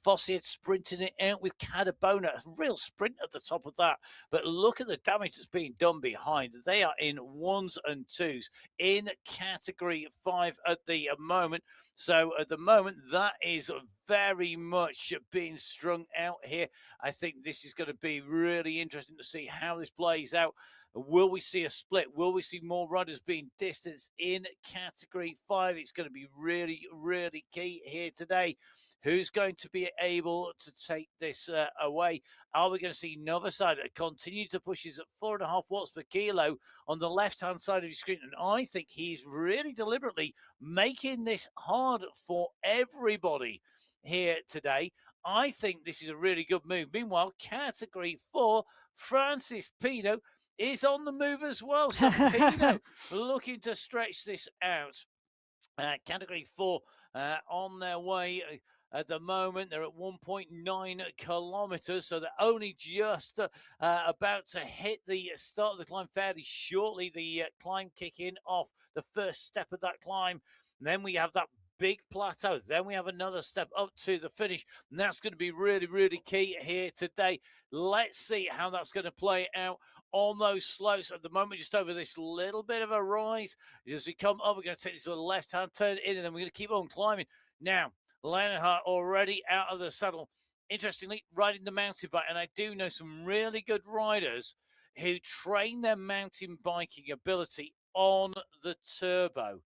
B: Fossier sprinting it out with Cadabona. A real sprint at the top of that. But look at the damage that's being done behind. They are in 1s and 2s in Category 5 at the moment. So at the moment, that is very much being strung out here. I think this is going to be really interesting to see how this plays out. Will we see a split? Will we see more riders being distanced in Category 5? It's going to be really, really key here today. Who's going to be able to take this away? Are we going to see Novosad continue to push his at 4.5 watts per kilo on the left-hand side of your screen? And I think he's really deliberately making this hard for everybody here today. I think this is a really good move. Meanwhile, Category 4, Francis Pino is on the move as well. So Pino looking to stretch this out. Category 4 on their way at the moment. They're at 1.9 kilometers, so they're only just about to hit the start of the climb fairly shortly. The climb kicking off, the first step of that climb. And then we have that big plateau. Then we have another step up to the finish. And that's going to be really, really key here today. Let's see how that's going to play out on those slopes. At the moment, just over this little bit of a rise. As we come up, we're going to take this little left-hand turn in, and then we're going to keep on climbing. Now, Leonhardt already out of the saddle. Interestingly, riding the mountain bike. And I do know some really good riders who train their mountain biking ability on the turbo.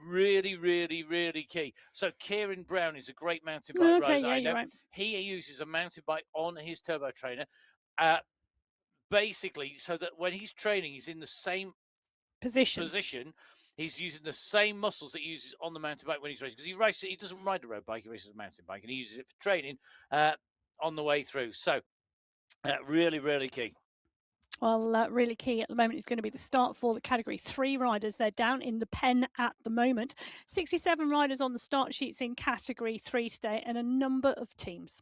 B: Really, really, really key. So Kieran Brown is a great mountain bike rider.
A: Yeah, you're right.
B: He uses a mountain bike on his turbo trainer, basically, so that when he's training, he's in the same position. He's using the same muscles that he uses on the mountain bike when he's racing. Because he doesn't ride a road bike; he races a mountain bike, and he uses it for training on the way through. So, really, really key.
A: Well, really key at the moment is going to be the start for the Category 3 riders. They're down in the pen at the moment. 67 riders on the start sheets in Category 3 today, and a number of teams.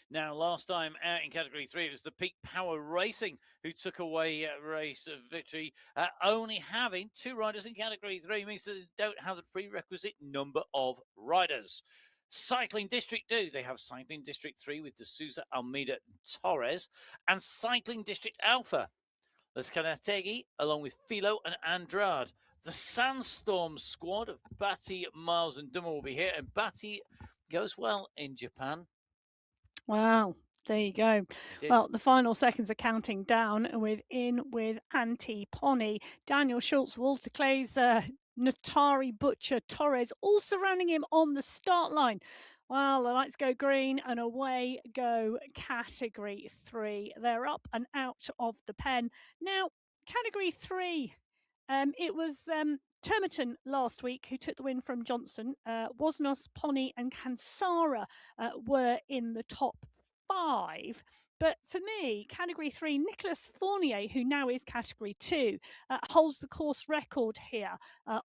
B: Now, last time out in Category 3, it was the Peak Power Racing who took away race victory. Only having 2 riders in Category 3 means that they don't have the prerequisite number of riders. Cycling District do. They have Cycling District 3 with D'Souza, Almeida, and Torres, and Cycling District Alpha. Lescanategi, along with Philo and Andrade. The Sandstorm squad of Batty, Miles, and Dummer will be here, and Batty goes well in Japan.
A: Wow. There you go. Well, the final seconds are counting down with Antti Ponni, Daniel Schultz, Walter Clays, Natari Butcher, Torres, all surrounding him on the start line. Well, the lights go green and away go Category 3. They're up and out of the pen. Now, Category 3, it was Termerton last week who took the win from Johnson. Woznos, Ponni and Kansara were in the top 5. But for me, Category 3, Nicolas Fournier, who now is Category 2, holds the course record here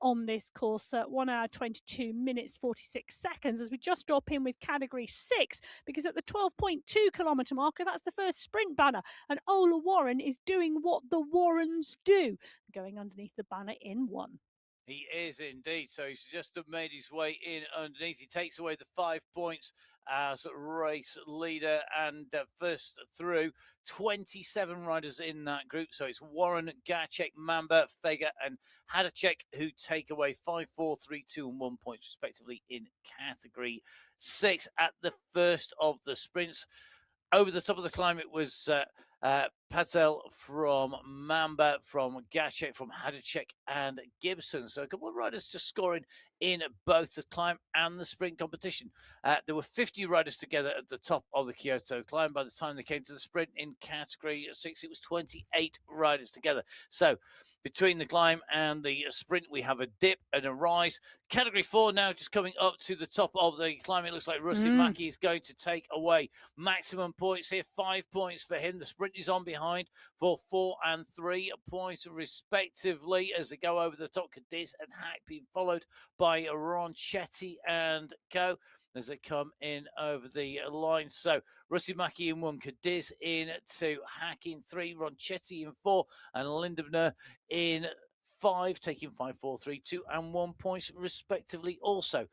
A: on this course, 1 hour, 22 minutes, 46 seconds, as we just drop in with Category 6, because at the 12.2 kilometre marker, that's the first sprint banner, and Ola Warren is doing what the Warrens do, going underneath the banner in 1.
B: He is indeed. So he's just made his way in underneath. He takes away the 5 points as race leader and first through 27 riders in that group. So it's Warren, Gacek, Mamba, Fega, and Hadacek who take away 5, 4, 3, 2, and 1 points respectively in category 6 at the first of the sprints. Over the top of the climb, it was Patel from Mamba, from Gacek, from Hadacek, and Gibson. So a couple of riders just scoring in both the climb and the sprint competition. There were 50 riders together at the top of the Kyoto climb. By the time they came to the sprint in category 6, it was 28 riders together. So between the climb and the sprint, we have a dip and a rise. Category 4 now just coming up to the top of the climb. It looks like Rusty Mackie is going to take away maximum points here. 5 points for him. The sprint is on behind for 4 and 3 points respectively as they go over the top. Cadiz and Hack being followed by Ronchetti and Co as they come in over the line. So Rusty Mackie in 1, Cadiz in 2, Hack in 3, Ronchetti in 4, and Lindebner in 5, taking 5, 4, 3, 2, and 1 points respectively also.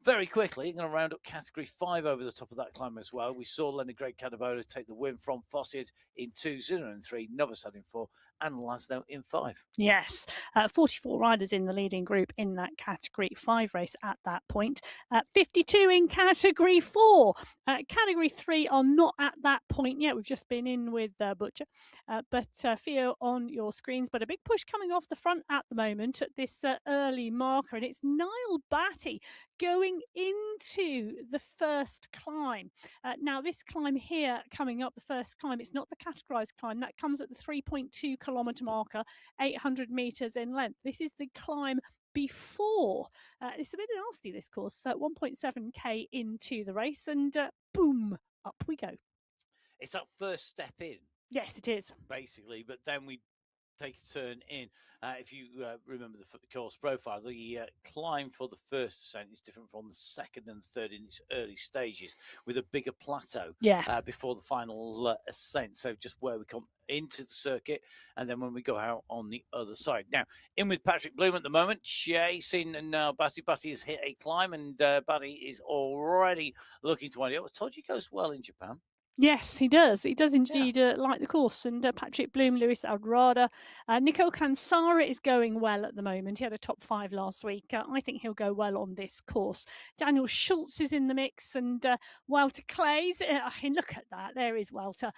B: Very quickly, I'm going to round up category 5 over the top of that climb as well. We saw Leonard Great Cadabola take the win from Fossiad in 2, Zuna in 3, Novosad in 4, and Laszlo in 5.
A: Yes, 44 riders in the leading group in that category 5 race at that point. 52 in category 4. Category 3 are not at that point yet. We've just been in with Butcher, but Theo on your screens. But a big push coming off the front at the moment at this early marker, and it's Niall Batty going into the first climb. Now, this climb here coming up, the first climb, it's not the categorized climb. That comes at the 3.2 kilometre marker, 800 metres in length. This is the climb before. It's a bit nasty, this course. So 1.7k into the race, and boom, up we go.
B: It's that first step in.
A: Yes, it is.
B: Basically, but then we take a turn in. If you remember the course profile, the climb for the first ascent is different from the second and third in its early stages, with a bigger plateau before the final ascent. So just where we come into the circuit, and then when we go out on the other side. Now, in with Patrick Bloom at the moment, chasing, and now Batty has hit a climb, and Batty is already looking to wind it up. I told you he goes well in Japan.
A: Yes, he does. He does indeed like the course. And Patrick Bloom, Luis Alrada, Nico Cansara is going well at the moment. He had a top 5 last week. I think he'll go well on this course. Daniel Schultz is in the mix, and Walter Clays. Look at that. There is Walter.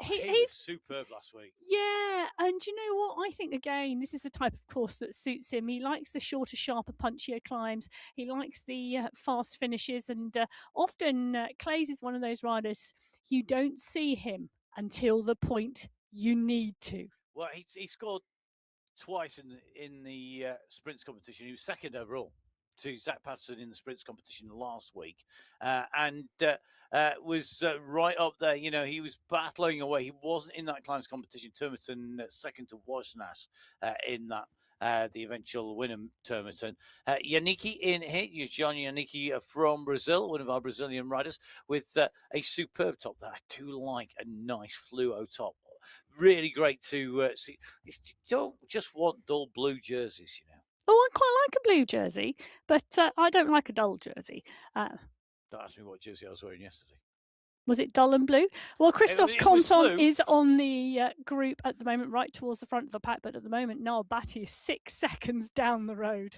B: He was superb last week.
A: Yeah, and you know what? I think, again, this is the type of course that suits him. He likes the shorter, sharper, punchier climbs. He likes the fast finishes, and often Clays is one of those riders you don't see him until the point you need to.
B: Well, he scored twice in the sprints competition. He was second overall to Zach Patterson in the sprints competition last week, and was right up there. You know, he was battling away. He wasn't in that climbs competition. Turmerton second to Wojnas in that. The eventual winner, Turmerton. Yannicki in here, John Yannicki from Brazil, one of our Brazilian riders, with a superb top that I do like, a nice fluo top. Really great to see. You don't just want dull blue jerseys, you know.
A: Oh, I quite like a blue jersey, but I don't like a dull jersey.
B: Don't ask me what jersey I was wearing yesterday.
A: Was it dull and blue? Well, Christophe Conton is on the group at the moment, right towards the front of the pack. But at the moment, Niall Batty is 6 seconds down the road.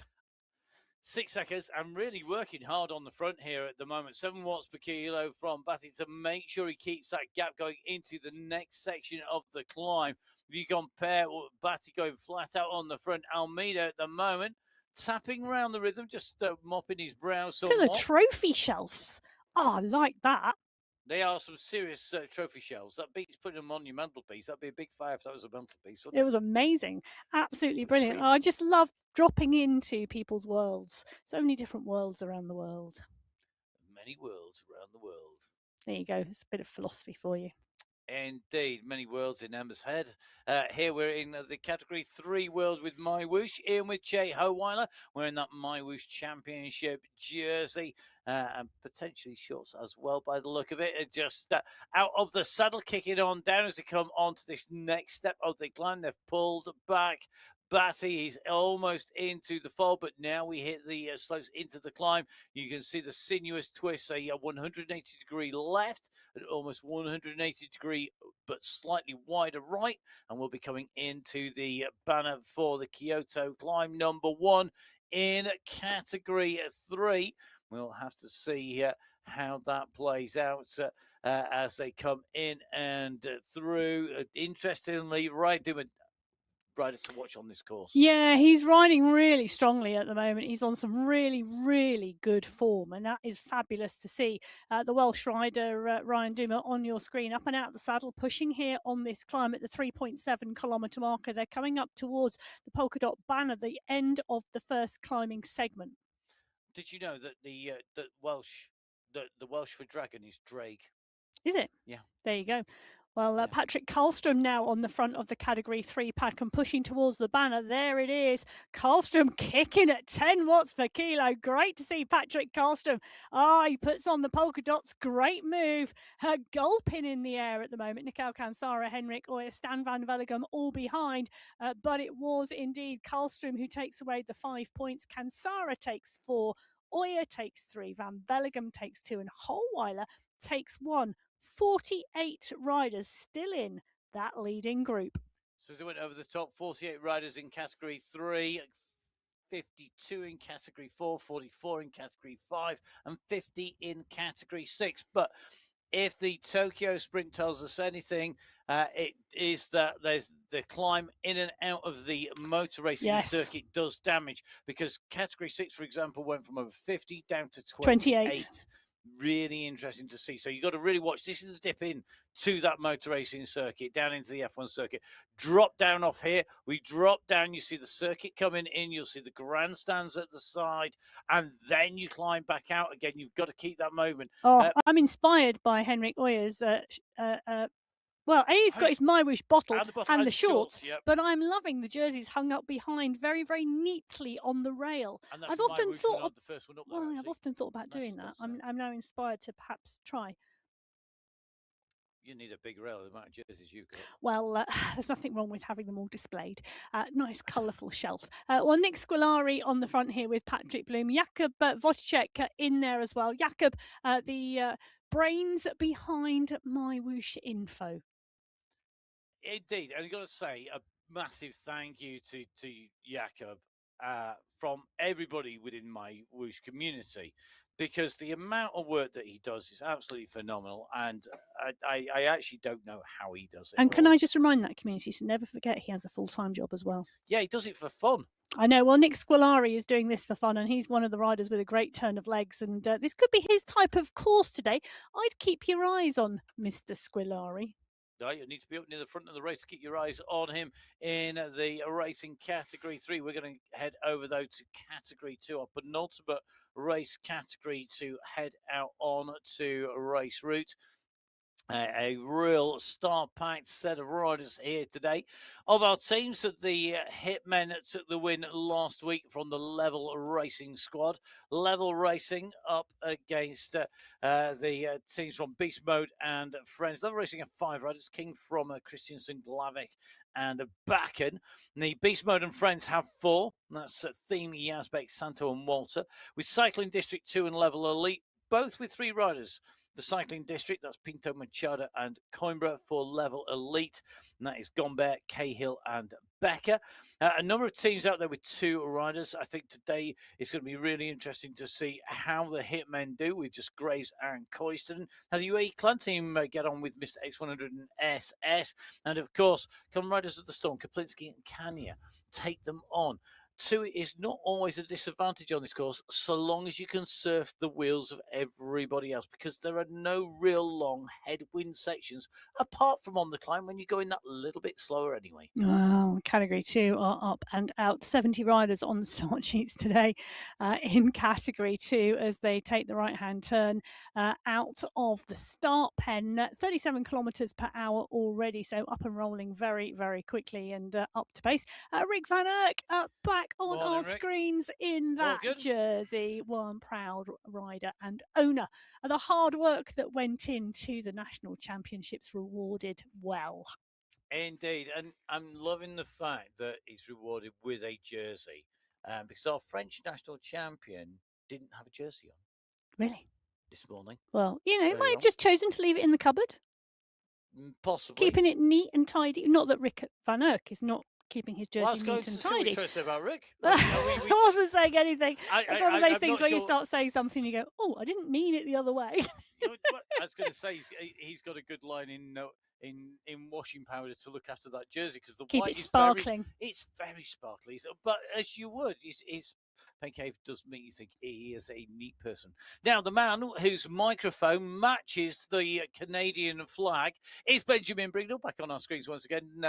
B: 6 seconds, and really working hard on the front here at the moment. 7 watts per kilo from Batty to make sure he keeps that gap going into the next section of the climb. If you compare Batty going flat out on the front, Almeida at the moment tapping around the rhythm, just mopping his brow somewhat.
A: Look at the trophy shelves. Oh, I like that.
B: They are some serious trophy shelves. That beats putting them on your mantelpiece. That'd be a big fire if that was a mantelpiece, wouldn't it?
A: It was amazing. Absolutely brilliant. I just love dropping into people's worlds. So many different worlds around the world.
B: Many worlds around the world.
A: There you go. It's a bit of philosophy for you.
B: Indeed, many worlds in Ember's head. Here we're in the category 3 world with MyWhoosh, in with Jay Howeiler. We're in that MyWhoosh Championship jersey and potentially shorts as well by the look of it. Just out of the saddle, kicking on down as they come on to this next step of the climb. They've pulled back. Batty. He's almost into the fold, but now we hit the slopes into the climb. You can see the sinuous twist, a 180-degree left, and almost 180-degree, but slightly wider right. And we'll be coming into the banner for the Kyoto climb number 1 in category 3. We'll have to see how that plays out as they come in and through. Interestingly, right, do a rider to watch on this course.
A: Yeah, he's riding really strongly at the moment. He's on some really, really good form, and that is fabulous to see. The Welsh rider, Ryan Duma, on your screen, up and out of the saddle, pushing here on this climb at the 3.7 kilometre marker. They're coming up towards the polka dot banner, the end of the first climbing segment.
B: Did you know that the Welsh for dragon is Drake?
A: Is it?
B: Yeah.
A: There you go. Well, Patrick Karlstrom now on the front of the Category 3 pack and pushing towards the banner. There it is. Karlstrom kicking at 10 watts per kilo. Great to see Patrick Karlstrom. He puts on the polka dots. Great move. Gulping in the air at the moment. Nikau Kansara, Henrik Oyer, Stan van Vellegem all behind. But it was indeed Karlstrom who takes away the 5 points. Kansara takes 4. Oyer takes 3. Van Vellegem takes 2. And Holweiler takes 1. 48 riders still in that leading group.
B: So they went over the top, 48 riders in category 3, 52 in category 4, 44 in category 5, and 50 in category 6. But if the Tokyo Sprint tells us anything, it is that there's the climb in and out of the motor racing circuit does damage, because category 6, for example, went from over 50 down to 28. Really interesting to see. So you've got to really watch. This is the dip in to that motor racing circuit, down into the F1 circuit. Drop down off here. We drop down. You see the circuit coming in. You'll see the grandstands at the side. And then you climb back out again. You've got to keep that moment.
A: I'm inspired by Henrik Oyer's well, he's got his MyWhoosh bottle and the shorts, but I'm loving the jerseys hung up behind very, very neatly on the rail.
B: And that's I've often thought the first one up there,
A: I've often thought about doing that. I'm now inspired to perhaps try.
B: You need a big rail, the amount of jerseys you've got.
A: Well, there's nothing wrong with having them all displayed. Nice, colourful shelf. Well, Nick Squilari on the front here with Patrick Bloom. Jakub Wojciech in there as well. Jakub, the brains behind MyWhoosh Info.
B: Indeed, and I've got to say a massive thank you to Jakub from everybody within my Whoosh community, because the amount of work that he does is absolutely phenomenal, and I actually don't know how he does it.
A: And can I just remind that community to never forget he has a full-time job as well.
B: Yeah, he does it for fun.
A: I know. Well, Nick Squilari is doing this for fun, and he's one of the riders with a great turn of legs, and this could be his type of course today. I'd keep your eyes on Mr. Squilari.
B: You need to be up near the front of the race to keep your eyes on him in the racing category 3. We're going to head over, though, to category 2, our penultimate race category, to head out on to race route. A real star-packed set of riders here today. Of our teams, the Hitmen took the win last week from the Level Racing squad. Level Racing up against the teams from Beast Mode and Friends. Level Racing have 5 riders: King, from Christensen, Glavik, and Bakken. The Beast Mode and Friends have 4. That's Theme, Yazbek, Santo, and Walter. With Cycling District 2 and Level Elite, both with 3 riders. The Cycling District, that's Pinto, Machado, and Coimbra for Level Elite. And that is Gombert, Cahill, and Becker. A number of teams out there with 2 riders. I think today it's going to be really interesting to see how the Hitmen do with just Graves and Coyston. How the UAE Clan team get on with Mr. X100 and SS. And of course, come Riders of the Storm, Kaplinski and Kanya, take them on. 2 is not always a disadvantage on this course, so long as you can surf the wheels of everybody else, because there are no real long headwind sections apart from on the climb when you're going that little bit slower anyway.
A: Well, category 2 are up and out. 70 riders on the start sheets today in category 2 as they take the right-hand turn out of the start pen. 37 kilometres per hour already, so up and rolling very, very quickly and up to pace. Rick Van Erck back on
B: Morning,
A: our
B: Rick.
A: Screens in that jersey. One proud rider and owner. The hard work that went into the national championships rewarded well.
B: Indeed, and I'm loving the fact that he's rewarded with a jersey, because our French national champion didn't have a jersey on
A: Really?
B: this morning.
A: Well, you know, he might
B: Early
A: have
B: on.
A: just chosen to leave it in the cupboard,
B: Possibly.
A: keeping it neat and tidy. Not that Rick Van Eyck is not keeping his
B: Well, I
A: jersey
B: was going
A: neat
B: to
A: and
B: see what you're
A: tidy.
B: trying to say about Rick.
A: I wasn't saying anything. It's one of those
B: I'm
A: things
B: not
A: where you
B: sure.
A: start saying something, you go, "Oh, I didn't mean it the other way."
B: I was going to say he's got a good line in washing powder to look after that jersey, because the
A: Keep
B: white
A: it
B: is
A: sparkling.
B: it's very sparkly. But as you would, his pen cave does make you think he is a neat person. Now, the man whose microphone matches the Canadian flag is Benjamin Brignall, back on our screens once again.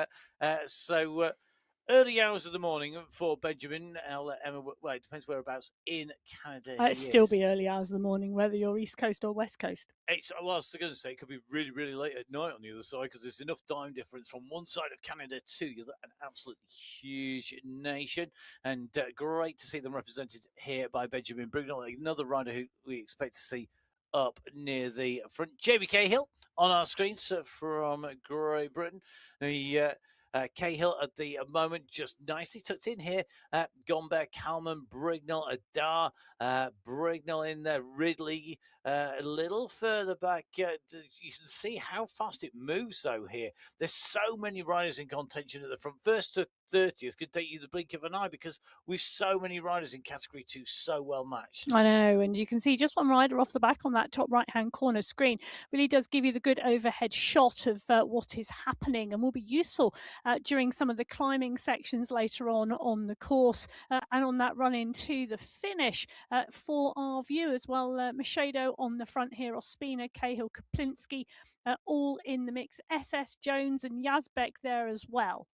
B: Early hours of the morning for Benjamin. I'll let Emma. Well, it depends whereabouts in Canada
A: It'd
B: he
A: still
B: is.
A: be early hours of the morning, whether you're East Coast or West Coast.
B: Well, I was going to say it could be really, really late at night on the other side, because there's enough time difference from one side of Canada to the other. An absolutely huge nation, and great to see them represented here by Benjamin Brignall, another rider who we expect to see up near the front. Jamie Cahill on our screens from Great Britain. The Cahill at the moment just nicely tucked in here. Gomber, Kalman, Brignall, Adar, Brignall in there, Ridley a little further back. You can see how fast it moves, though, here. There's so many riders in contention at the front. First to 30th could take you the blink of an eye, because we've so many riders in Category 2 so well matched.
A: I know, and you can see just one rider off the back on that top right-hand corner screen. Really does give you the good overhead shot of what is happening, and will be useful during some of the climbing sections later on the course and on that run into the finish for our viewers. Well, Machedo on the front here, Ospina, Cahill, Kaplinski, all in the mix. SS Jones and Yazbek there as well.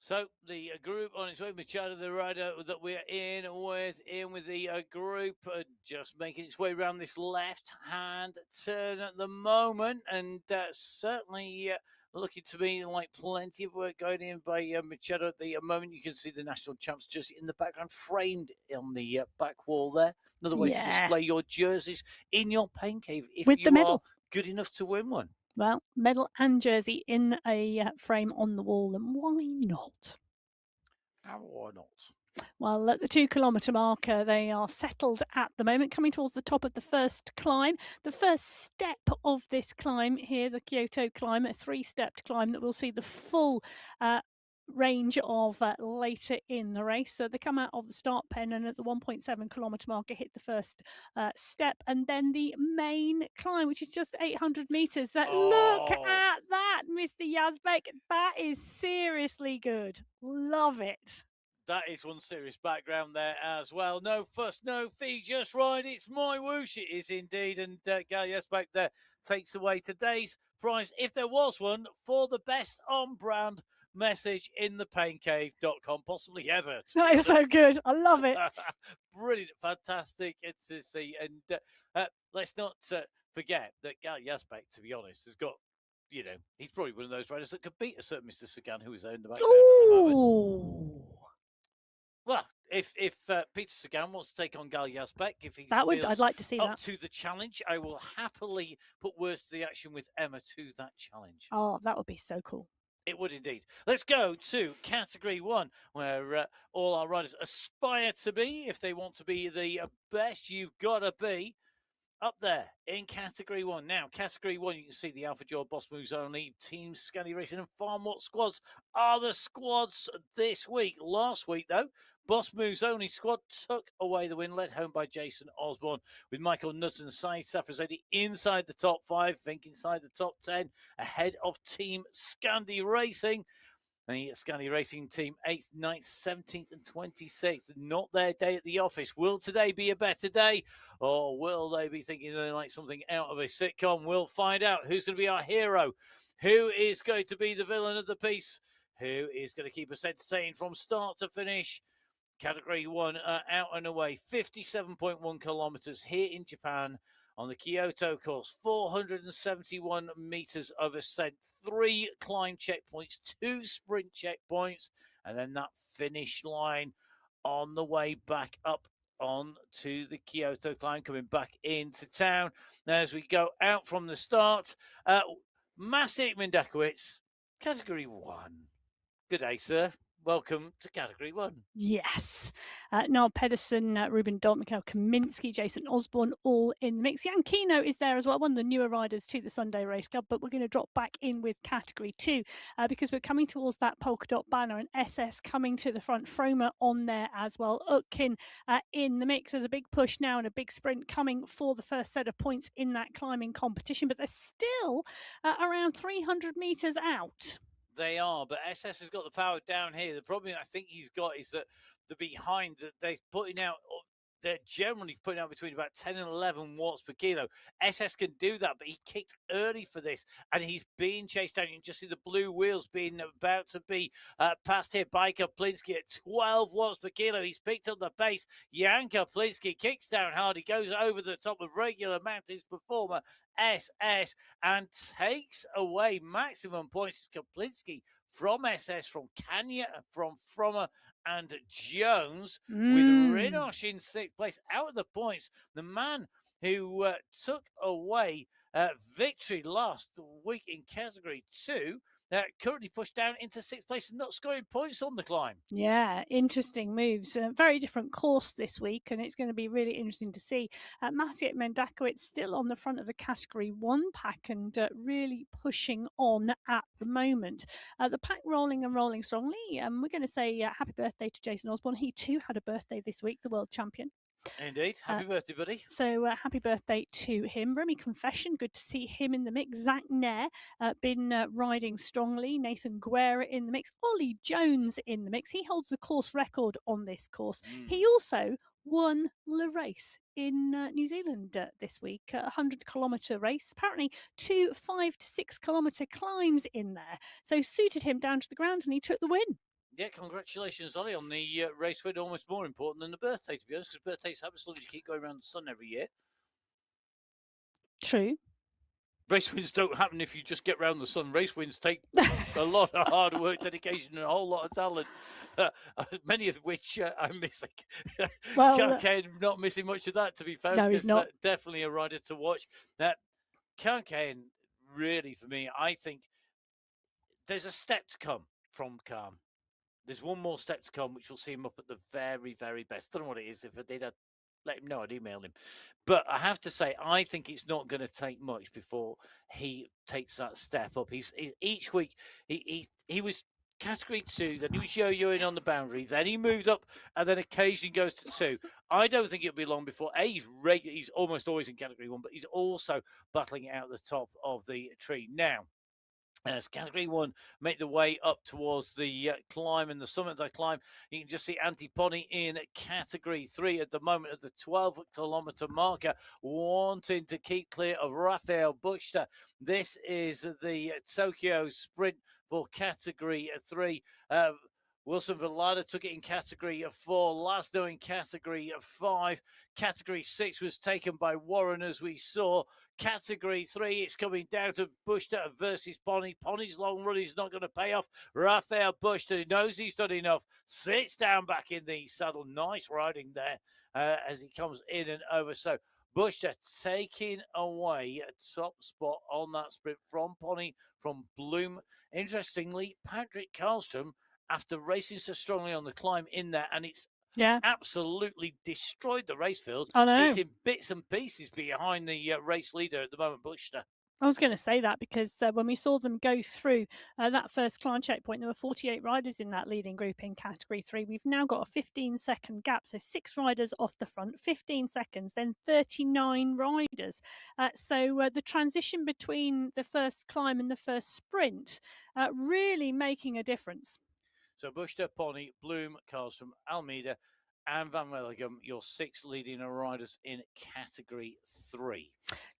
B: So the group on its way, Machado, the rider that we're in with the group, just making its way around this left-hand turn at the moment, and certainly looking to me like plenty of work going in by Machado at the moment. You can see the national champs just in the background, framed on the back wall there. Another way to display your jerseys in your pen cave if
A: with
B: you
A: the medal.
B: are good enough to win one.
A: Well, medal and jersey in a frame on the wall, and why not?
B: Why not?
A: Well, at the 2 kilometre marker, they are settled at the moment, coming towards the top of the first climb. The first step of this climb here, the Kyoto climb, a 3-stepped climb that we'll see the full range of later in the race. So they come out of the start pen, and at the 1.7 kilometre marker hit the first step, and then the main climb, which is just 800 metres. Look at that, Mr. Yazbek. That is seriously good. Love it.
B: That is one serious background there as well. No fuss, no fee, just right. It's MyWhoosh. It is indeed. And Gal Yazbek there takes away today's prize, if there was one, for the best on-brand message in the paincave.com, possibly ever.
A: That is so good. I love it.
B: Brilliant, fantastic. It's to see. And let's not forget that Gal Yazbek, to be honest, has got, you know, he's probably one of those riders that could beat a certain Mr. Sagan, who is there in the background at the moment. Well, if Peter Sagan wants to take on Gal Yazbek, if he
A: I'd like to see
B: up
A: that.
B: to the challenge, I will happily put words to the action with Emma to that challenge.
A: Oh, that would be so cool.
B: It would indeed. Let's go to Category 1, where all our riders aspire to be. If they want to be the best, you've got to be up there in Category 1. Now, Category 1, you can see the Alpha Jaw, Boss Moves Only, Team Scandi Racing, and Farm What squads are the squads this week. Last week, though, Boss Moves Only squad took away the win, led home by Jason Osborne, with Michael Nutt and Saeed Safrazadi inside the top 5, think inside the top 10, ahead of Team Scandi Racing. The Scandi Racing team, 8th, 9th, 17th and 26th. Not their day at the office. Will today be a better day? Or will they be thinking they like something out of a sitcom? We'll find out. Who's going to be our hero? Who is going to be the villain of the piece? Who is going to keep us entertained from start to finish? Category 1 out and away. 57.1 kilometers here in Japan on the Kyoto course. 471 meters of ascent. 3 climb checkpoints, 2 sprint checkpoints, and then that finish line on the way back up on to the Kyoto climb, coming back into town. Now, as we go out from the start, Maciej Mendakowicz, Category 1. Good day, sir. Welcome to Category 1.
A: Yes. Noel Pedersen, Ruben Dont, Mikhail Kaminsky, Jason Osborne, all in the mix. Jan Kino is there as well, one of the newer riders to the Sunday Race Club, but we're going to drop back in with Category 2 because we're coming towards that polka dot banner and SS coming to the front. Froma on there as well. Utkin in the mix. There's a big push now and a big sprint coming for the first set of points in that climbing competition, but they're still around 300 metres out.
B: They are, but SS has got the power down here. The problem I think he's got is that the behind that they're putting out, they're generally putting out between about 10 and 11 watts per kilo. SS can do that, but he kicked early for this, and he's being chased down. You can just see the blue wheels being about to be passed here by Kaplinsky at 12 watts per kilo. He's picked up the pace. Jan Kaplinsky kicks down hard. He goes over the top of regular mountains performer SS and takes away maximum points. Kaplinsky from SS, from Kanya, from Frommer and Jones, with Rinosh in 6th place. Out of the points, the man who took away victory last week in Category 2, currently pushed down into 6th place and not scoring points on the climb.
A: Yeah, interesting moves. Very different course this week, and it's going to be really interesting to see. Maciej Mendakowicz still on the front of the Category 1 pack and really pushing on at the moment. The pack rolling and rolling strongly. We're going to say happy birthday to Jason Osborne. He too had a birthday this week, the world champion.
B: Indeed. Happy birthday, buddy.
A: So happy birthday to him. Remy Confession, good to see him in the mix. Zach Nair, been riding strongly. Nathan Guerra in the mix. Ollie Jones in the mix. He holds the course record on this course. He also won the race in New Zealand this week, a 100-kilometre race. Apparently 2 5 to 6 kilometre climbs in there. So suited him down to the ground and he took the win.
B: Yeah, congratulations, Ollie, on the race win. Almost more important than the birthday, to be honest, because birthdays happen as long as you keep going around the sun every year.
A: True.
B: Race wins don't happen if you just get round the sun. Race wins take a lot of hard work, dedication, and a whole lot of talent, many of which I'm missing.
A: Well,
B: not missing much of that, to be fair.
A: No, he's not.
B: Definitely a rider to watch. Karkane, really, for me, I think there's a step to come from Calm. There's one more step to come, which will see him up at the very, very best. Don't know what it is. If I did, I'd let him know. I'd email him. But I have to say, I think it's not going to take much before he takes that step up. Each week, he was Category 2, then he was yo-yoing on the boundary, then he moved up, and then occasionally goes to 2. I don't think it'll be long before he's almost always in Category 1, but he's also battling it out the top of the tree now. As Category 1 make the way up towards the climb and the summit of the climb, you can just see Antiponi in Category 3 at the moment at the 12-kilometre marker, wanting to keep clear of Rafael Buchter. This is the Tokyo Sprint for Category 3. Wilson Villada took it in Category 4, Laszlo in Category 5. Category 6 was taken by Warren, as we saw. Category 3, it's coming down to Buchter versus Pony. Pony's long run is not going to pay off. Rafael Buchter knows he's done enough. Sits down back in the saddle. Nice riding there as he comes in and over. So Buchter taking away a top spot on that sprint from Pony, from Bloom. Interestingly, Patrick Karlstrom, after racing so strongly on the climb in there, and it's absolutely destroyed the race field.
A: I know.
B: It's in bits and pieces behind the race leader at the moment, Buchter.
A: I was going to say that because when we saw them go through that first climb checkpoint, there were 48 riders in that leading group in Category 3. We've now got a 15-second gap, so 6 riders off the front, 15 seconds, then 39 riders. So the transition between the first climb and the first sprint really making a difference.
B: So Buchter, Pony, Bloom, Karlstrom, Almeida, and Van Wellegem, your 6 leading riders in Category 3.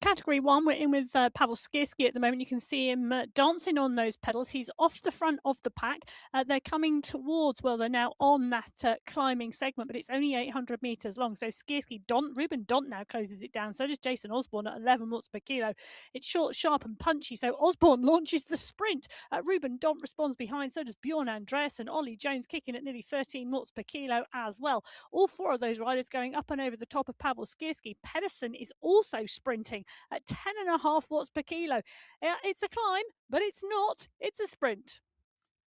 A: Category 1, we're in with Pavel Skirski at the moment. You can see him dancing on those pedals. He's off the front of the pack. They're coming towards, well, they're now on that climbing segment, but it's only 800 metres long. So Skirski, Ruben Dont now closes it down. So does Jason Osborne at 11 watts per kilo. It's short, sharp and punchy. So Osborne launches the sprint. Ruben Dont responds behind. So does Bjorn Andreas and Ollie Jones kicking at nearly 13 watts per kilo as well. All four of those riders going up and over the top of Pavel Skierski. Pedersen is also sprinting at 10.5 watts per kilo. It's a climb, but it's not. It's a sprint.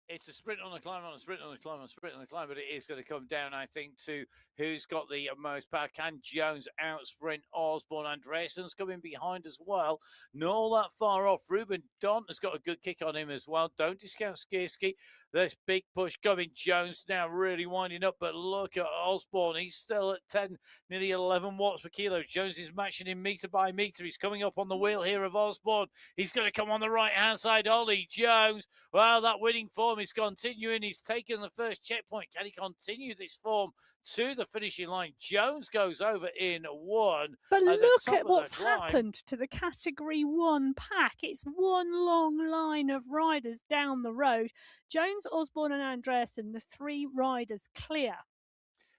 B: It's a sprint on a climb, on a sprint on a climb, on a sprint on a climb, but it is going to come down, I think, to who's got the most power. Can Jones out sprint Osborne? Andreessen's coming behind as well. Not all that far off. Ruben Dont has got a good kick on him as well. Don't discount Skierski. This big push coming. Jones now really winding up, but look at Osborne. He's still at 10, nearly 11 watts per kilo. Jones is matching him metre by metre. He's coming up on the wheel here of Osborne. He's going to come on the right-hand side. Ollie Jones. Well, that winning form is continuing. He's taken the first checkpoint. Can he continue this form to the finishing line? Jones goes over in one.
A: But look at what's happened to the Category 1 pack. It's one long line of riders down the road. Jones, Osborne and Andreessen, the three riders clear.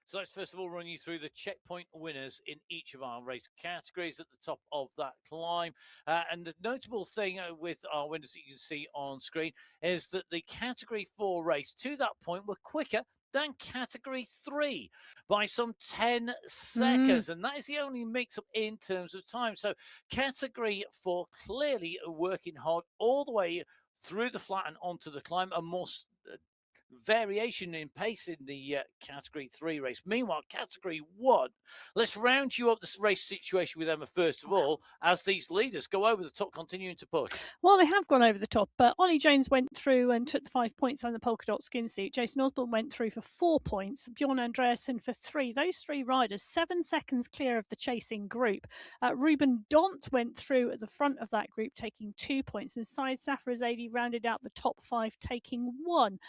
B: So let's first of all run you through the checkpoint winners in each of our race categories at the top of that climb. And the notable thing with our winners that you can see on screen is that the Category 4 race to that point were quicker than Category 3 by some 10 seconds. And that is the only mix-up in terms of time. So Category 4 clearly working hard all the way through the flat and onto the climb, and more variation in pace in the Category 3 race. Meanwhile, Category 1, let's round you up the race situation with Emma first of all, as these leaders go over the top, continuing to push.
A: Well, they have gone over the top, but Ollie Jones went through and took the 5 points on the polka dot skin suit. Jason Osborne went through for 4 points. Bjorn Andreessen for 3. Those three riders, 7 seconds clear of the chasing group. Ruben Dont went through at the front of that group, taking 2 points, and Syed Safarazadi rounded out the top 5, taking 1.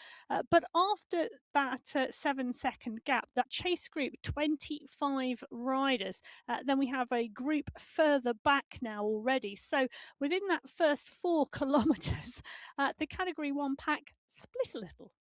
A: But after that 7-second gap, that chase group, 25 riders, then we have a group further back now already. So within that first 4 kilometres, the Category 1 pack split a little.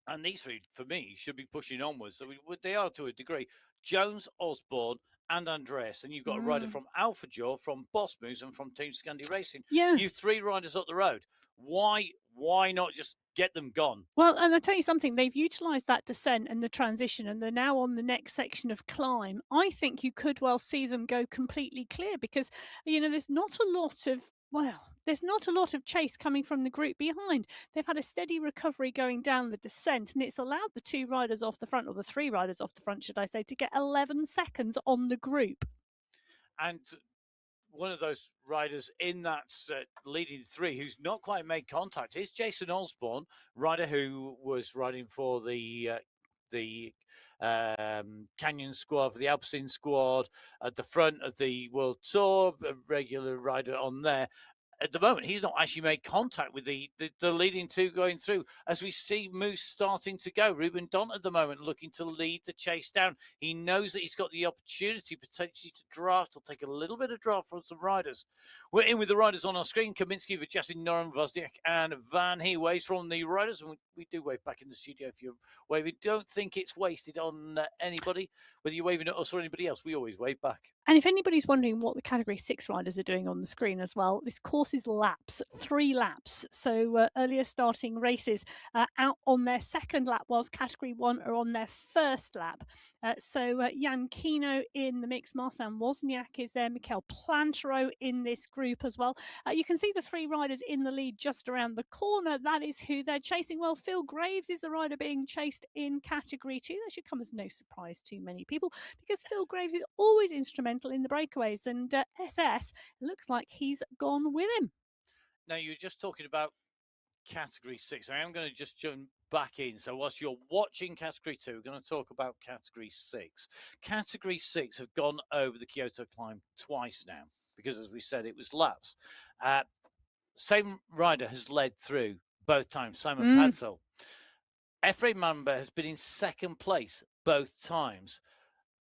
B: And these three, for me, should be pushing onwards. So they are to a degree. Jones, Osborne and Andreessen. You've got a rider from Alpha Jaw, from Boss Moves and from Team Scandi Racing.
A: Yeah.
B: You 3 riders up the road. Why not just get them gone?
A: Well, and I'll tell you something, they've utilised that descent and the transition, and they're now on the next section of climb. I think you could well see them go completely clear because, there's not a lot of chase coming from the group behind. They've had a steady recovery going down the descent, and it's allowed the 2 riders off the front, or the 3 riders off the front, should I say, to get 11 seconds on the group.
B: And one of those riders in that leading 3 who's not quite made contact is Jason Osborne, rider who was riding for the Canyon squad, for the Alpecin squad at the front of the World Tour, a regular rider on there. At the moment, he's not actually made contact with the leading 2 going through. As we see Moose starting to go, Ruben Dont at the moment looking to lead the chase down. He knows that he's got the opportunity potentially to draft. He'll take a little bit of draft from some riders. We're in with the riders on our screen. Kaminsky, Vajassin, Norum, Wozniak and Van. He waves from the riders, and we do wave back in the studio if you're waving. Don't think it's wasted on anybody, whether you're waving at us or anybody else. We always wave back.
A: And if anybody's wondering what the Category 6 riders are doing on the screen as well, this course is laps, 3 laps. So earlier starting races out on their second lap, whilst Category 1 are on their first lap. So Jan Kino in the mix, Marcin Wozniak is there, Mikel Plantero in this group as well. You can see the 3 riders in the lead just around the corner. That is who they're chasing. Well, Phil Graves is the rider being chased in Category 2. That should come as no surprise to many people because Phil Graves is always instrumental in the breakaways, and SS looks like he's gone with him.
B: Now, you were just talking about Category 6. I am going to just jump back in. So whilst you're watching Category 2, we're going to talk about Category 6. Category 6 have gone over the Kyoto climb twice now because, as we said, it was laps. Same rider has led through both times, Simon Padsel. Ephraim Mamba has been in second place both times.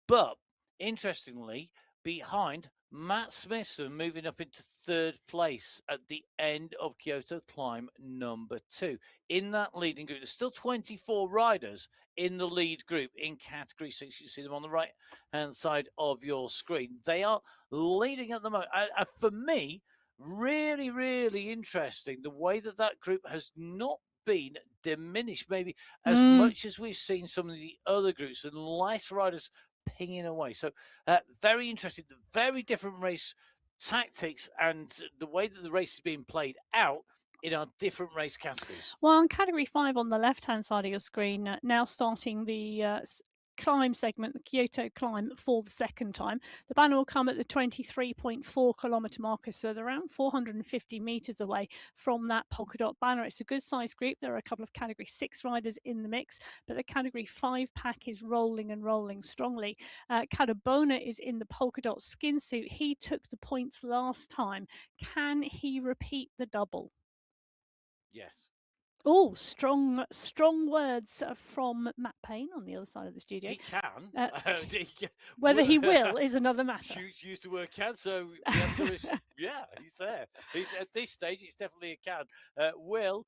B: But, interestingly, behind Matt Smithson moving up into third place at the end of Kyoto climb number 2. In that leading group, there's still 24 riders in the lead group in Category 6. You see them on the right-hand side of your screen. They are leading at the moment. For me, really, really interesting the way that group has not been diminished, maybe as much as we've seen some of the other groups, and less riders pinging away. So very interesting, very different race tactics and the way that the race is being played out in our different race categories.
A: Well, on category 5 on the left-hand side of your screen, now starting the climb segment, the Kyoto climb, for the second time. The banner will come at the 23.4 kilometre marker, so they're around 450 metres away from that polka dot banner. It's a good sized group. There are a couple of category 6 riders in the mix, but the category 5 pack is rolling and rolling strongly. Cadabona is in the polka dot skin suit. He took the points last time. Can he repeat the double?
B: Yes.
A: Oh, strong words from Matt Payne on the other side of the studio.
B: He can.
A: Whether he will is another matter.
B: Used the word can, so the answer is yeah, he's there. He's at this stage. It's definitely a can. Will,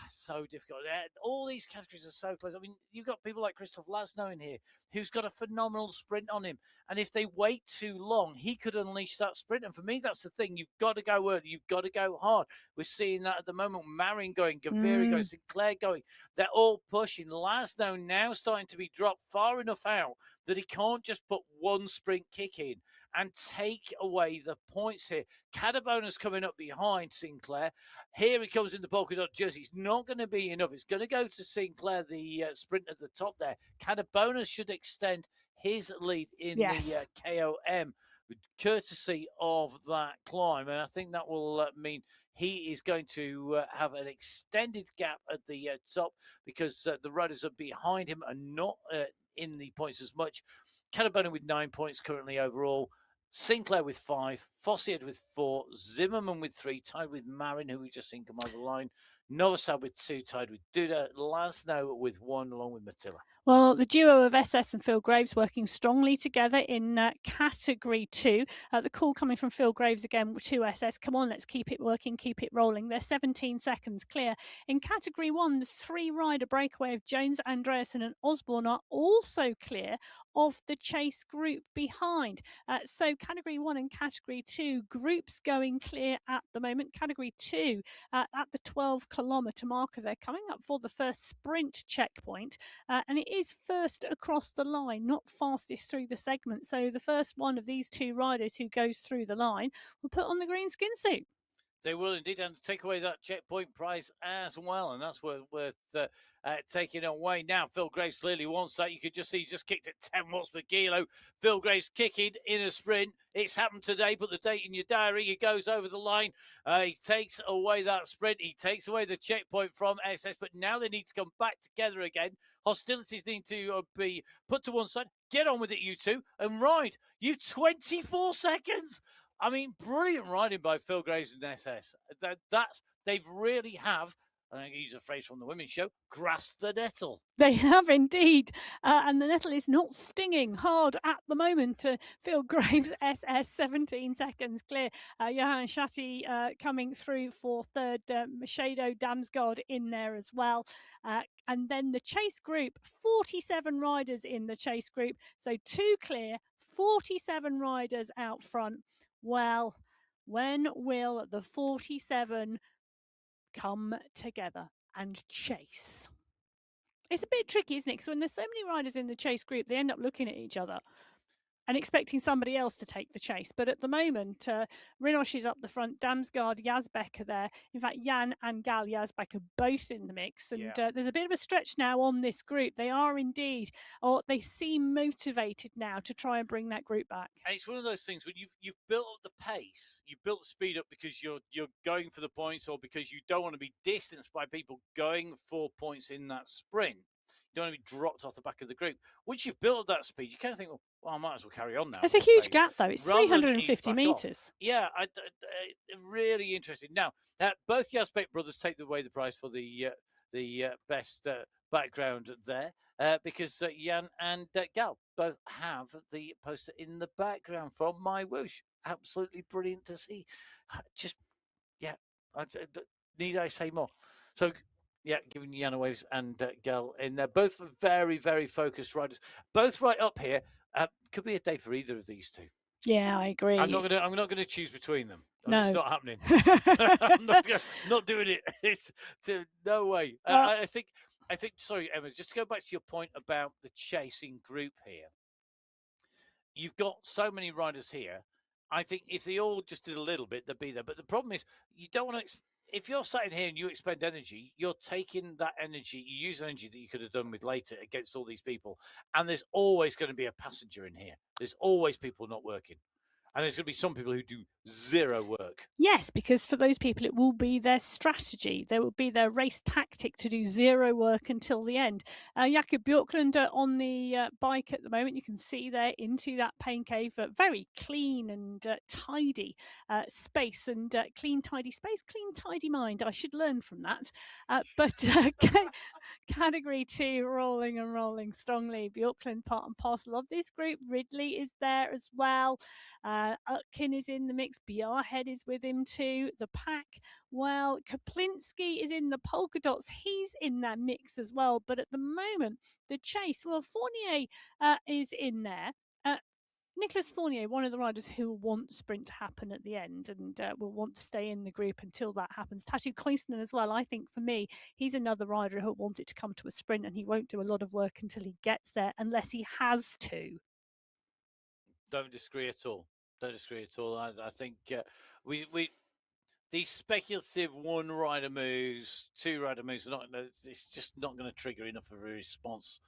B: so difficult. All these categories are so close. I mean, you've got people like Christoph Lasno in here, who's got a phenomenal sprint on him, and if they wait too long, he could unleash that sprint. And for me, that's the thing. You've got to go early. You've got to go hard. We're seeing that at the moment. Marin going, Gaviri going, Sinclair going. They're all pushing. Lasno now starting to be dropped far enough out that he can't just put one sprint kick in and take away the points here. Cadabona's coming up behind Sinclair. Here he comes in the polka dot jersey. It's not going to be enough. It's going to go to Sinclair, the sprint at the top there. Cadabona should extend his lead in the KOM, courtesy of that climb. And I think that will mean he is going to have an extended gap at the top, because the riders are behind him and not in the points as much. Cadabona with 9 points currently overall. Sinclair with 5, Fossiad with 4, Zimmerman with 3, tied with Marin, who we've just seen come over the line. Novosad with 2, tied with Duda. Lasno with 1, along with Mattila.
A: Well, the duo of SS and Phil Graves working strongly together in category 2. The call coming from Phil Graves again to SS. Come on, let's keep it working, keep it rolling. They're 17 seconds clear. In category 1, the 3-rider breakaway of Jones, Andreasen and Osborne are also clear of the chase group behind. So category 1 and category 2 groups going clear at the moment. Category 2 at the 12 kilometre marker. They're coming up for the first sprint checkpoint, and it is first across the line, not fastest through the segment. So the first one of these 2 riders who goes through the line will put on the green skin suit.
B: They will indeed, and take away that checkpoint prize as well, and that's worth taking away. Now, Phil Graves clearly wants that. You could just see he just kicked at 10 watts per kilo. Phil Graves kicking in a sprint. It's happened today. Put the date in your diary. He goes over the line. He takes away that sprint. He takes away the checkpoint from SS, but now they need to come back together again. Hostilities need to be put to one side. Get on with it, you two, and ride. You've 24 seconds. I mean, brilliant riding by Phil Graves and SS. They really have, and I use a phrase from the women's show, grasped the nettle.
A: They have indeed, and the nettle is not stinging hard at the moment. Phil Graves, SS, 17 seconds clear. Johan Shatti coming through for third. Machado Damsgaard in there as well. And then the chase group, 47 riders in the chase group. So 2 clear, 47 riders out front. Well, when will the 47 come together and chase? It's a bit tricky, isn't it? Because when there's so many riders in the chase group, they end up looking at each other and expecting somebody else to take the chase. But at the moment, Rinosh is up the front, Damsgaard, Yazbek are there. In fact, Jan and Gal Yazbek are both in the mix. And there's a bit of a stretch now on this group. They are indeed, or they seem motivated now to try and bring that group back.
B: And it's one of those things when you've built up the pace, you've built the speed up because you're going for the points, or because you don't want to be distanced by people going for points in that sprint. You don't want to be dropped off the back of the group. Once you've built up that speed, you kind of think, well, I might as well carry on now.
A: It's a huge gap, though. It's 350 metres.
B: Yeah, really interesting. Now, both Yazbek brothers take away the prize for the best background there, because Jan and Gal both have the poster in the background from MyWhoosh. Absolutely brilliant to see. Need I say more? So, yeah, giving Yana Waves and Gal in there. Both very, very focused riders. Both right up here. Could be a day for either of these two.
A: Yeah, I agree.
B: I'm not gonna choose between them.
A: No.
B: It's not happening. I'm not doing it. It's no way. I think. Sorry, Emma. Just to go back to your point about the chasing group here. You've got so many riders here. I think if they all just did a little bit, they'd be there. But the problem is, you don't want to. If you're sat in here and you expend energy, you're taking that energy, you use energy that you could have done with later against all these people. And there's always going to be a passenger in here. There's always people not working. And there's going to be some people who do zero work.
A: Yes, because for those people, it will be their strategy. There will be their race tactic to do zero work until the end. Jakob Björklund on the bike at the moment. You can see there into that pain cave. Very clean and tidy space, and clean, tidy space, clean, tidy mind. I should learn from that. But category 2, rolling and rolling strongly. Björklund part and parcel of this group. Ridley is there as well. Utkin is in the mix. Bjarhead is with him too. The pack, well, Kaplinski is in the polka dots. He's in that mix as well. But at the moment, the chase, well, Fournier is in there. Nicholas Fournier, one of the riders who will want sprint to happen at the end and will want to stay in the group until that happens. Tatu Koivunen as well. I think for me, he's another rider who will want it to come to a sprint, and he won't do a lot of work until he gets there unless he has to.
B: Don't disagree at all. Don't disagree at all. I think we these speculative one rider moves, two rider moves, it's just not going to trigger enough of a response.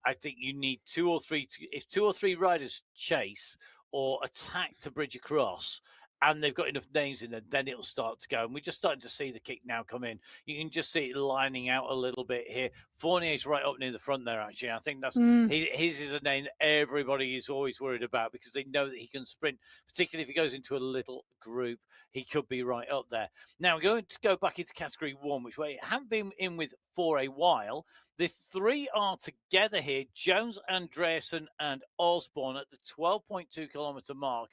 B: I think you need two or three. If two or three riders chase or attack to bridge across, and they've got enough names in there, then it'll start to go. And we're just starting to see the kick now come in. You can just see it lining out a little bit here. Fournier's right up near the front there, actually. I think that's his is a name that everybody is always worried about because they know that he can sprint, particularly if he goes into a little group. He could be right up there. Now, we're going to go back into category 1, which we haven't been in with for a while. The three are together here, Jones, Andreasen, and Osborne at the 12.2 kilometre mark.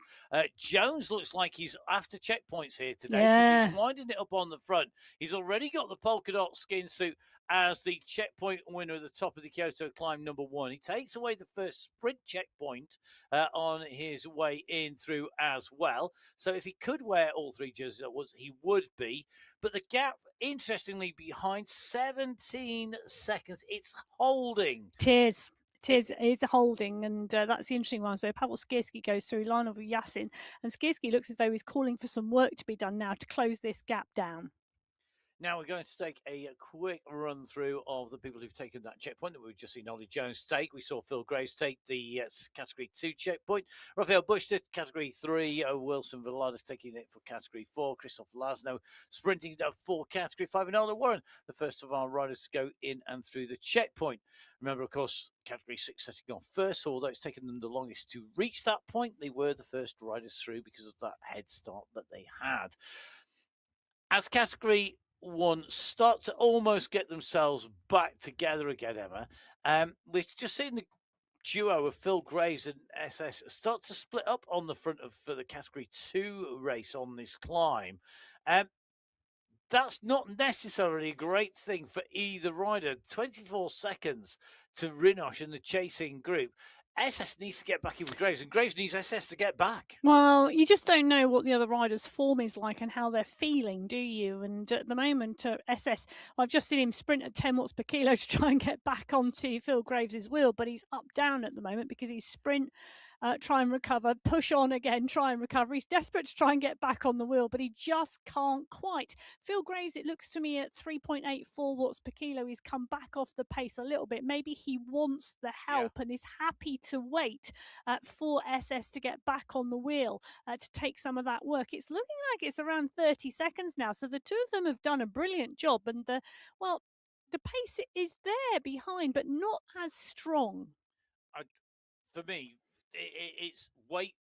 B: Jones looks like he's after checkpoints here today because he's winding it up on the front. He's already got the polka dot skin suit as the checkpoint winner at the top of the Kyoto climb number 1. He takes away the first sprint checkpoint on his way in through as well. So if he could wear all three jerseys at once, he would be. But the gap, interestingly, behind 17 seconds. It's holding.
A: It is a holding, and that's the interesting one. So Pavel Skierski goes through line of Yasin, and Skierski looks as though he's calling for some work to be done now to close this gap down.
B: Now we're going to take a quick run through of the people who've taken that checkpoint that we've just seen Ollie Jones take. We saw Phil Graves take the category 2 checkpoint. Raphael Bush did category 3. Wilson Velarde taking it for category 4. Christoph Lasno sprinting for category 5. And Aldo Warren, the first of our riders to go in and through the checkpoint. Remember, of course, category 6 setting on first. So although it's taken them the longest to reach that point, they were the first riders through because of that head start that they had. As category 1 start to almost get themselves back together again, Emma. We've just seen the duo of Phil Graves and SS start to split up on the front for the category 2 race on this climb. That's not necessarily a great thing for either rider. 24 seconds to Rinosh and the chasing group. SS needs to get back in with Graves, and Graves needs SS to get back.
A: Well, you just don't know what the other riders' form is like and how they're feeling, do you? And at the moment, SS, I've just seen him sprint at 10 watts per kilo to try and get back onto Phil Graves' wheel, but he's up down at the moment because he's sprint, try and recover, push on again, try and recover. He's desperate to try and get back on the wheel, but he just can't quite. Phil Graves, it looks to me at 3.84 watts per kilo, he's come back off the pace a little bit. Maybe he wants the help and is happy to wait for SS to get back on the wheel to take some of that work. It's looking like it's around 30 seconds now. So the two of them have done a brilliant job. And the pace is there behind, but not as strong.
B: For me, it's weight.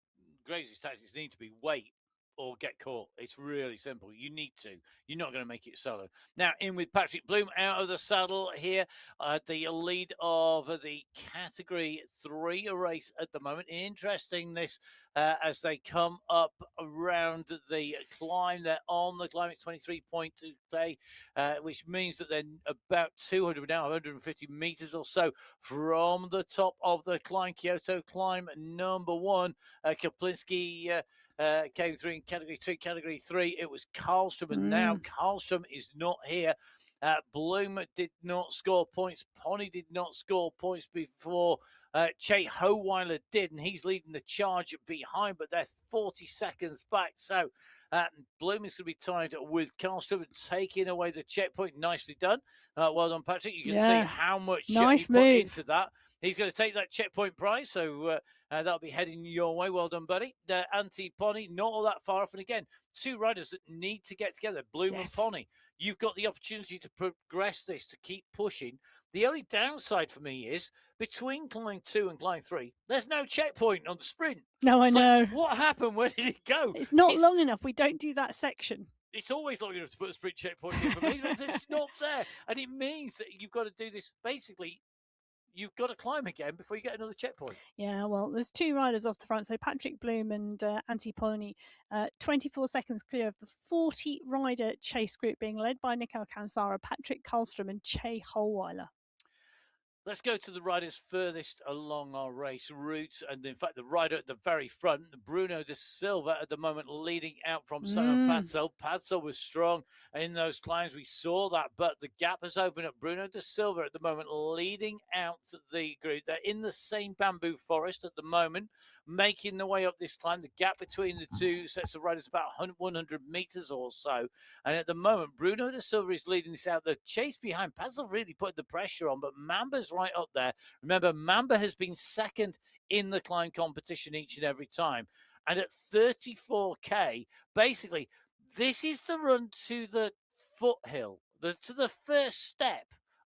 B: Graves' tactics need to be weight or get caught. It's really simple. You need to. You're not going to make it solo. Now, in with Patrick Bloom out of the saddle here at the lead of the Category 3 race at the moment. Interesting this as they come up around the climb. They're on the climb. It's 23.2 play, which means that they're about 200 now, 150 meters or so from the top of the climb. Kyoto climb number 1. Kaplinski came through in Category 2, Category 3. It was Karlstrom, and now Karlstrom is not here. Bloom did not score points. Pony did not score points before Che Howeiler did, and he's leading the charge behind, but they're 40 seconds back. So Bloom is going to be tied with Karlstrom and taking away the checkpoint. Nicely done. Well done, Patrick. You can see how much he put into that. He's going to take that checkpoint prize, so that'll be heading your way. Well done, buddy. Anti-Pony, not all that far off. And again, 2 riders that need to get together, Bloom and Pony. You've got the opportunity to progress this, to keep pushing. The only downside for me is between climb 2 and climb 3, there's no checkpoint on the sprint.
A: No, I know.
B: Like, what happened? Where did it go?
A: It's not long enough. We don't do that section.
B: It's always long enough to put a sprint checkpoint in for me. It's not there. And it means that you've got to do this basically. You've got to climb again before you get another checkpoint. Yeah,
A: well, there's 2 riders off the front. So Patrick Bloom and Anti-Pony, 24 seconds clear of the 40-rider chase group being led by Nick Alcansara, Patrick Karlstrom and Che Howeiler.
B: Let's go to the riders furthest along our race route. And in fact, the rider at the very front, Bruno de Silva, at the moment leading out from Simon Patzel. Patzel was strong in those climbs. We saw that, but the gap has opened up. Bruno de Silva at the moment leading out the group. They're in the same bamboo forest at the moment, making the way up this climb. The gap between the 2 sets of riders is about 100 meters or so. And at the moment, Bruno de Silva is leading this out. The chase behind Patzel really put the pressure on, but Mamba's right up there. Remember, Mamba has been second in the climb competition each and every time. And at 34K, basically, this is the run to the foothill, to the first step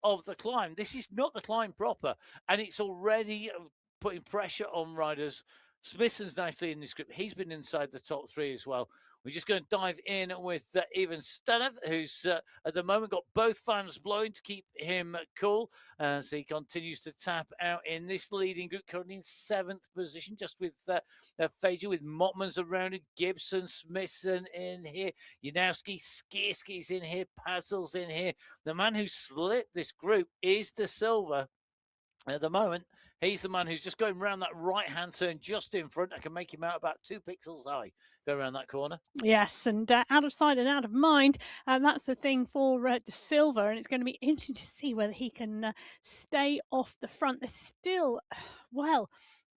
B: of the climb. This is not the climb proper, and it's already putting pressure on riders. Smithson's nicely in this group. He's been inside the top 3 as well. We're just going to dive in with Ivan Stanev, who's at the moment got both fans blowing to keep him cool. So he continues to tap out in this leading group, currently in 7th position, just with Fager, with Motmans around it, Gibson, Smithson in here, Janowski, Skierski's in here, Patzel's in here. The man who slipped this group is De Silva. At the moment, he's the man who's just going around that right-hand turn just in front. I can make him out about 2 pixels high. Go around that corner.
A: Yes, and out of sight and out of mind. That's the thing for De Silva, and it's going to be interesting to see whether he can stay off the front. There's still,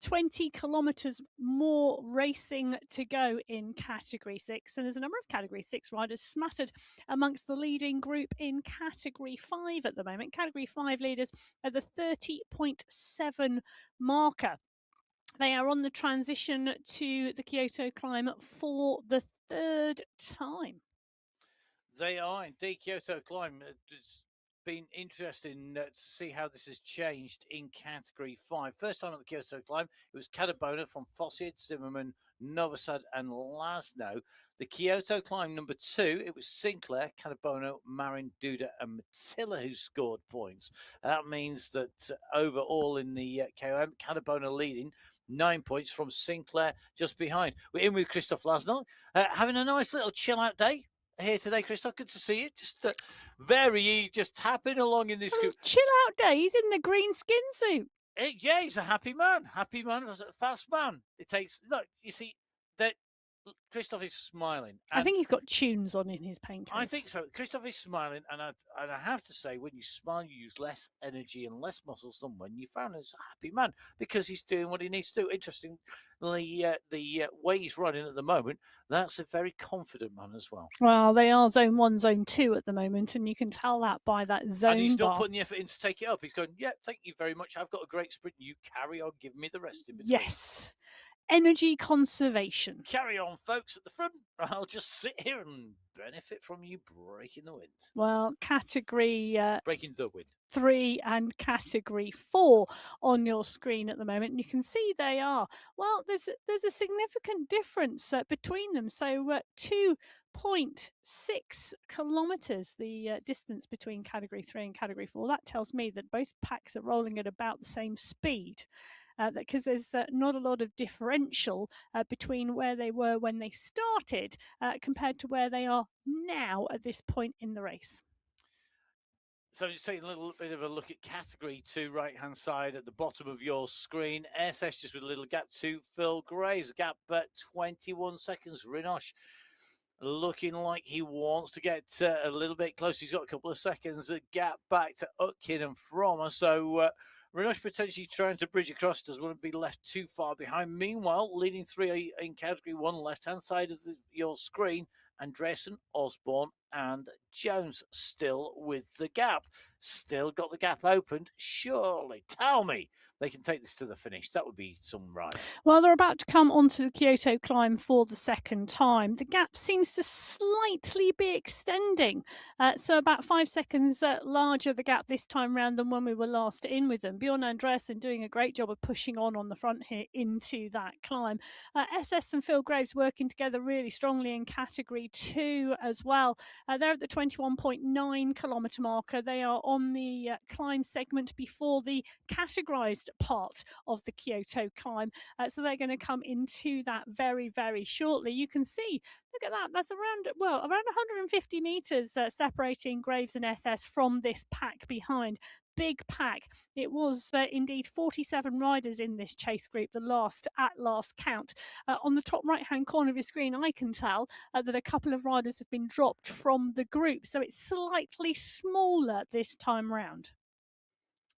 A: 20 kilometres more racing to go in Category 6. And there's a number of Category 6 riders smattered amongst the leading group in Category 5 at the moment. Category 5 leaders are the 30.7 marker. They are on the transition to the Kyoto climb for the 3rd time.
B: They are indeed. Kyoto climb. It's been interesting to see how this has changed in Category 5. First time at the Kyoto climb, it was Cadabona from Fossett, Zimmerman, Novosad and Laszlo. The Kyoto climb number 2, it was Sinclair, Cadabona, Marin, Duda and Mattila who scored points. That means that overall in the KOM, Cadabona leading 9 points from Sinclair just behind. We're in with Christoph Laszlo, having a nice little chill out day here today, Christoph. Good to see you. Just just tapping along in this group.
A: Chill out day. He's in the green skin suit.
B: Yeah, he's a happy man. Happy man, a fast man. It takes, look, you see, that Christoph is smiling.
A: I think he's got tunes on in his paint case.
B: I think so. Christoph is smiling, and I have to say, when you smile, you use less energy and less muscles than when you frown. He's a happy man because he's doing what he needs to do. Interestingly, the way he's running at the moment, that's a very confident man as well.
A: Well, they are Zone 1, Zone 2 at the moment, and you can tell that by that zone
B: And he's not
A: bar.
B: putting the effort in to take it up. He's going, yeah, thank you very much. I've got a great sprint. You carry on, give me the rest in between.
A: Yes. energy conservation.
B: Carry on, folks at the front. I'll just sit here and benefit from you breaking the wind.
A: Well, category
B: Breaking the wind.
A: 3 and category 4 on your screen at the moment, and you can see they are, well, there's a significant difference between them. So 2.6 kilometers, the distance between category 3 and category 4. That tells me that both packs are rolling at about the same speed, because there's not a lot of differential between where they were when they started compared to where they are now at this point in the race.
B: So just taking a little bit of a look at category 2, right-hand side at the bottom of your screen. SS just with a little gap to Phil Graves, gap at 21 seconds. Rinosh looking like he wants to get a little bit closer. He's got a couple of seconds. A gap back to Utkin and Frommer. So Rinosh potentially trying to bridge across, doesn't want to be left too far behind. Meanwhile, leading 3 in category 1, left-hand side of your screen, Andreessen, Osborne and Jones still with the gap. Still got the gap opened. Surely, tell me they can take this to the finish. That would be some ride.
A: Well, they're about to come onto the Kyoto climb for the second time. The gap seems to slightly be extending. So about 5 seconds larger the gap this time round than when we were last in with them. Bjorn Andreessen doing a great job of pushing on the front here into that climb. SS and Phil Graves working together really strongly in category 2 as well. They're at the 21.9 kilometre marker. They are on the climb segment before the categorised part of the Kyoto climb. So they're going to come into that very, very shortly. You can see, look at that. That's around 150 metres separating Graves and SS from this pack behind. Big pack. It was indeed 47 riders in this chase group, the last count. On the top right-hand corner of your screen, I can tell that a couple of riders have been dropped from the group, so it's slightly smaller this time round.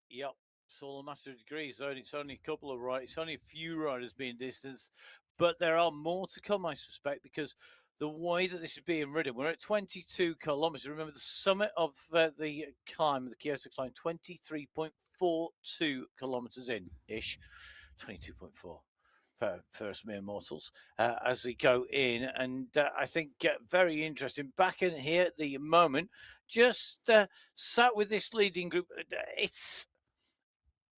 B: Yep, it's all a matter of degrees. It's only a couple of riders. It's only a few riders being distanced, but there are more to come, I suspect, because the way that this is being ridden, we're at 22 kilometers. Remember, the summit of the climb, the Kyoto climb, 23.42 kilometers in-ish, 22.4 for us mere mortals as we go in. And I think very interesting. Back in here at the moment, just sat with this leading group.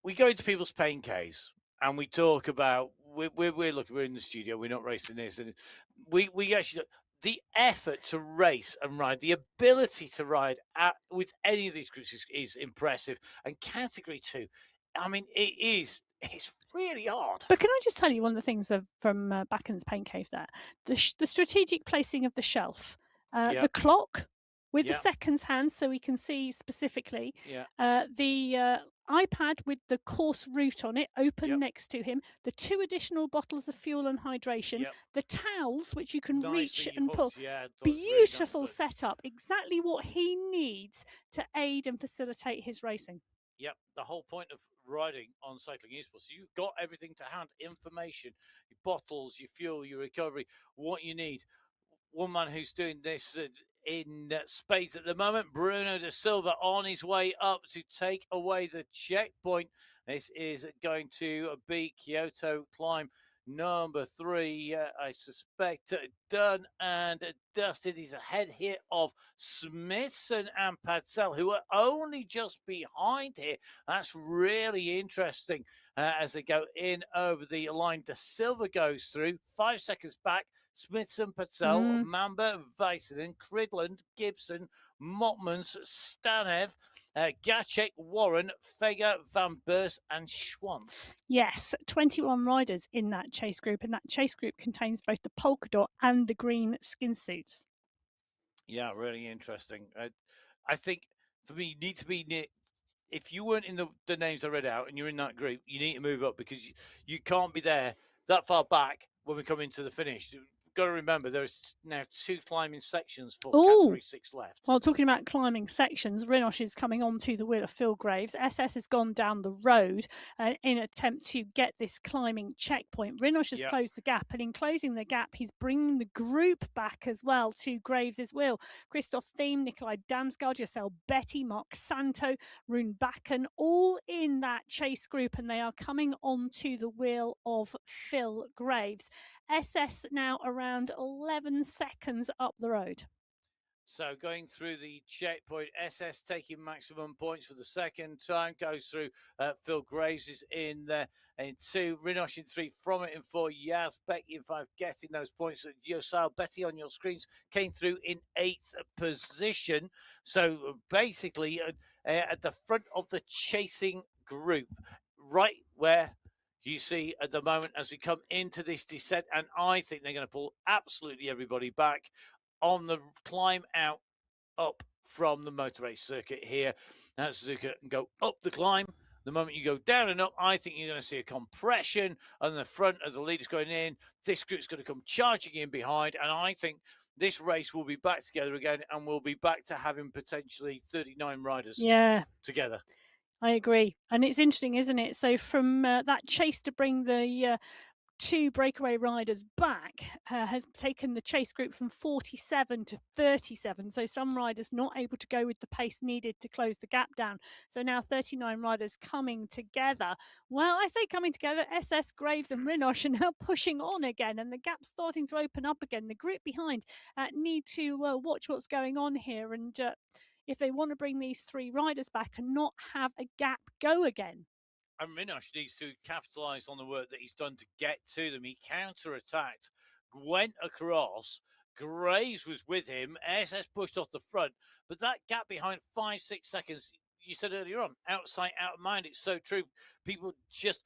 B: We go into people's pain caves and we talk about, we're in the studio, we're not racing this, and we actually, the effort to race and ride, the ability to ride with any of these groups is impressive. And category 2, I mean, it's really hard.
A: But can I just tell you one of the things from Backen's pain cave there? The strategic placing of the shelf, the clock with the seconds hands so we can see specifically, the iPad with the course route on it open next to him, the 2 additional bottles of fuel and hydration, the towels which you can reach and pull. Beautiful really setup, exactly what he needs to aid and facilitate his racing.
B: Yep, the whole point of riding on Cycling Esports is you've got everything to hand, information, your bottles, your fuel, your recovery, what you need. One man who's doing this in spades at the moment, Bruno de Silva, on his way up to take away the checkpoint. This is going to be Kyoto climb number 3, I suspect, done and dusted. He's ahead here of Smithson and Padsell, who are only just behind here. That's really interesting as they go in over the line. De Silva goes through, 5 seconds back. Smithson, Padsell, Mamba, Weissenen, Cridland, Gibson, Motmans, Stanev, Gacek, Warren, Feger, Van Beurs and Schwantz.
A: Yes, 21 riders in that chase group, and that chase group contains both the polka dot and the green skin suits.
B: Yeah, really interesting. I think for me, you need to be near. If you weren't in the names I read out and you're in that group, you need to move up because you can't be there that far back when we come into the finish. got to remember there's now 2 climbing sections for
A: Oh,
B: Category 6 left.
A: well, talking about climbing sections, Rinosh is coming onto the wheel of Phil Graves. SS has gone down the road in an attempt to get this climbing checkpoint. Rinosh has closed the gap, and in closing the gap, he's bringing the group back as well to Graves' wheel. Christoph Thiem, Nikolai Damsgaard, Yosel Betty, Mark Santo, Rune Bakken, all in that chase group, and they are coming onto the wheel of Phil Graves. SS now around 11 seconds up the road.
B: So going through the checkpoint, SS taking maximum points for the second time, goes through. Phil Graves is in there in 2, Rinosh in 3, From It in 4, Yaz Becky in 5, getting those points. Yosal Betty on your screens came through in 8th position. So basically at the front of the chasing group, right where you see at the moment as we come into this descent, and I think they're going to pull absolutely everybody back on the climb out up from the motor race circuit here. Now Suzuka can go up the climb. The moment you go down and up, I think you're going to see a compression on the front as the leader's going in. This group's going to come charging in behind, and I think this race will be back together again, and we'll be back to having potentially 39 riders together.
A: I agree. And it's interesting, isn't it? So from that chase to bring the 2 breakaway riders back has taken the chase group from 47 to 37. So some riders not able to go with the pace needed to close the gap down. So now 39 riders coming together. Well, I say coming together, SS, Graves and Rinosh are now pushing on again, and the gap's starting to open up again. The group behind need to watch what's going on here, and if they want to bring these 3 riders back and not have a gap go again.
B: And Rinosh needs to capitalise on the work that he's done to get to them. He counter-attacked, went across. Graves was with him. SS pushed off the front. But that gap behind 5-6 seconds, you said earlier on, out of sight, out of mind. It's so true. People just,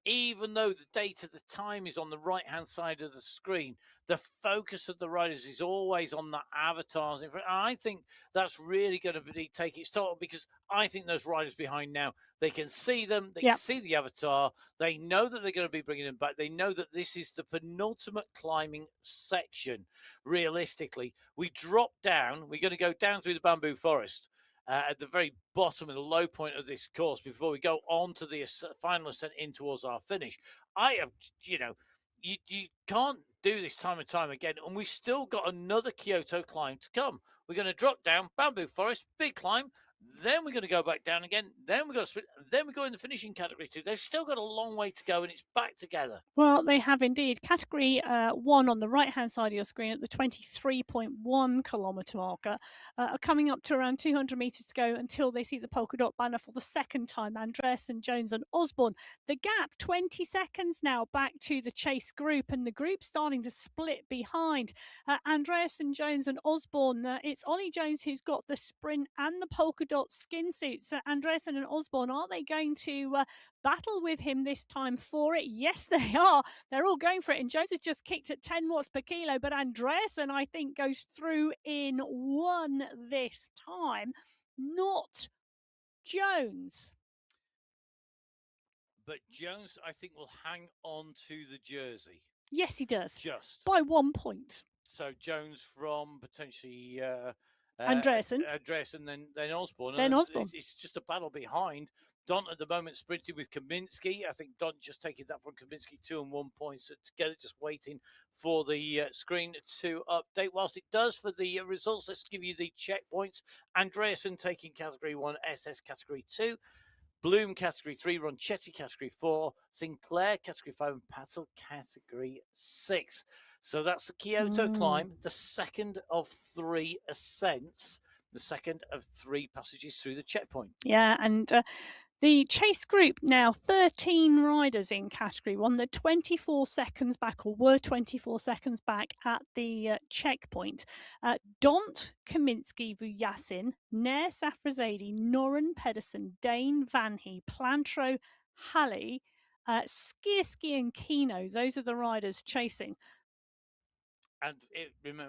B: even though the date of the time is on the right-hand side of the screen, the focus of the riders is always on the avatars in front. I think that's really going to take its toll, because I think those riders behind now, they can see them, they can see the avatar, they know that they're going to be bringing them back, they know that this is the penultimate climbing section. Realistically, we drop down, we're going to go down through the bamboo forest at the very bottom of the low point of this course before we go on to the final ascent in towards our finish. I have, you can't do this time and time again, and we've still got another Kyoto climb to come. We're going to drop down, bamboo forest, big climb, then we're going to go back down again, then we've got to split, then we go in the finishing category 2. They've still got a long way to go, and it's back together.
A: Well, they have indeed. Category 1 on the right-hand side of your screen at the 23.1 kilometre marker are coming up to around 200 metres to go until they see the polka dot banner for the second time. Andreasen, Jones and Osborne. The gap, 20 seconds now back to the chase group, and the group's starting to split behind. Andreasen, Jones and Osborne. It's Ollie Jones who's got the sprint and the polka dot skin suits. Andreasen and Osborne, are they going to battle with him this time for it? Yes, they are. They're all going for it. And Jones has just kicked at 10 watts per kilo, but Andreasen, I think, goes through in 1 this time. Not Jones.
B: But Jones, I think, will hang on to the jersey.
A: Yes, he does.
B: Just.
A: By 1 point.
B: So Jones from potentially
A: Andreasen,
B: then Osborne.
A: Then Osborne.
B: It's just a battle behind. Don at the moment sprinting with Kaminsky. I think Don just taking that from Kaminsky, 2 and 1 points together, just waiting for the screen to update. Whilst it does for the results, let's give you the checkpoints. Andreasen taking category 1, SS category 2. Bloom category 3, Ronchetti category 4, Sinclair category 5, and Patzel category 6. So that's the Kyoto climb, the second of 3 ascents, the second of 3 passages through the checkpoint.
A: Yeah, and the chase group now 13 riders in category 1. They're 24 seconds back, or were 24 seconds back at the checkpoint. Dont, Kaminsky, Vuyasin, Nair Safrazadi, Noren Pedersen, Dane, Vanhee, Plantro, Halley, Skierski and Kino. Those are the riders chasing.
B: And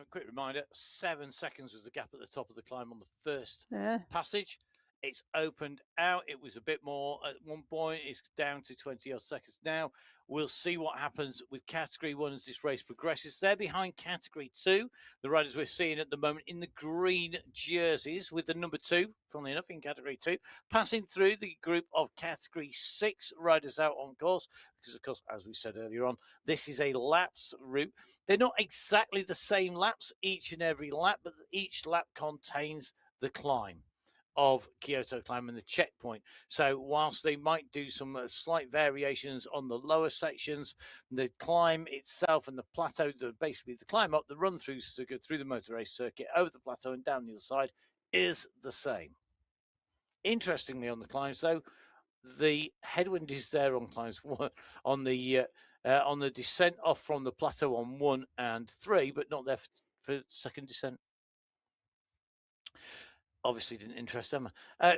B: quick reminder, 7 seconds was the gap at the top of the climb on the first passage. It's opened out. It was a bit more at one point. It's down to 20 odd seconds now. We'll see what happens with Category 1 as this race progresses. They're behind Category 2, the riders we're seeing at the moment in the green jerseys with the number 2, funnily enough, in Category 2, passing through the group of Category 6 riders out on course. Because, of course, as we said earlier on, this is a laps route. They're not exactly the same laps each and every lap, but each lap contains the climb of Kyoto Climb and the checkpoint. So whilst they might do some slight variations on the lower sections, the climb itself and the plateau, basically the climb up, the run through to go through the motor race circuit over the plateau and down the other side is the same. Interestingly, on the climbs though, the headwind is there on climbs on the descent off from the plateau on 1 and 3, but not there for second descent. Obviously didn't interest them.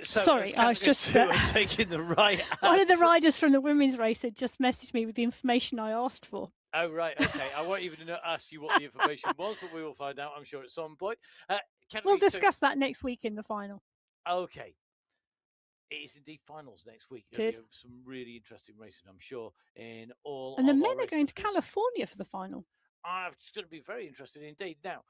A: Sorry, I was just
B: taking the right.
A: One of the riders from the women's race had just messaged me with the information I asked for.
B: Oh, right. Okay. I won't even ask you what the information was, but we will find out, I'm sure, at some point.
A: We'll discuss that next week in the final.
B: Okay. It is indeed finals next week. It'll be some really interesting racing, I'm sure, in all.
A: And the men are going to California for the final.
B: It's going to be very interesting indeed. Now,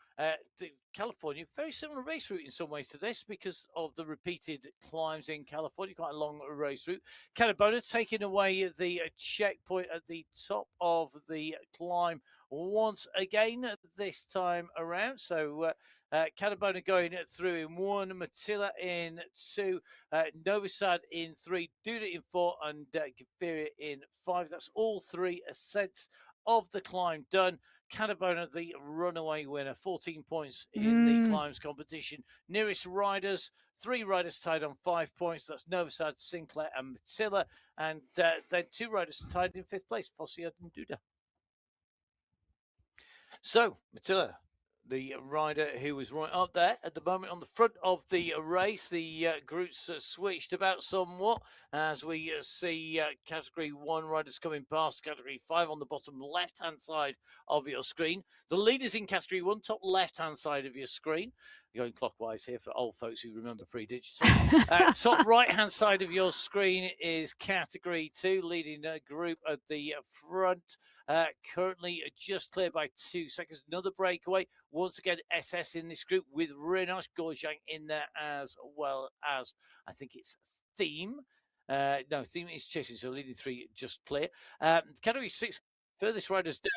B: California, very similar race route in some ways to this because of the repeated climbs in California, quite a long race route. Catabona taking away the checkpoint at the top of the climb once again this time around. So Catabona going through in 1, Matilla in 2, Novi Sad in 3, Duda in 4, and Gaviria in 5. That's all 3 ascents of the climb done. Catabona, the runaway winner, 14 points in the climbs competition. Nearest riders, 3 riders tied on 5 points. That's Novi Sad, Sinclair, and Matilla. And then 2 riders tied in 5th place, Fossiad and Duda. So, Matilla, the rider who was right up there at the moment on the front of the race. The groups switched about somewhat as we see Category 1 riders coming past Category 5 on the bottom left-hand side of your screen. The leaders in Category 1, top left-hand side of your screen. Going clockwise here for old folks who remember pre-digital. Top right-hand side of your screen is Category 2, leading a group at the front. Currently just clear by 2 seconds. Another breakaway. Once again, SS in this group with Renash Gorjang in there as well as, I think it's Theme. No, Theme is chasing, so leading 3 just clear. Category 6, furthest riders down.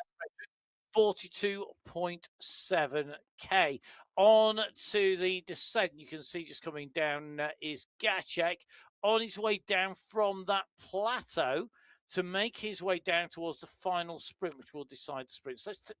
B: 42.7k. On to the descent, you can see just coming down is Gacek on his way down from that plateau to make his way down towards the final sprint, which will decide the sprint. So let's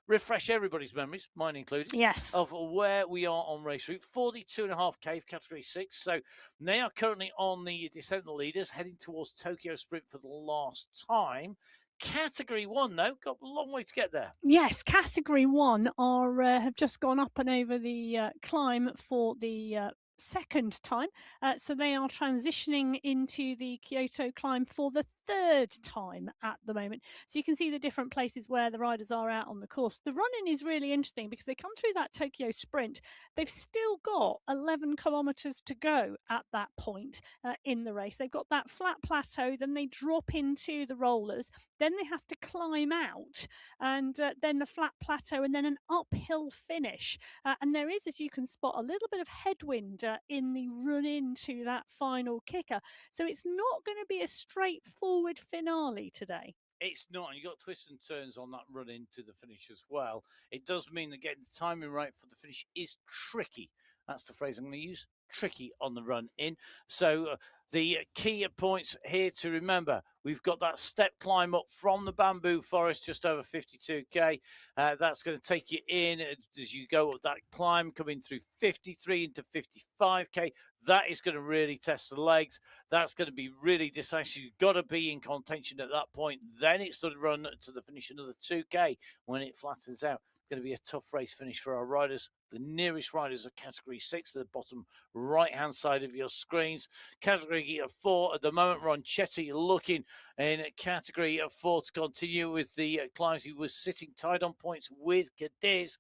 B: refresh everybody's memories, mine included,
A: yes,
B: of where we are on race route. 42.5k for Category 6. So they are currently on the descent leaders, heading towards Tokyo Sprint for the last time. Category 1, though, got a long way to get there.
A: Yes, Category 1 are have just gone up and over the climb for the second time. So they are transitioning into the Kyoto climb for the 3rd time at the moment. So you can see the different places where the riders are out on the course. The running is really interesting because they come through that Tokyo sprint. They've still got 11 kilometers to go at that point in the race. They've got that flat plateau, then they drop into the rollers, then they have to climb out, and then the flat plateau, and then an uphill finish. And there is, as you can spot, a little bit of headwind in the run into that final kicker. So it's not going to be a straightforward finale today.
B: It's not, and you've got twists and turns on that run into the finish as well. It does mean that getting the timing right for the finish is tricky. That's the phrase I'm going to use. Tricky on the run in. So the key points here to remember, we've got that step climb up from the bamboo forest, just over 52k. That's going to take you in as you go up that climb, coming through 53 into 55k. That is going to really test the legs. That's going to be really decisive. You've got to be in contention at that point. Then it's the run to the finish, another 2k when it flattens out. Going to be a tough race finish for our riders. The nearest riders are Category 6 to the bottom right-hand side of your screens. Category 4 at the moment, Ron Chetty looking in Category 4 to continue with the climbs. He was sitting tied on points with Cadiz.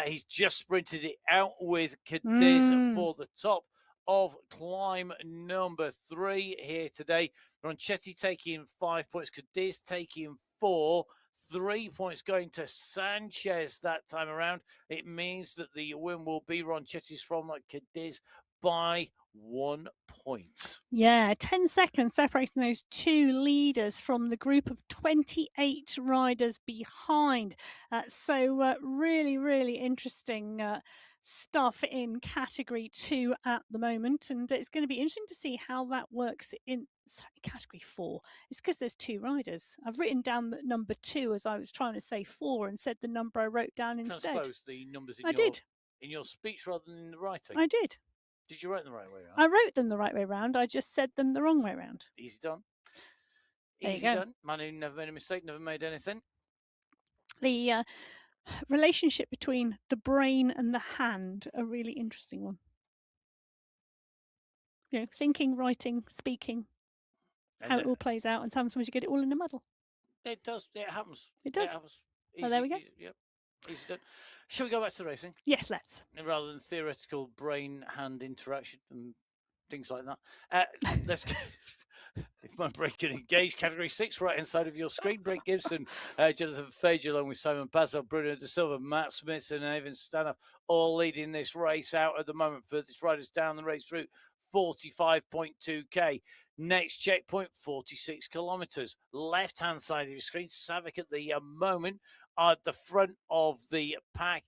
B: He's just sprinted it out with Cadiz for the top of climb number 3 here today. Ronchetti taking 5 points, Cadiz taking 4. 3 points going to Sanchez that time around. It means that the win will be Ronchetti's from Cadiz by 1 point.
A: Yeah, 10 seconds separating those two leaders from the group of 28 riders behind. So really, really interesting stuff in category 2 at the moment, and it's going to be interesting to see how that works in category 4. It's because there's 2 riders. I've written down the number 2 as I was trying to say 4 and said the number I wrote down instead.
B: Transpose the numbers in your speech rather than in the writing.
A: I did.
B: Did you write them the right way around?
A: I wrote them the right way around. I just said them the wrong way around.
B: Easy done.
A: Easy
B: done. Man who never made a mistake, never made anything.
A: The relationship between the brain and the hand, a really interesting one. You know, thinking, writing, speaking, and how it all plays out, and sometimes you get it all in a muddle.
B: It does. It happens.
A: It does.
B: It happens.
A: Well, there we go.
B: Yep. Easy done. Shall we go back to the racing?
A: Yes, let's.
B: Rather than theoretical brain-hand interaction and things like that. Let's go. If my brain can engage, category 6, right inside of your screen. Brett Gibson, Jonathan Fage, along with Simon Basil, Bruno De Silva, Matt Smith, and Evan Stanoff, all leading this race out at the moment. Furthest riders down the race route, 45.2k. Next checkpoint, 46 kilometres. Left-hand side of your screen, Savic at the moment at the front of the pack.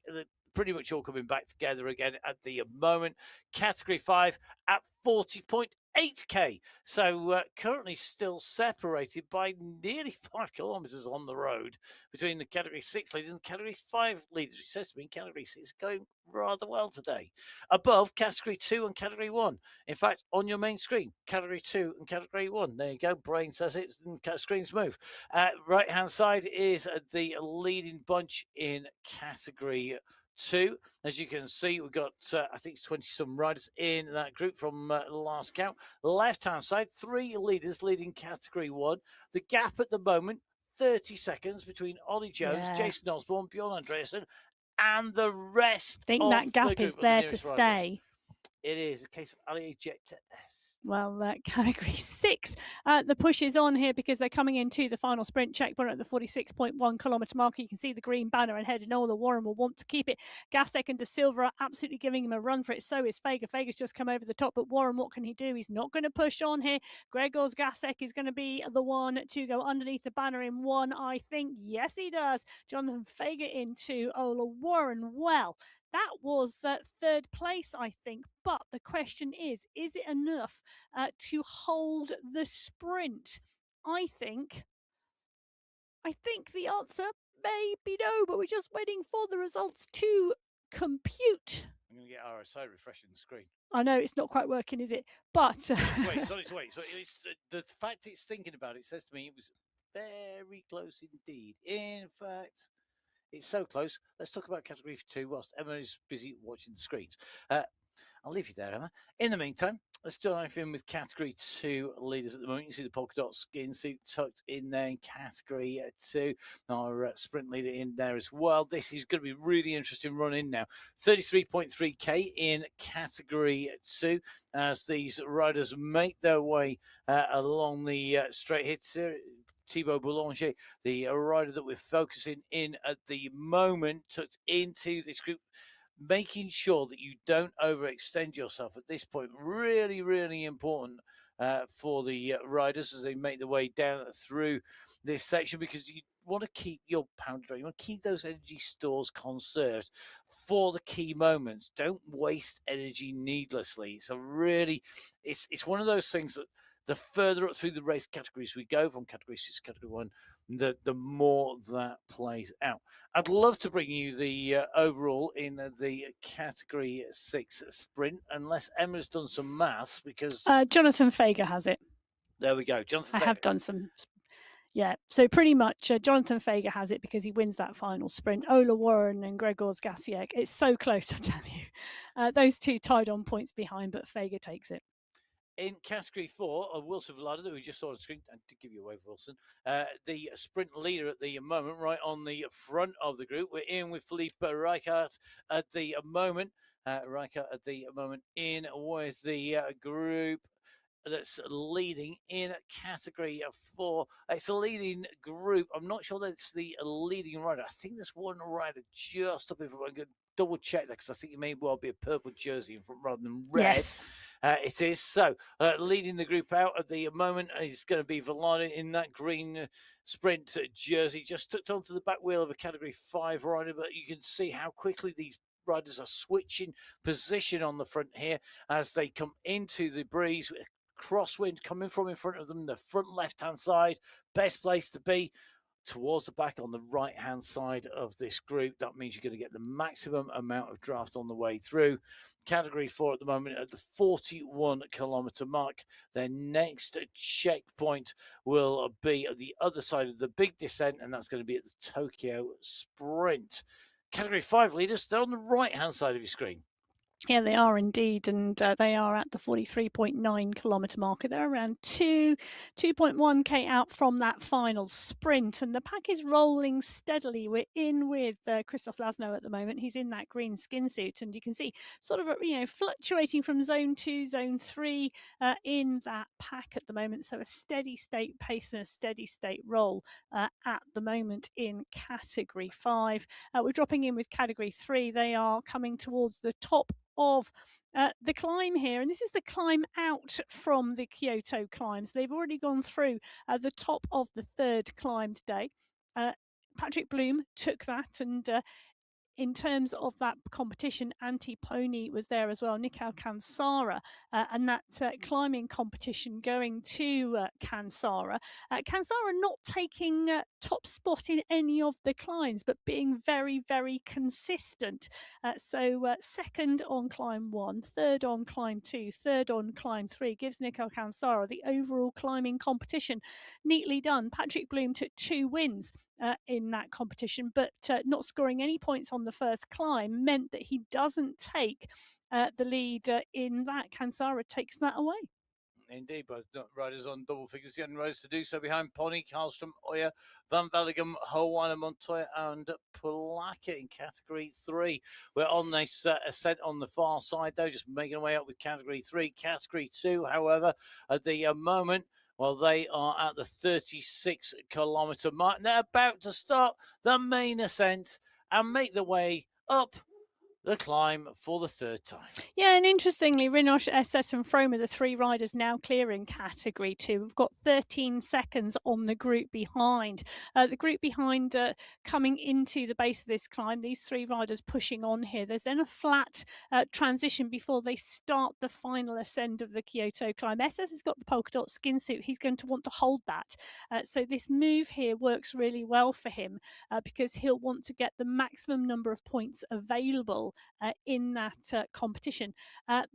B: Pretty much all coming back together again at the moment. Category 5 at 40.8k. So currently still separated by nearly 5 kilometres on the road between the Category 6 leaders and Category 5 leaders, which says to me Category 6 is going rather well today. Above, Category 2 and Category 1. In fact, on your main screen, Category 2 and Category 1. There you go. Brain says it, and screens move. Right-hand side is the leading bunch in Category 2. As you can see, we've got, I think it's 20-some riders in that group from last count. Left-hand side, 3 leaders leading Category 1. The gap at the moment, 30 seconds between Ollie Jones, Jason Osborne, Bjorn Andreasen, and the rest.
A: I think that gap is there to stay.
B: It is a case of Ali ejector.
A: Well, category 6, the push is on here because they're coming into the final sprint checkpoint at the 46.1 kilometre marker. You can see the green banner ahead, and Ola Warren will want to keep it. Gasek and De Silva are absolutely giving him a run for it. So is Fager. Fager's just come over the top, but Warren, what can he do? He's not going to push on here. Gregor's Gasek is going to be the one to go underneath the banner in 1, I think. Yes, he does. Jonathan Fager into Ola Warren. Well, that was 3rd place, I think. But the question is it enough to hold the sprint? I think the answer may be no, but we're just waiting for the results to compute.
B: I'm going to get RSI refreshing the screen.
A: I know it's not quite working, is it? But
B: wait. So it's the fact it's thinking about it says to me it was very close indeed. In fact, it's so close. Let's talk about category 2 whilst Emma is busy watching the screens. I'll leave you there, Emma. In the meantime, let's dive in with category 2 leaders at the moment. You see the polka dot skin suit tucked in there in category 2. Our sprint leader in there as well. This is going to be really interesting run in now. 33.3k in category 2 as these riders make their way along the straight hits. Thibaut Boulanger, the rider that we're focusing in at the moment, tucked into this group, making sure that you don't overextend yourself at this point. Really, really important for the riders as they make their way down through this section, because you want to keep your pound drain. You want to keep those energy stores conserved for the key moments. Don't waste energy needlessly. So really, it's one of those things that the further up through the race categories we go, from category 6 to category 1, the more that plays out. I'd love to bring you the overall in the category 6 sprint, unless Emma's done some maths, because
A: Jonathan Fager has it.
B: There we go. Jonathan
A: I have done some. Yeah, so pretty much Jonathan Fager has it because he wins that final sprint. Ola Warren and Gregor's Gasiek. It's so close, I tell you. Those two tied on points behind, but Fager takes it.
B: In category 4, Wilson Villada, that we just saw on the screen, and to give you a wave, Wilson, the sprint leader at the moment, right on the front of the group. We're in with Felipe Rijkaard at the moment. Rijkaard at the moment in with the group that's leading in category 4. It's a leading group. I'm not sure that it's the leading rider. I think there's one rider just up in front. I'm going to double check that because I think it may well be a purple jersey in front rather than red.
A: Yes.
B: It is. So leading the group out at the moment is going to be Villada in that green sprint jersey, just tucked onto the back wheel of a category 5 rider, but you can see how quickly these riders are switching position on the front here as they come into the breeze with a crosswind coming from in front of them, the front left-hand side. Best place to be towards the back on the right hand side of this group. That means you're going to get the maximum amount of draft on the way through. Category 4 at the moment at the 41 kilometre mark. Their next checkpoint will be at the other side of the big descent, and that's going to be at the Tokyo Sprint. Category 5 leaders, they're on the right hand side of your screen.
A: Yeah, they are indeed, and they are at the 43.9 kilometre marker. They're around 2.1k out from that final sprint, and the pack is rolling steadily. We're in with Christoph Laszlo at the moment. He's in that green skin suit, and you can see sort of fluctuating from zone 2, zone 3 in that pack at the moment. So a steady state pace and a steady state roll at the moment in category 5. We're dropping in with category 3. They are coming towards the top of the climb here, and this is the climb out from the Kyoto climbs. They've already gone through the top of the 3rd climb today. Patrick Bloom took that, and in terms of that competition, Anti-Pony was there as well, Nikau Kansara, and that climbing competition going to Kansara. Kansara not taking top spot in any of the climbs, but being very, very consistent. So 2nd on climb 1, 3rd on climb 2, 3rd on climb 3 gives Nikau Kansara the overall climbing competition. Neatly done. Patrick Bloom took 2 wins in that competition, but not scoring any points on the first climb meant that he doesn't take the lead in that. Kansara takes that away.
B: Indeed, both riders on double figures. The only riders to do so behind Pony, Karlstrom, Oyer, Van Velligem, Howana, Montoya, and Plaka in category 3. We're on this ascent on the far side, though, just making our way up with category 3. Category 2, however, at the moment, well, they are at the 36 kilometre mark, and they're about to start the main ascent and make their way up the climb for the 3rd time.
A: Yeah, and interestingly, Rinosh, SS and Froma, the 3 riders now clearing category 2. We've got 13 seconds on the group behind. The group behind coming into the base of this climb, these 3 riders pushing on here. There's then a flat transition before they start the final ascent of the Kyoto climb. SS has got the polka dot skin suit. He's going to want to hold that. So this move here works really well for him because he'll want to get the maximum number of points available in that competition.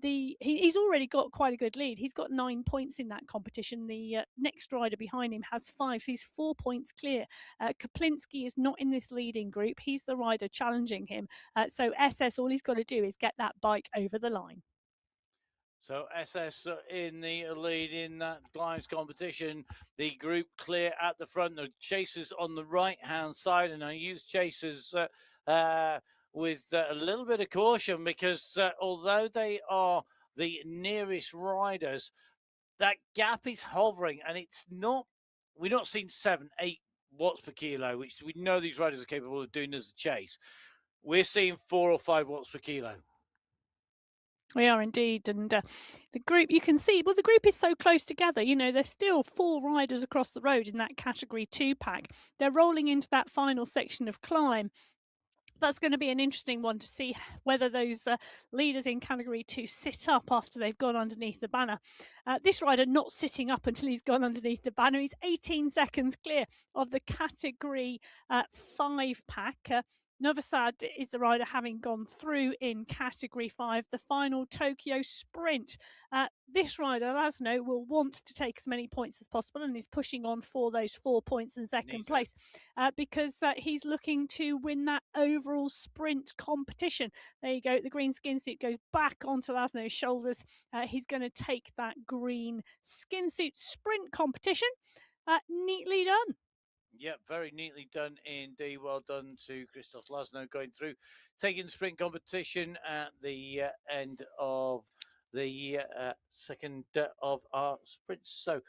A: He's already got quite a good lead. He's got 9 points in that competition. The next rider behind him has 5, so he's 4 points clear. Kaplinski is not in this leading group. He's the rider challenging him. So SS, all he's got to do is get that bike over the line.
B: So SS in the lead in that climbs competition. The group clear at the front. The chasers on the right-hand side, and I use chasers with a little bit of caution because although they are the nearest riders, that gap is hovering, and it's not. We're not seeing 7, 8 watts per kilo, which we know these riders are capable of doing as a chase. We're seeing 4 or 5 watts per kilo.
A: We are indeed, and the group, you can see, well, the group is so close together. There's still 4 riders across the road in that category 2 pack. They're rolling into that final section of climb. That's going to be an interesting one to see whether those leaders in category 2 sit up after they've gone underneath the banner. This rider not sitting up until he's gone underneath the banner. He's 18 seconds clear of the category 5 pack. Novisad is the rider having gone through in Category 5, the final Tokyo Sprint. This rider, Laszlo, will want to take as many points as possible and is pushing on for those 4 points in second place because he's looking to win that overall sprint competition. There you go. The green skin suit goes back onto Laszlo's shoulders. He's going to take that green skin suit sprint competition. Neatly done.
B: Yep, very neatly done indeed. Well done to Christoph Laszlo going through, taking the sprint competition at the end of the second of our sprints. So,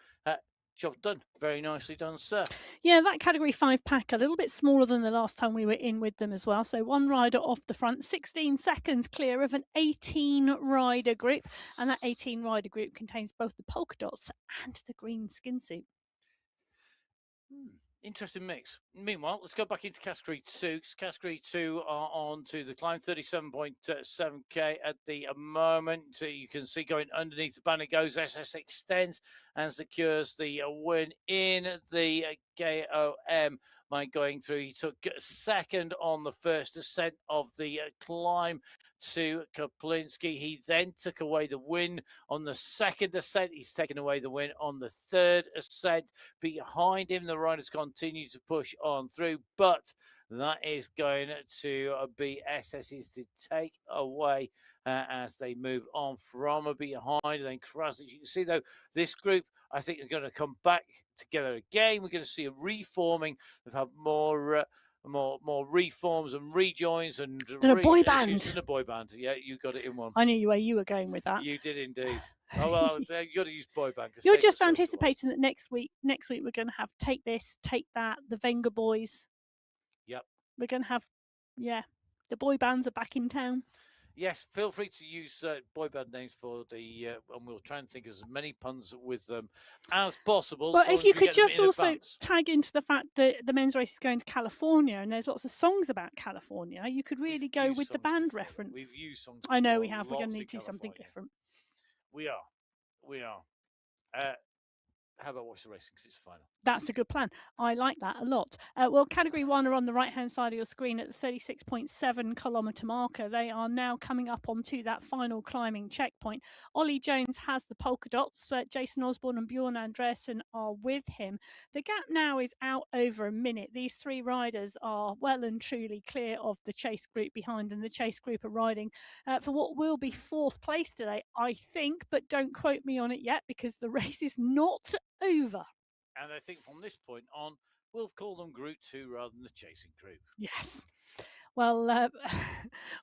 B: job done. Very nicely done, sir.
A: Yeah, that Category 5 pack, a little bit smaller than the last time we were in with them as well. So one rider off the front, 16 seconds clear of an 18-rider group. And that 18-rider group contains both the polka dots and the green skin suit.
B: Interesting mix. Meanwhile, let's go back into Category 2. Category 2 are on to the climb, 37.7k at the moment. So you can see going underneath the banner goes SS extends and secures the win in the KOM by going through. He took second on the first ascent of the climb to Kaplinski. He then took away the win on the second ascent. He's taken away the win on the third ascent. Behind him, the riders continue to push on through, but that is going to be SS's to take away as they move on from behind and then cross. As you can see, though, this group, I think, are going to come back together again. We're going to see a reforming. They've had more reforms and rejoins and
A: a boy band.
B: And a boy band. Yeah, you got it in one.
A: I knew where you were going with that.
B: You did indeed. Oh well, you got to use boy band.
A: You're just anticipating that next week we're going to have Take This, Take That, the Venga Boys.
B: Yep.
A: We're going to have, the boy bands are back in town.
B: Yes, feel free to use boy band names for the, and we'll try and think of as many puns with them as possible.
A: But if you could just also tag into the fact that the men's race is going to California and there's lots of songs about California, you could really go with the band reference.
B: We've used songs.
A: I know we have. We're going to need to do something different.
B: We are. How about watch the racing because it's the final?
A: That's a good plan. I like that a lot. Well, Category 1 are on the right-hand side of your screen at the 36.7 kilometre marker. They are now coming up onto that final climbing checkpoint. Ollie Jones has the polka dots. Jason Osborne and Bjorn Andresen are with him. The gap now is out over a minute. These three riders are well and truly clear of the chase group behind, and the chase group are riding for what will be fourth place today, I think, but don't quote me on it yet because the race is not over.
B: And I think from this point on, we'll call them Group 2 rather than the chasing group.
A: Yes. Well,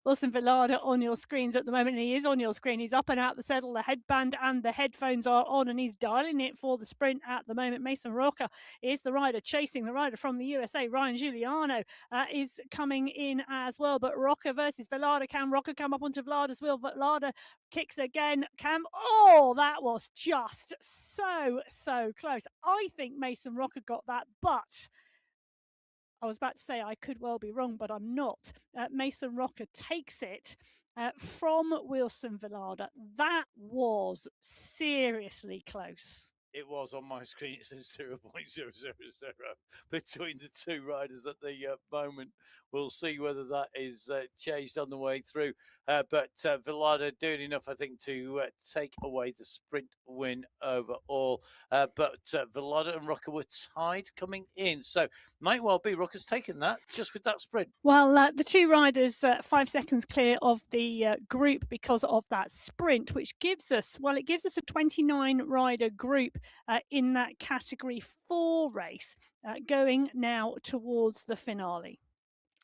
A: Wilson Villada on your screens at the moment. He is on your screen. He's up and out the saddle. The headband and the headphones are on, and he's dialing it for the sprint at the moment. Mason Rocca is the rider chasing the rider from the USA. Ryan Giuliano is coming in as well. But Rocca versus Villada. Can Rocca come up onto Villada's wheel? Villada kicks again. Oh, that was just so close. I think Mason Rocca got that, but I was about to say I could well be wrong, but I'm not. Mason Rocca takes it from Wilson Villada. That was seriously close.
B: It was on my screen. It says 0.000 between the two riders at the moment. We'll see whether that is changed on the way through. But Villada doing enough, I think, to take away the sprint win overall. But Villada and Rocca were tied coming in. So might well be Rocca's taken that just with that sprint.
A: Well, the two riders 5 seconds clear of the group because of that sprint, which gives us, a 29-rider group in that Category 4 race going now towards the finale.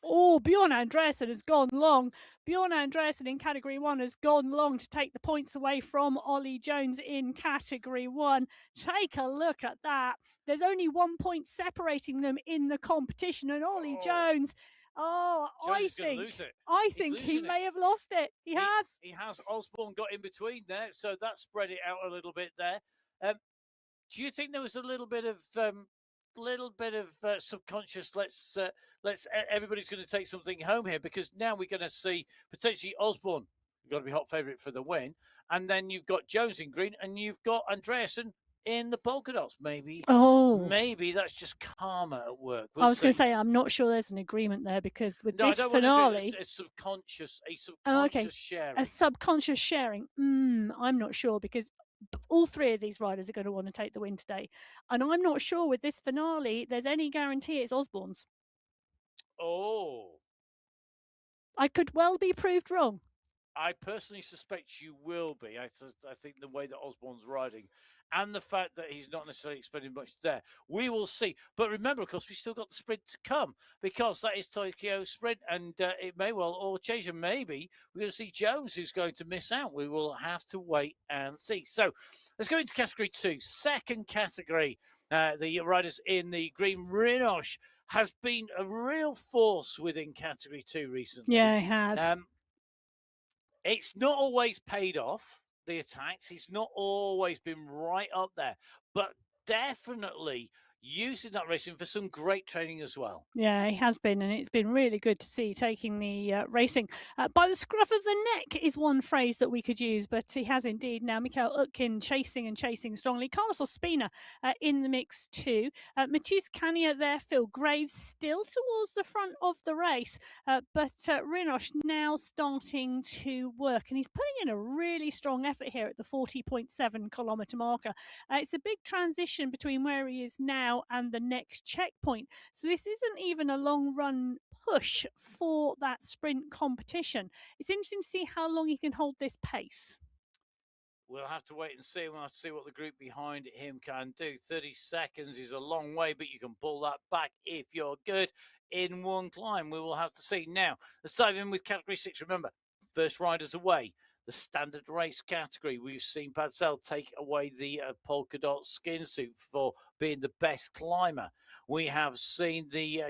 A: Oh, Bjorn Andresen has gone long. Bjorn Andresen in Category 1 has gone long to take the points away from Ollie Jones in Category 1. Take a look at that. There's only 1 point separating them in the competition, and Ollie Jones... I think he may have lost it. He has.
B: He has. Osborne got in between there, so that spread it out a little bit there. Do you think there was a little bit of subconscious? Let's everybody's going to take something home here, because now we're going to see potentially Osborne. You've got to be hot favourite for the win, and then you've got Jones in green, and you've got Andreasen in the polka dots. Maybe that's just karma at work.
A: I was going to say, I'm not sure there's an agreement there, because with this finale,
B: it's subconscious, sharing.
A: A subconscious sharing. I'm not sure, because all three of these riders are going to want to take the win today, and I'm not sure with this finale there's any guarantee it's Osborne's.
B: Oh,
A: I could well be proved wrong.
B: I personally suspect you will be. I think the way that Osborne's riding and the fact that he's not necessarily expending much there, we will see. But remember, of course, we've still got the sprint to come, because that is Tokyo Sprint, and it may well all change. And maybe we're going to see Jones, who's going to miss out. We will have to wait and see. So let's go into category 2. Second category, the riders in the green. Rinosh has been a real force within category 2 recently.
A: Yeah, it has.
B: It's not always paid off, the attacks. He's not always been right up there, but definitely using that racing for some great training as well.
A: Yeah, he has been, and it's been really good to see taking the racing by the scruff of the neck is one phrase that we could use, but he has indeed now. Mikael Utkin chasing strongly. Carlos Ospina in the mix too. Mathieu Cagna there. Phil Graves still towards the front of the race, but Rinosh now starting to work, and he's putting in a really strong effort here at the 40.7 kilometre marker. It's a big transition between where he is now and the next checkpoint. So this isn't even a long run push for that sprint competition. It's interesting to see how long he can hold this pace.
B: We'll have to wait and see. We'll have to see what the group behind him can do. 30 seconds is a long way, but you can pull that back if you're good in one climb. We will have to see. Now, let's dive in with category 6. Remember, first riders away. The standard race category. We've seen Padsel take away the polka dot skin suit for being the best climber. We have seen the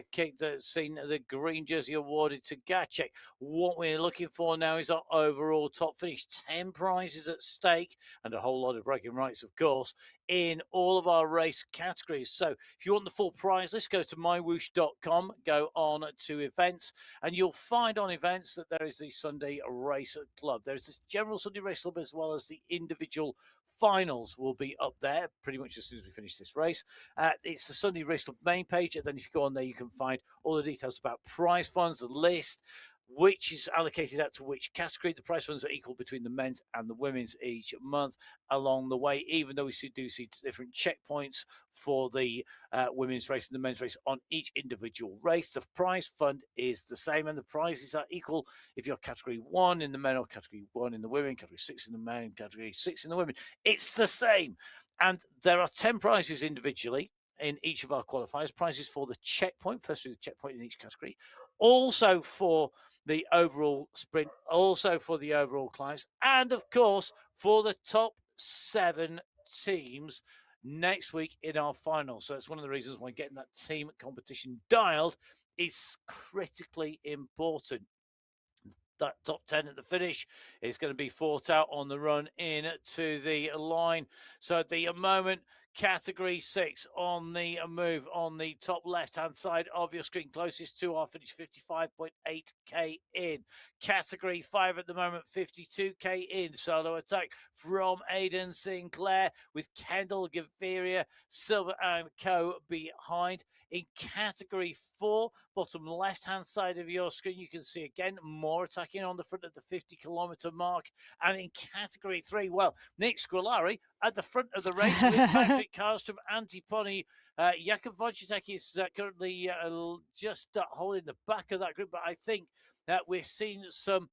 B: green jersey awarded to Gacek. What we're looking for now is our overall top finish. 10 prizes at stake, and a whole lot of bragging rights, of course, in all of our race categories. So if you want the full prize list, go to MyWhoosh.com, go on to events, and you'll find on events that there is the Sunday Race Club. There's this general Sunday Race Club, as well as the individual finals will be up there pretty much as soon as we finish this race. It's the Sunday Race Club main page, and then if you go on there, you can find all the details about prize funds, the list, which is allocated out to which category. The prize funds are equal between the men's and the women's each month along the way, even though we do see different checkpoints for the women's race and the men's race on each individual race. The prize fund is the same, and the prizes are equal if you're category 1 in the men or category 1 in the women, category 6 in the men, category 6 in the women. It's the same. And there are 10 prizes individually in each of our qualifiers. Prizes for the checkpoint, first through the checkpoint in each category, also for the overall sprint, also for the overall climbs, and of course for the top 7 teams next week in our final. So it's one of the reasons why getting that team competition dialed is critically important. That top 10 at the finish is going to be fought out on the run in to the line. So at the moment, category 6 on the move on the top left hand side of your screen, closest to our finish, 55.8k in. Category 5 at the moment, 52k in. Solo attack from Aidan Sinclair with Kendall Gaviria, Silver and Co behind. In category 4, bottom left hand side of your screen, you can see again more attacking on the front of the 50 kilometre mark. And in category 3, well, Nick Squilari at the front of the race with Patrick Karlstrom, Antiponi. Jakub Wojciech is currently just holding the back of that group, but I think that we're seeing some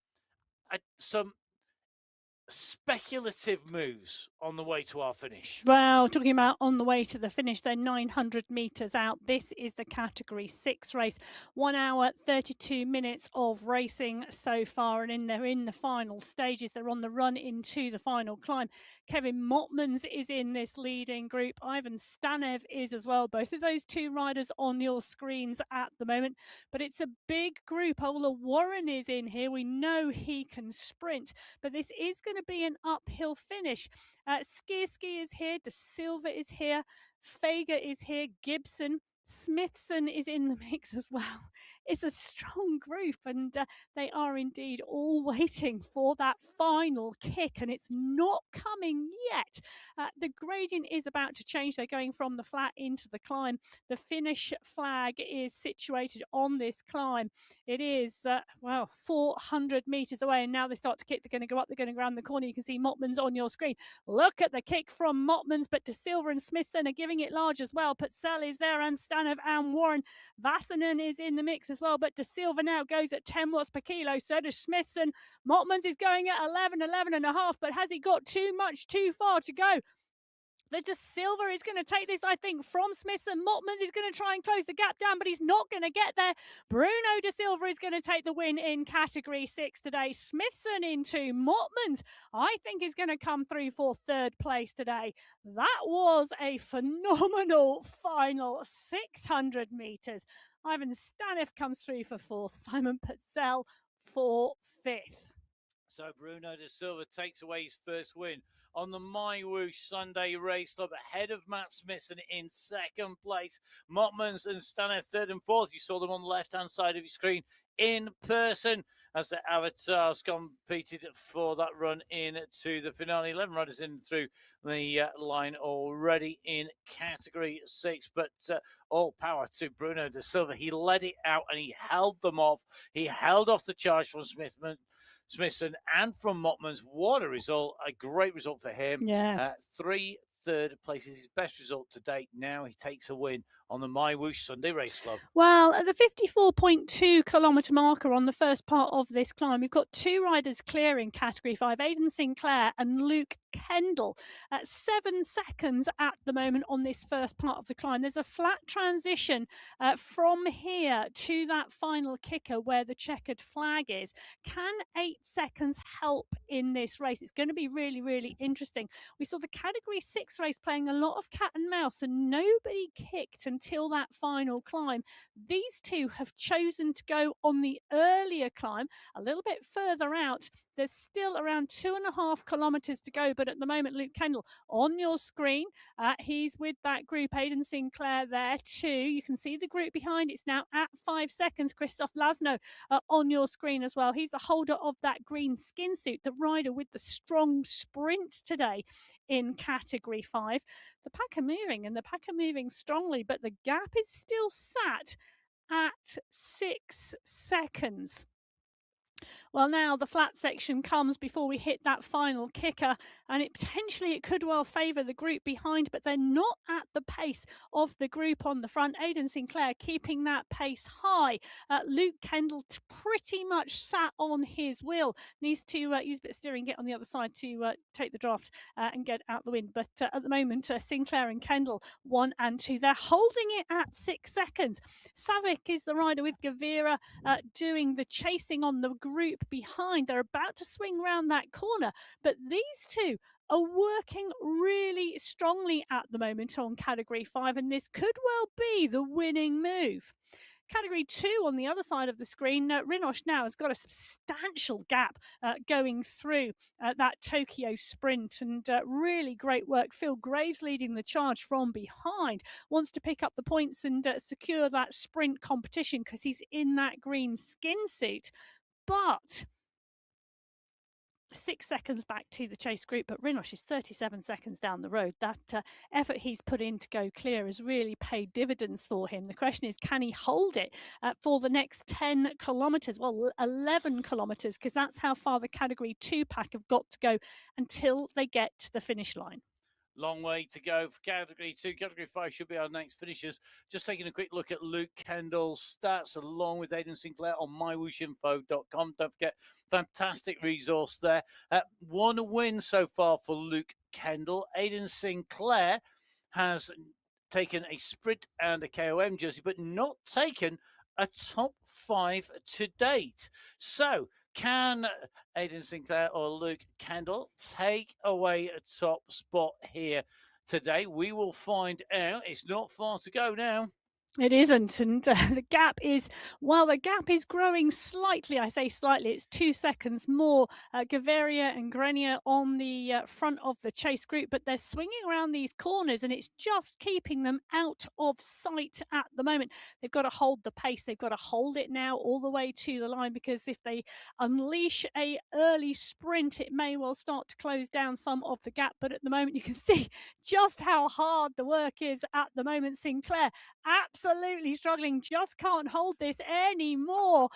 B: speculative moves on the way to our finish.
A: Well, talking about on the way to the finish, they're 900 metres out. This is the category 6 race. 1 hour, 32 minutes of racing so far, and they're in the final stages. They're on the run into the final climb. Kevin Motmans is in this leading group. Ivan Stanev is as well. Both of those two riders on your screens at the moment. But it's a big group. Ola Warren is in here. We know he can sprint, but this is going to be an uphill finish. Skierski is here, De Silva is here, Fager is here, Gibson, Smithson is in the mix as well. It's a strong group, and they are indeed all waiting for that final kick, and it's not coming yet. The gradient is about to change. They're going from the flat into the climb. The finish flag is situated on this climb. It is, 400 meters away, and now they start to kick. They're going to go up, they're going to go around the corner. You can see Motman's on your screen. Look at the kick from Motman's, but De Silva and Smithson are giving it large as well. Purcell is there, and Stanov and Warren. Vassanen is in the mix as well, but De Silva now goes at 10 watts per kilo. So does Smithson. Motman's is going at 11 and a half, but has he got too far to go? The De Silva is going to take this, I think, from Smithson. Motmans is going to try and close the gap down, but he's not going to get there. Bruno De Silva is going to take the win in Category 6 today. Smithson into Motmans, I think, is going to come through for third place today. That was a phenomenal final 600 metres. Ivan Stanev comes through for fourth. Simon Purcell for fifth.
B: So Bruno De Silva takes away his first win on the MyWhoosh Sunday Race Club, ahead of Matt Smithson in second place. Motmans and Stanev third and fourth. You saw them on the left-hand side of your screen in person as the avatars competed for that run into the finale. 11 riders in through the line already in Category 6, but all power to Bruno De Silva. He led it out and he held them off. He held off the charge from Smithson and from Motmans. What a result. A great result for him.
A: Yeah.
B: 3 third places, his best result to date. Now he takes a win on the MyWhoosh Sunday Race Club.
A: Well, at the 54.2 kilometre marker on the first part of this climb, we've got two riders clear in Category 5, Aidan Sinclair and Luke Kendall. At 7 seconds at the moment on this first part of the climb. There's a flat transition from here to that final kicker where the checkered flag is. Can 8 seconds help in this race? It's going to be really, really interesting. We saw the Category 6 race playing a lot of cat and mouse, and nobody kicked until that final climb. These two have chosen to go on the earlier climb a little bit further out. There's still around 2.5 kilometres to go, but at the moment, Luke Kendall on your screen, he's with that group. Aidan Sinclair there too. You can see the group behind. It's now at 5 seconds. Christoph Lasno on your screen as well. He's the holder of that green skin suit, the rider with the strong sprint today in Category 5. The pack are moving, and the pack are moving strongly, but the gap is still sat at 6 seconds. Well, now the flat section comes before we hit that final kicker, and it could well favour the group behind, but they're not at the pace of the group on the front. Aidan Sinclair keeping that pace high. Luke Kendall pretty much sat on his wheel. Needs to use a bit of steering, get on the other side to take the draft and get out the wind. But at the moment, Sinclair and Kendall 1 and 2. They're holding it at 6 seconds. Savic is the rider with Gavira doing the chasing on the group behind. They're about to swing round that corner, but these two are working really strongly at the moment on Category 5, and this could well be the winning move. Category 2 on the other side of the screen, Rinosh now has got a substantial gap going through that Tokyo sprint, and really great work. Phil Graves leading the charge from behind, wants to pick up the points and secure that sprint competition because he's in that green skin suit. But 6 seconds back to the chase group, but Rinosh is 37 seconds down the road. That effort he's put in to go clear has really paid dividends for him. The question is, can he hold it for the next 10 kilometres? Well, 11 kilometres, because that's how far the Category 2 pack have got to go until they get to the finish line.
B: Long way to go for Category 2. Category 5 should be our next finishers. Just taking a quick look at Luke Kendall's stats along with Aidan Sinclair on mywhooshinfo.com. Don't forget, fantastic resource there. 1 win so far for Luke Kendall. Aidan Sinclair has taken a sprint and a KOM jersey, but not taken a top 5 to date. So, can Aidan Sinclair or Luke Kendall take away a top spot here today? We will find out. It's not far to go now.
A: It isn't, and the gap is, well, the gap is growing slightly. I say slightly, it's 2 seconds more. Gaviria and Grenier on the front of the chase group, but they're swinging around these corners, and it's just keeping them out of sight at the moment. They've got to hold the pace. They've got to hold it now all the way to the line, because if they unleash a early sprint, it may well start to close down some of the gap. But at the moment, you can see just how hard the work is at the moment. Sinclair absolutely struggling, just can't hold this anymore.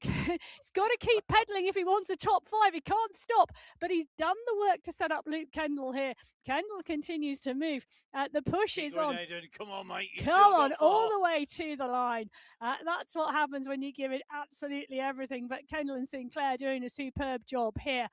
A: He's got to keep pedaling if he wants a top 5. He can't stop, but he's done the work to set up Luke Kendall here. Kendall continues to move. The push is on.
B: Come on, mate.
A: Come on, all the way to the line. That's what happens when you give it absolutely everything. But Kendall and Sinclair doing a superb job here.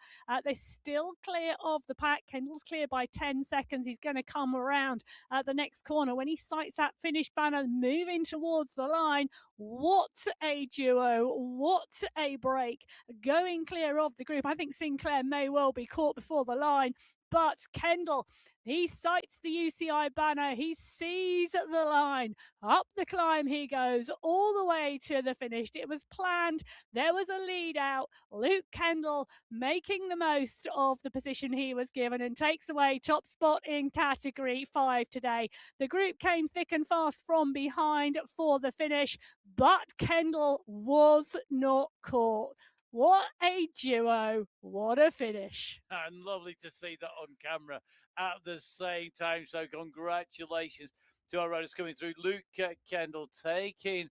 A: They're still clear of the pack. Kendall's clear by 10 seconds. He's going to come around the next corner. When he sights that finish banner moving towards the line, what a duo. What a break. Going clear of the group. I think Sinclair may well be caught before the line. But Kendall, he sights the UCI banner. He sees the line. Up the climb he goes, all the way to the finish. It was planned. There was a lead out. Luke Kendall making the most of the position he was given and takes away top spot in category 5 today. The group came thick and fast from behind for the finish, but Kendall was not caught. What a duo. What a finish.
B: And lovely to see that on camera at the same time. So congratulations to our riders coming through. Luke Kendall taking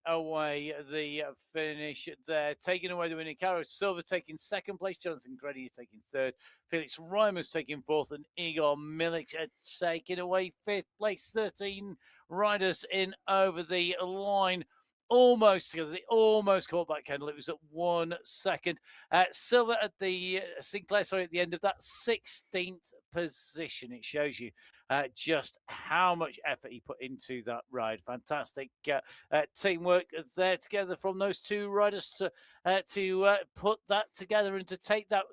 B: away the finish there, taking away the winning. Caro Silva taking second place, Jonathan Grenier taking third, Felix Reimers taking fourth, and Igor Milik taking away fifth place. 13 riders in over the line. Almost together. They almost caught back Kendall. It was at 1 second. Silver at the Sinclair, sorry, at the end of that 16th position. It shows you just how much effort he put into that ride. Fantastic teamwork there together from those two riders to put that together and to take that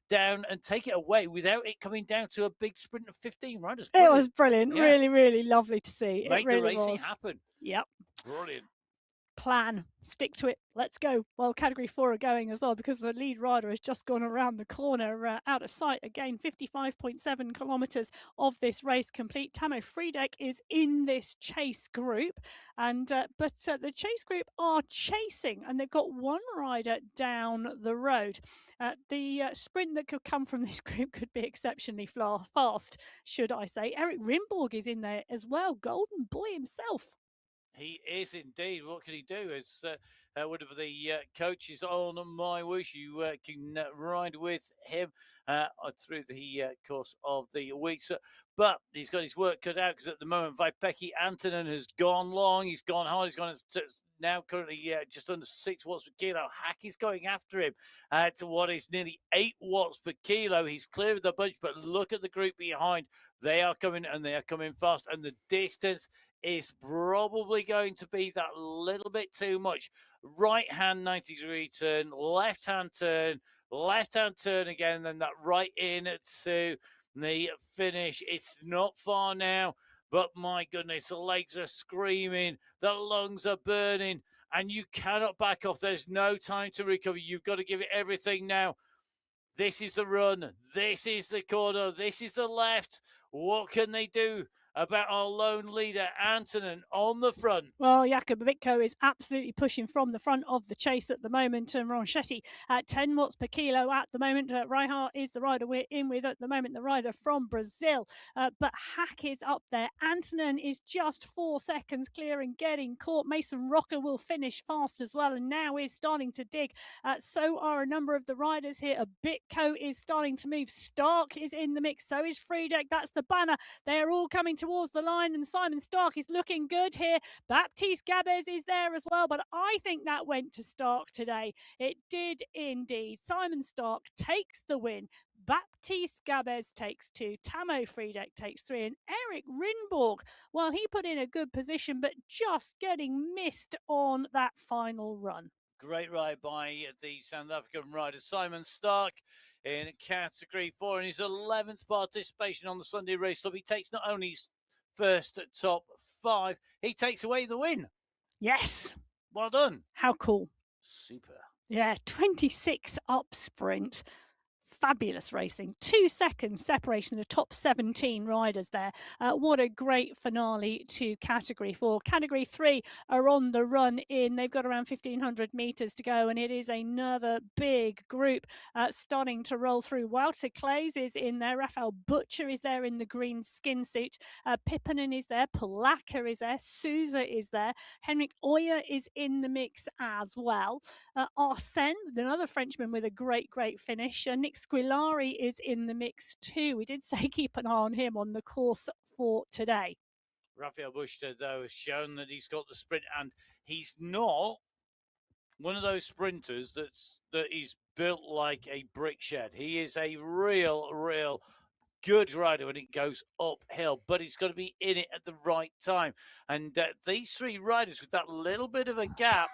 B: down and take it away without it coming down to a big sprint of 15 riders.
A: Brilliant. It was brilliant. Yeah. Really, really lovely to see.
B: Make
A: it really
B: the racing
A: was.
B: happen.
A: Yep.
B: Brilliant.
A: Plan, stick to it, let's go. Well, category 4 are going as well, because the lead rider has just gone around the corner out of sight again. 55.7 kilometers of this race complete. Tamo Friedek is in this chase group, and but the chase group are chasing, and they've got one rider down the road. The sprint that could come from this group could be exceptionally fast, should I say. Eric Rimborg is in there as well, golden boy himself.
B: He is indeed. What can he do? As one of the coaches on MyWhoosh, you can ride with him through the course of the weeks. But he's got his work cut out, because at the moment, Vipeki Antonen has gone long. He's gone hard. He's gone now currently just under 6 watts per kilo. Hack is going after him to what is nearly 8 watts per kilo. He's clear of the bunch, but look at the group behind. They are coming, and they are coming fast. And the distance is probably going to be that little bit too much. Right hand 90-degree turn, left hand turn again, then that right in to the finish. It's not far now, but my goodness, the legs are screaming, the lungs are burning, and you cannot back off. There's no time to recover. You've got to give it everything now. This is the run. This is the corner. This is the left. What can they do about our lone leader, Antonen, on the front?
A: Well, Jakub Bitko is absolutely pushing from the front of the chase at the moment, and Ronchetti at 10 watts per kilo at the moment. Reinhardt is the rider we're in with at the moment, the rider from Brazil. But Hack is up there. Antonen is just 4 seconds clear and getting caught. Mason Rocker will finish fast as well, and now is starting to dig. So are a number of the riders here. Bitko is starting to move. Stark is in the mix. So is Friedek. That's the banner. They are all coming towards the line, and Simon Stark is looking good here. Baptiste Gabez is there as well, but I think that went to Stark today. It did indeed. Simon Stark takes the win. Baptiste Gabez takes 2. Tamo Friedek takes 3. And Eric Rinborg, well, he put in a good position, but just getting missed on that final run.
B: Great ride by the South African rider Simon Stark in category 4, and his 11th participation on the Sunday race club. He takes not only his first top 5. He takes away the win.
A: Yes.
B: Well done.
A: How cool.
B: Super.
A: Yeah, 26 up sprint. Fabulous racing. 2 seconds separation, the top 17 riders there. What a great finale to Category 4. Category 3 are on the run in. They've got around 1,500 metres to go, and it is another big group starting to roll through. Wouter Clays is in there. Raphael Butcher is there in the green skin suit. Pipponen is there. Polaka is there. Souza is there. Henrik Oyer is in the mix as well. Arsène, another Frenchman with a great finish. Nick Squilari is in the mix too. We did say keep an eye on him on the course for today.
B: Raphael Buster, though, has shown that he's got the sprint, and he's not one of those sprinters that is built like a brick shed. He is a real good rider when it goes uphill, but he's got to be in it at the right time. And these 3 riders with that little bit of a gap,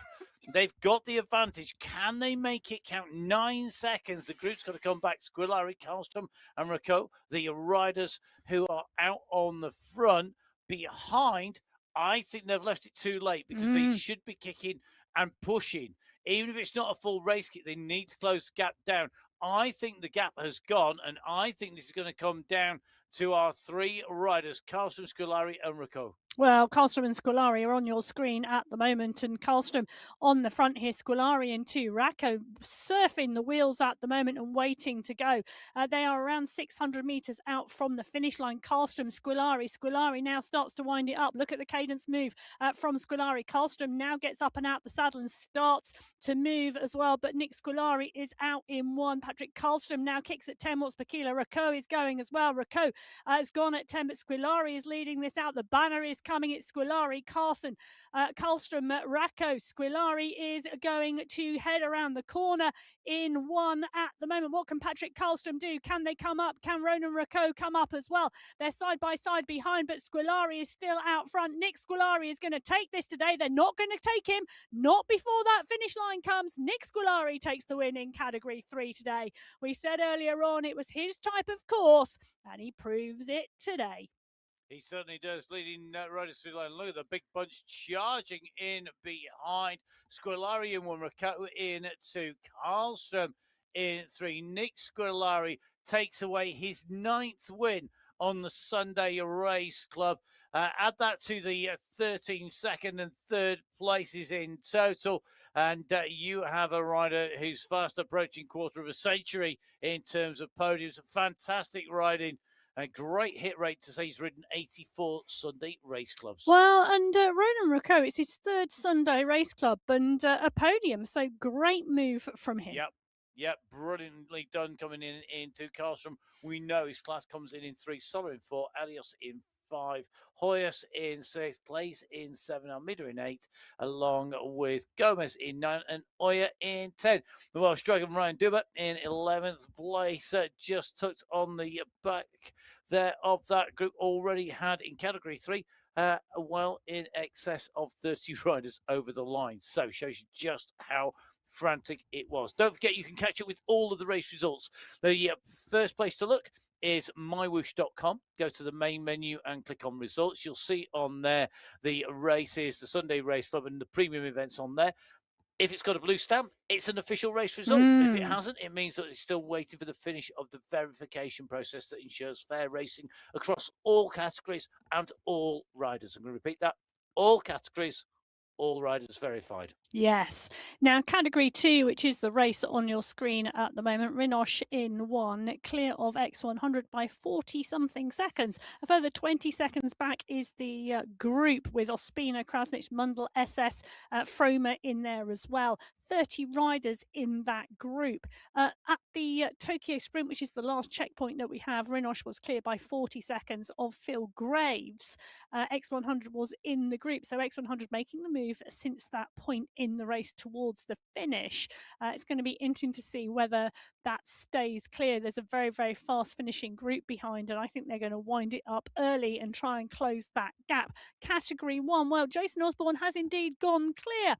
B: they've got the advantage. Can they make it count? 9 seconds. The group's got to come back. Squilari, Karlstrom and Rico, the riders who are out on the front. Behind, I think they've left it too late because they should be kicking and pushing. Even if it's not a full race kick, they need to close the gap down. I think the gap has gone, and I think this is going to come down to our 3 riders, Karlstrom, Scolari and Rico.
A: Well, Karlstrom and Scolari are on your screen at the moment, and Karlstrom on the front here, Scolari in 2. Racco surfing the wheels at the moment and waiting to go. They are around 600 metres out from the finish line. Karlstrom, Scolari. Scolari now starts to wind it up. Look at the cadence move from Scolari. Karlstrom now gets up and out the saddle and starts to move as well, but Nick Scolari is out in 1. Patrick Karlstrom now kicks at 10 watts per kilo. Racco is going as well. Racco has gone at 10, but Scolari is leading this out. The banner is coming. It's Scolari, Carlson, Karlstrom, Racco. Scolari is going to head around the corner in 1 at the moment. What can Patrick Karlstrom do? Can they come up? Can Ronan Racco come up as well? They're side by side behind, but Scolari is still out front. Nick Scolari is going to take this today. They're not going to take him. Not before that finish line comes. Nick Scolari takes the win in Category 3 today. We said earlier on it was his type of course, and he proves it today.
B: He certainly does, leading riders through the line. Look at the big bunch charging in behind. Squilari in 1, Ricciardo in 2, Karlstrom in 3. Nick Squilari takes away his 9th win on the Sunday Race Club. Add that to the 13 second and 3rd places in total, and you have a rider who's fast approaching quarter of a century in terms of podiums. Fantastic riding. A great hit rate to say he's ridden 84 Sunday race clubs.
A: Well, and Ronan Racco, it's his 3rd Sunday race club and a podium, so great move from him.
B: Yep, brilliantly done coming in into Karlstrom. We know his class comes in 3, Soler in 4, Alios in 5, Hoyas in 6th, Place in 7, Almeida in 8, along with Gomez in 9 and Oyer in 10. The Welsh Dragon Ryan Duba in 11th place, just tucked on the back there of that group. Already had in Category 3 well in excess of 30 riders over the line. So shows you just how frantic it was. Don't forget, you can catch up with all of the race results. The first place to look is MyWhoosh.com. Go to the main menu and click on results. You'll see on there the races, the Sunday Race Club and the premium events on there. If it's got a blue stamp, it's an official race result. If it hasn't, it means that it's still waiting for the finish of the verification process that ensures fair racing across all categories and all riders. I'm going to repeat that. All categories, all riders verified.
A: Yes. Now, Category 2, which is the race on your screen at the moment, Rinosh in 1, clear of X100 by 40-something seconds. A further 20 seconds back is the group with Ospina, Krasnich, Mundell, SS, Froma in there as well. 30 riders in that group. At the Tokyo Sprint, which is the last checkpoint that we have, Rinosh was clear by 40 seconds of Phil Graves. X100 was in the group, so X100 making the move since that point in the race towards the finish. It's going to be interesting to see whether that stays clear. There's a very fast finishing group behind, and I think they're going to wind it up early and try and close that gap. Category 1, well, Jason Osborne has indeed gone clear.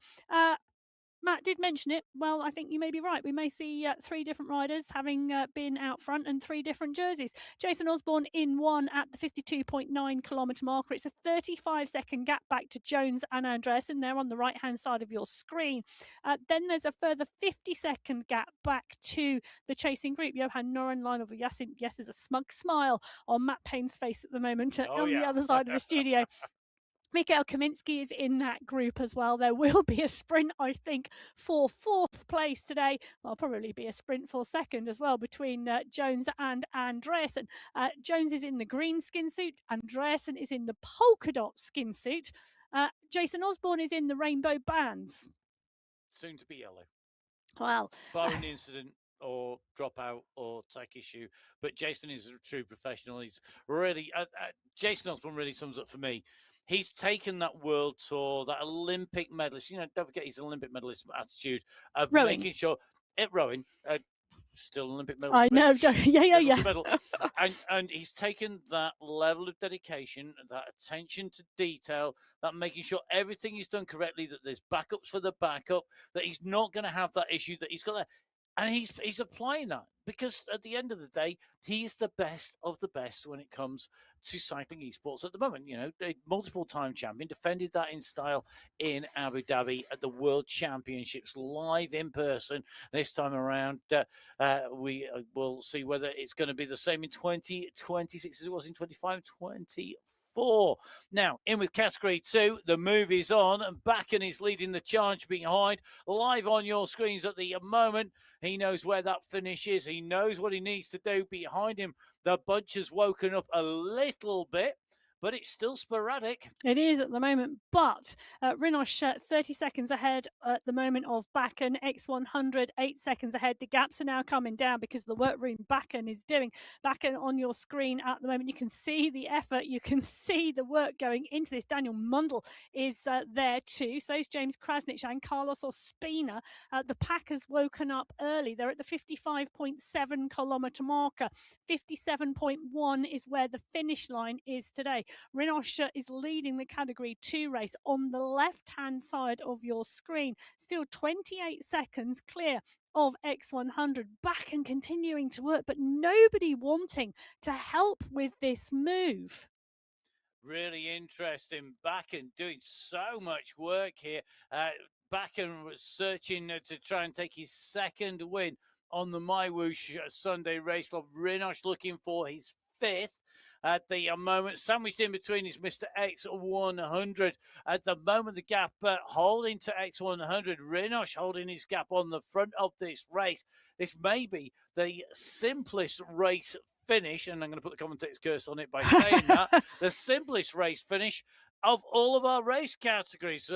A: Matt did mention it. Well, I think you may be right. We may see 3 different riders having been out front and 3 different jerseys. Jason Osborne in 1 at the 52.9 kilometre marker. It's a 35-second gap back to Jones and Andreasen. They're on the right-hand side of your screen. Then there's a further 50-second gap back to the chasing group. Johan Noren, Lionel Yasin. Yes, there's a smug smile on Matt Payne's face at the moment the other side of the studio. Mikhail Kaminsky is in that group as well. There will be a sprint, I think, for 4th place today. There'll probably be a sprint for 2nd as well between Jones and Andreasen. Jones is in the green skin suit. Andreasen is in the polka dot skin suit. Jason Osborne is in the rainbow bands.
B: Soon to be yellow.
A: Well,
B: barring incident or dropout or tech issue, but Jason is a true professional. He's really Jason Osborne really sums up for me. He's taken that world tour, that Olympic medalist. Don't forget he's an Olympic medalist attitude of
A: rowing.
B: Making sure at rowing. Still Olympic medalist.
A: I know. Yeah.
B: Medal. And he's taken that level of dedication, that attention to detail, that making sure everything is done correctly, that there's backups for the backup, that he's not going to have that issue, that he's got that. And he's applying that because at the end of the day, he's the best of the best when it comes to cycling esports at the moment. Multiple time champion, defended that in style in Abu Dhabi at the World Championships live in person this time around. We will see whether it's going to be the same in 2026 as it was in 25, 24. Now, in with category 2, the move is on, and Bakken is leading the charge behind. Live on your screens at the moment. He knows where that finish is. He knows what he needs to do. Behind him, the bunch has woken up a little bit, but it's still sporadic.
A: It is at the moment, but Rinosh 30 seconds ahead at the moment of Bakken, X100 8 seconds ahead. The gaps are now coming down because of the work room Bakken is doing. Bakken on your screen at the moment, you can see the effort, you can see the work going into this. Daniel Mundell is there too. So is James Krasnich and Carlos Ospina. The pack has woken up early. They're at the 55.7 kilometre marker. 57.1 is where the finish line is today. Rinosh is leading the category 2 race on the left-hand side of your screen. Still 28 seconds clear of X100. Back and continuing to work, but nobody wanting to help with this move.
B: Really interesting. Bakken doing so much work here. Bakken was searching to try and take his 2nd win on the MyWhoosh Sunday race club. Rinosh looking for his 5th. At the moment, sandwiched in between is Mr. X100. At the moment, the gap holding to X100. Rinosh holding his gap on the front of this race. This may be the simplest race finish, and I'm going to put the commentator's curse on it by saying that. The simplest race finish of all of our race categories,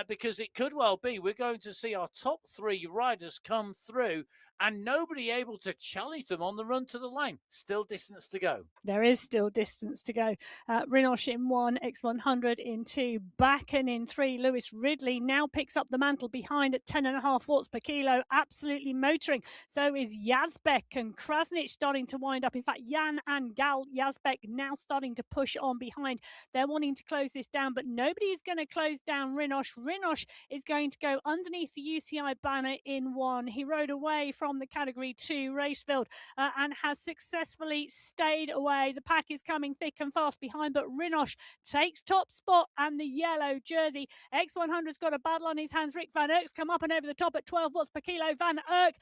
B: because it could well be we're going to see our top 3 riders come through and nobody able to challenge them on the run to the line. Still distance to go.
A: There is still distance to go. Rinosh in 1, X100 in 2, Bakken in 3. Lewis Ridley now picks up the mantle behind at 10.5 watts per kilo, absolutely motoring. So is Yazbek, and Krasnich starting to wind up. In fact, Jan and Gal Yazbek now starting to push on behind. They're wanting to close this down, but nobody is going to close down Rinosh. Rinosh is going to go underneath the UCI banner in 1. He rode away from the category 2 race field and has successfully stayed away. The pack is coming thick and fast behind, but Rinosh takes top spot and the yellow jersey. X100's got a battle on his hands. Rick van Erk's come up and over the top at 12 watts per kilo. Van Erk,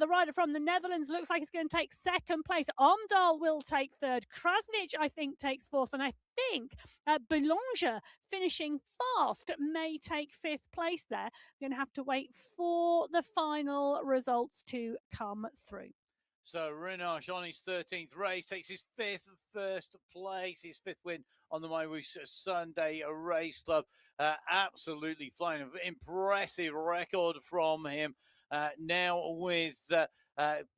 A: the rider from the Netherlands, looks like he's going to take 2nd place. Omdahl will take 3rd. Krasnich, I think, takes 4th. And I think Boulanger, finishing fast, may take 5th place there. We're going to have to wait for the final results to come through.
B: So Rinosh on his 13th race takes his 5th first place, his 5th win on the MyWhoosh Sunday Race Club. Absolutely flying. Impressive record from him. Now with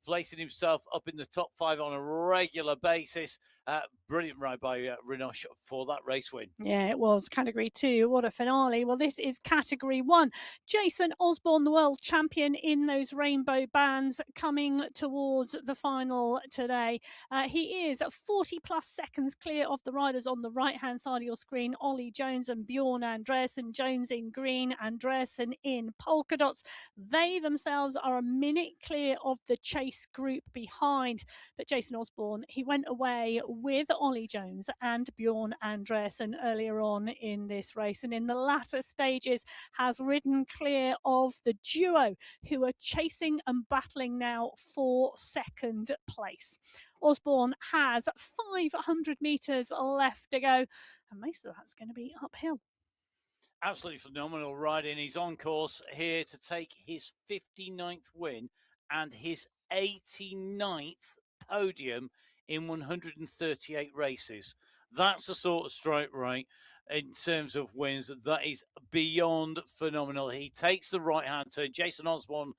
B: placing himself up in the top 5 on a regular basis. Brilliant ride by Rinosh for that race win.
A: Yeah, it was Category 2. What a finale. Well, this is Category 1. Jason Osborne, the world champion in those rainbow bands, coming towards the final today. He is 40 plus seconds clear of the riders on the right-hand side of your screen. Ollie Jones and Bjorn Andreasen. Jones in green, Andreasen in polka dots. They themselves are a minute clear of the chase group behind. But Jason Osborne, he went away with Ollie Jones and Bjorn Andreasen earlier on in this race, and in the latter stages has ridden clear of the duo who are chasing and battling now for second place. Osborne has 500 metres left to go, and most of that's going to be uphill.
B: Absolutely phenomenal riding. He's on course here to take his 59th win and his 89th podium in 138 races. That's the sort of strike rate in terms of wins that is beyond phenomenal. He takes the right hand turn. Jason Osborne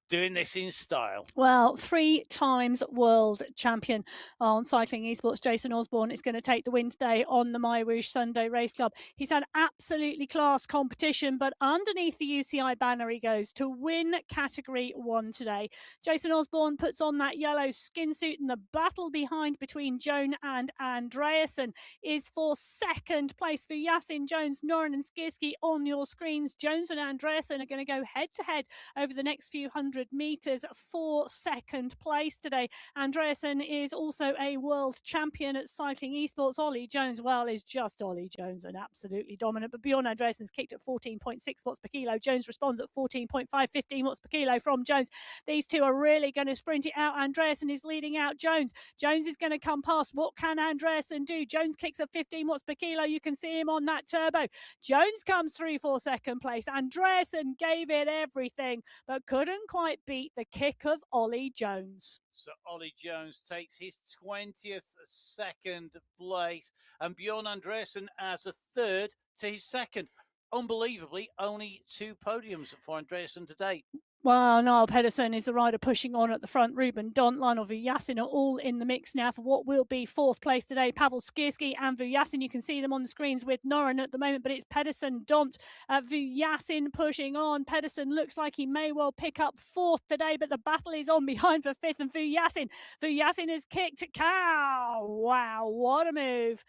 B: doing this in style.
A: Well, 3 times world champion on cycling esports, Jason Osborne is going to take the win today on the MyWhoosh Sunday Race Club. He's had absolutely class competition, but underneath the UCI banner he goes to win Category 1 today. Jason Osborne puts on that yellow skin suit, and the battle behind between Joan and Andreasen is for second place for Yasin, Jones, Noren and Skierski on your screens. Jones and Andreasen are going to go head to head over the next few hundred metres for second place today. Andreasen is also a world champion at cycling esports. Ollie Jones, well, is just Ollie Jones and absolutely dominant. But Bjorn Andreasen's kicked at 14.6 watts per kilo. Jones responds at 14.5, 15 watts per kilo from Jones. These two are really going to sprint it out. Andreasen is leading out Jones. Jones is going to come past. What can Andreasen do? Jones kicks at 15 watts per kilo. You can see him on that turbo. Jones comes through for second place. Andreasen gave it everything, but couldn't quite beat the kick of Ollie Jones.
B: So Ollie Jones takes his 20th second place, and Bjorn Andreasen as a third to his second. Unbelievably, only 2 podiums for Andreasen to date.
A: Well, Niall Pedersen is the rider pushing on at the front. Ruben Dont, Lionel Vujasin are all in the mix now for what will be fourth place today. Pavel Skierski and Vujasin, you can see them on the screens with Noren at the moment, but it's Pedersen, Dont, Vujasin pushing on. Pedersen looks like he may well pick up fourth today, but the battle is on behind for fifth, and Vujasin has kicked. Cow! Wow, what a move.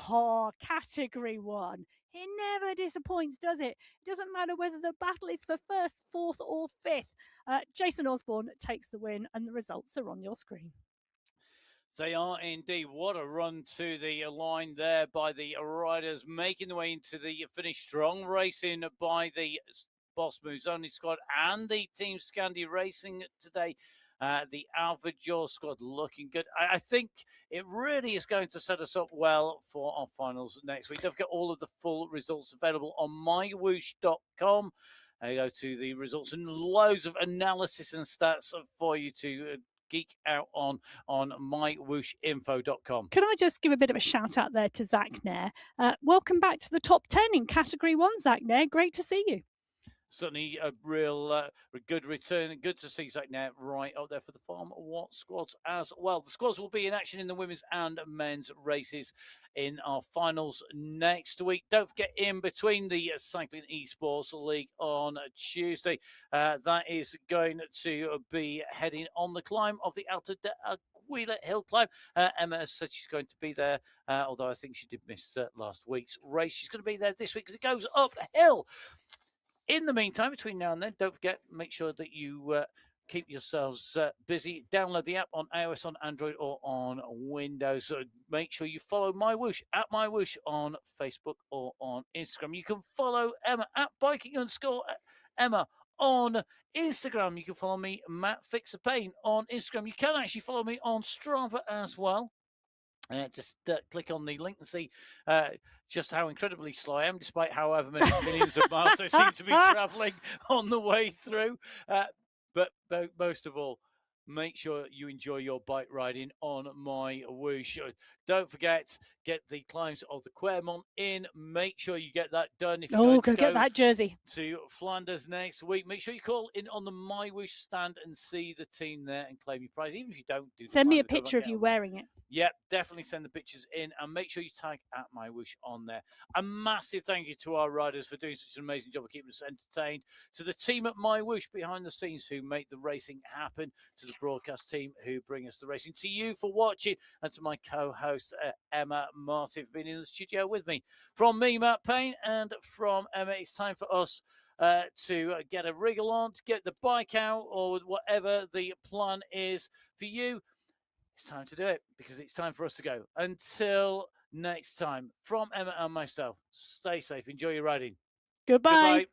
A: Oh, Category 1. It never disappoints, does it? It doesn't matter whether the battle is for first, fourth or fifth. Jason Osborne takes the win, and the results are on your screen.
B: They are indeed. What a run to the line there by the riders, making their way into the finish. Strong racing by the Boss Moves Only squad and the Team Scandi Racing today. The Alpha Jaw squad looking good. I think it really is going to set us up well for our finals next week. Don't forget all of the full results available on MyWhoosh.com. You go to the results and loads of analysis and stats for you to geek out on MyWhooshinfo.com.
A: Can I just give a bit of a shout out there to Zach Nair? Welcome back to the top 10 in Category 1, Zach Nair. Great to see you.
B: Certainly a real good return. Good to see Zach now right up there for the Farm What squads as well. The squads will be in action in the women's and men's races in our finals next week. Don't forget, in between the Cycling Esports League on Tuesday, that is going to be heading on the climb of the Alta de Aguila Hill Climb. Emma said she's going to be there, although I think she did miss last week's race. She's going to be there this week because it goes uphill. In the meantime, between now and then, don't forget, make sure that you keep yourselves busy. Download the app on iOS, on Android, or on Windows. So make sure you follow MyWhoosh at MyWhoosh on Facebook or on Instagram. You can follow Emma at biking_Emma on Instagram. You can follow me, Matt Fixer Pain, on Instagram. You can actually follow me on Strava as well. Just click on the link and see just how incredibly slow I am, despite however many millions of miles I seem to be traveling on the way through. But most of all, make sure you enjoy your bike riding on MyWhoosh. Don't forget, get the climbs of the Quermont in. Make sure you get that done. If you're
A: Oh,
B: going
A: go
B: to
A: get that jersey
B: to Flanders next week, make sure you call in on the MyWhoosh stand and see the team there and claim your prize. Even if you don't do the
A: Send me a
B: climb,
A: picture of you wearing it.
B: Yeah, definitely send the pictures in and make sure you tag at MyWhoosh on there. A massive thank you to our riders for doing such an amazing job of keeping us entertained, to the team at MyWhoosh behind the scenes who make the racing happen, to the broadcast team who bring us the racing, to you for watching, and to my co-host Emma Martin for being in the studio with me. From me, Matt Payne, and from Emma, it's time for us to get a wriggle on, to get the bike out, or whatever the plan is for you. It's time to do it because it's time for us to go. Until next time, from Emma and myself, stay safe. Enjoy your riding.
A: Goodbye.
B: Goodbye.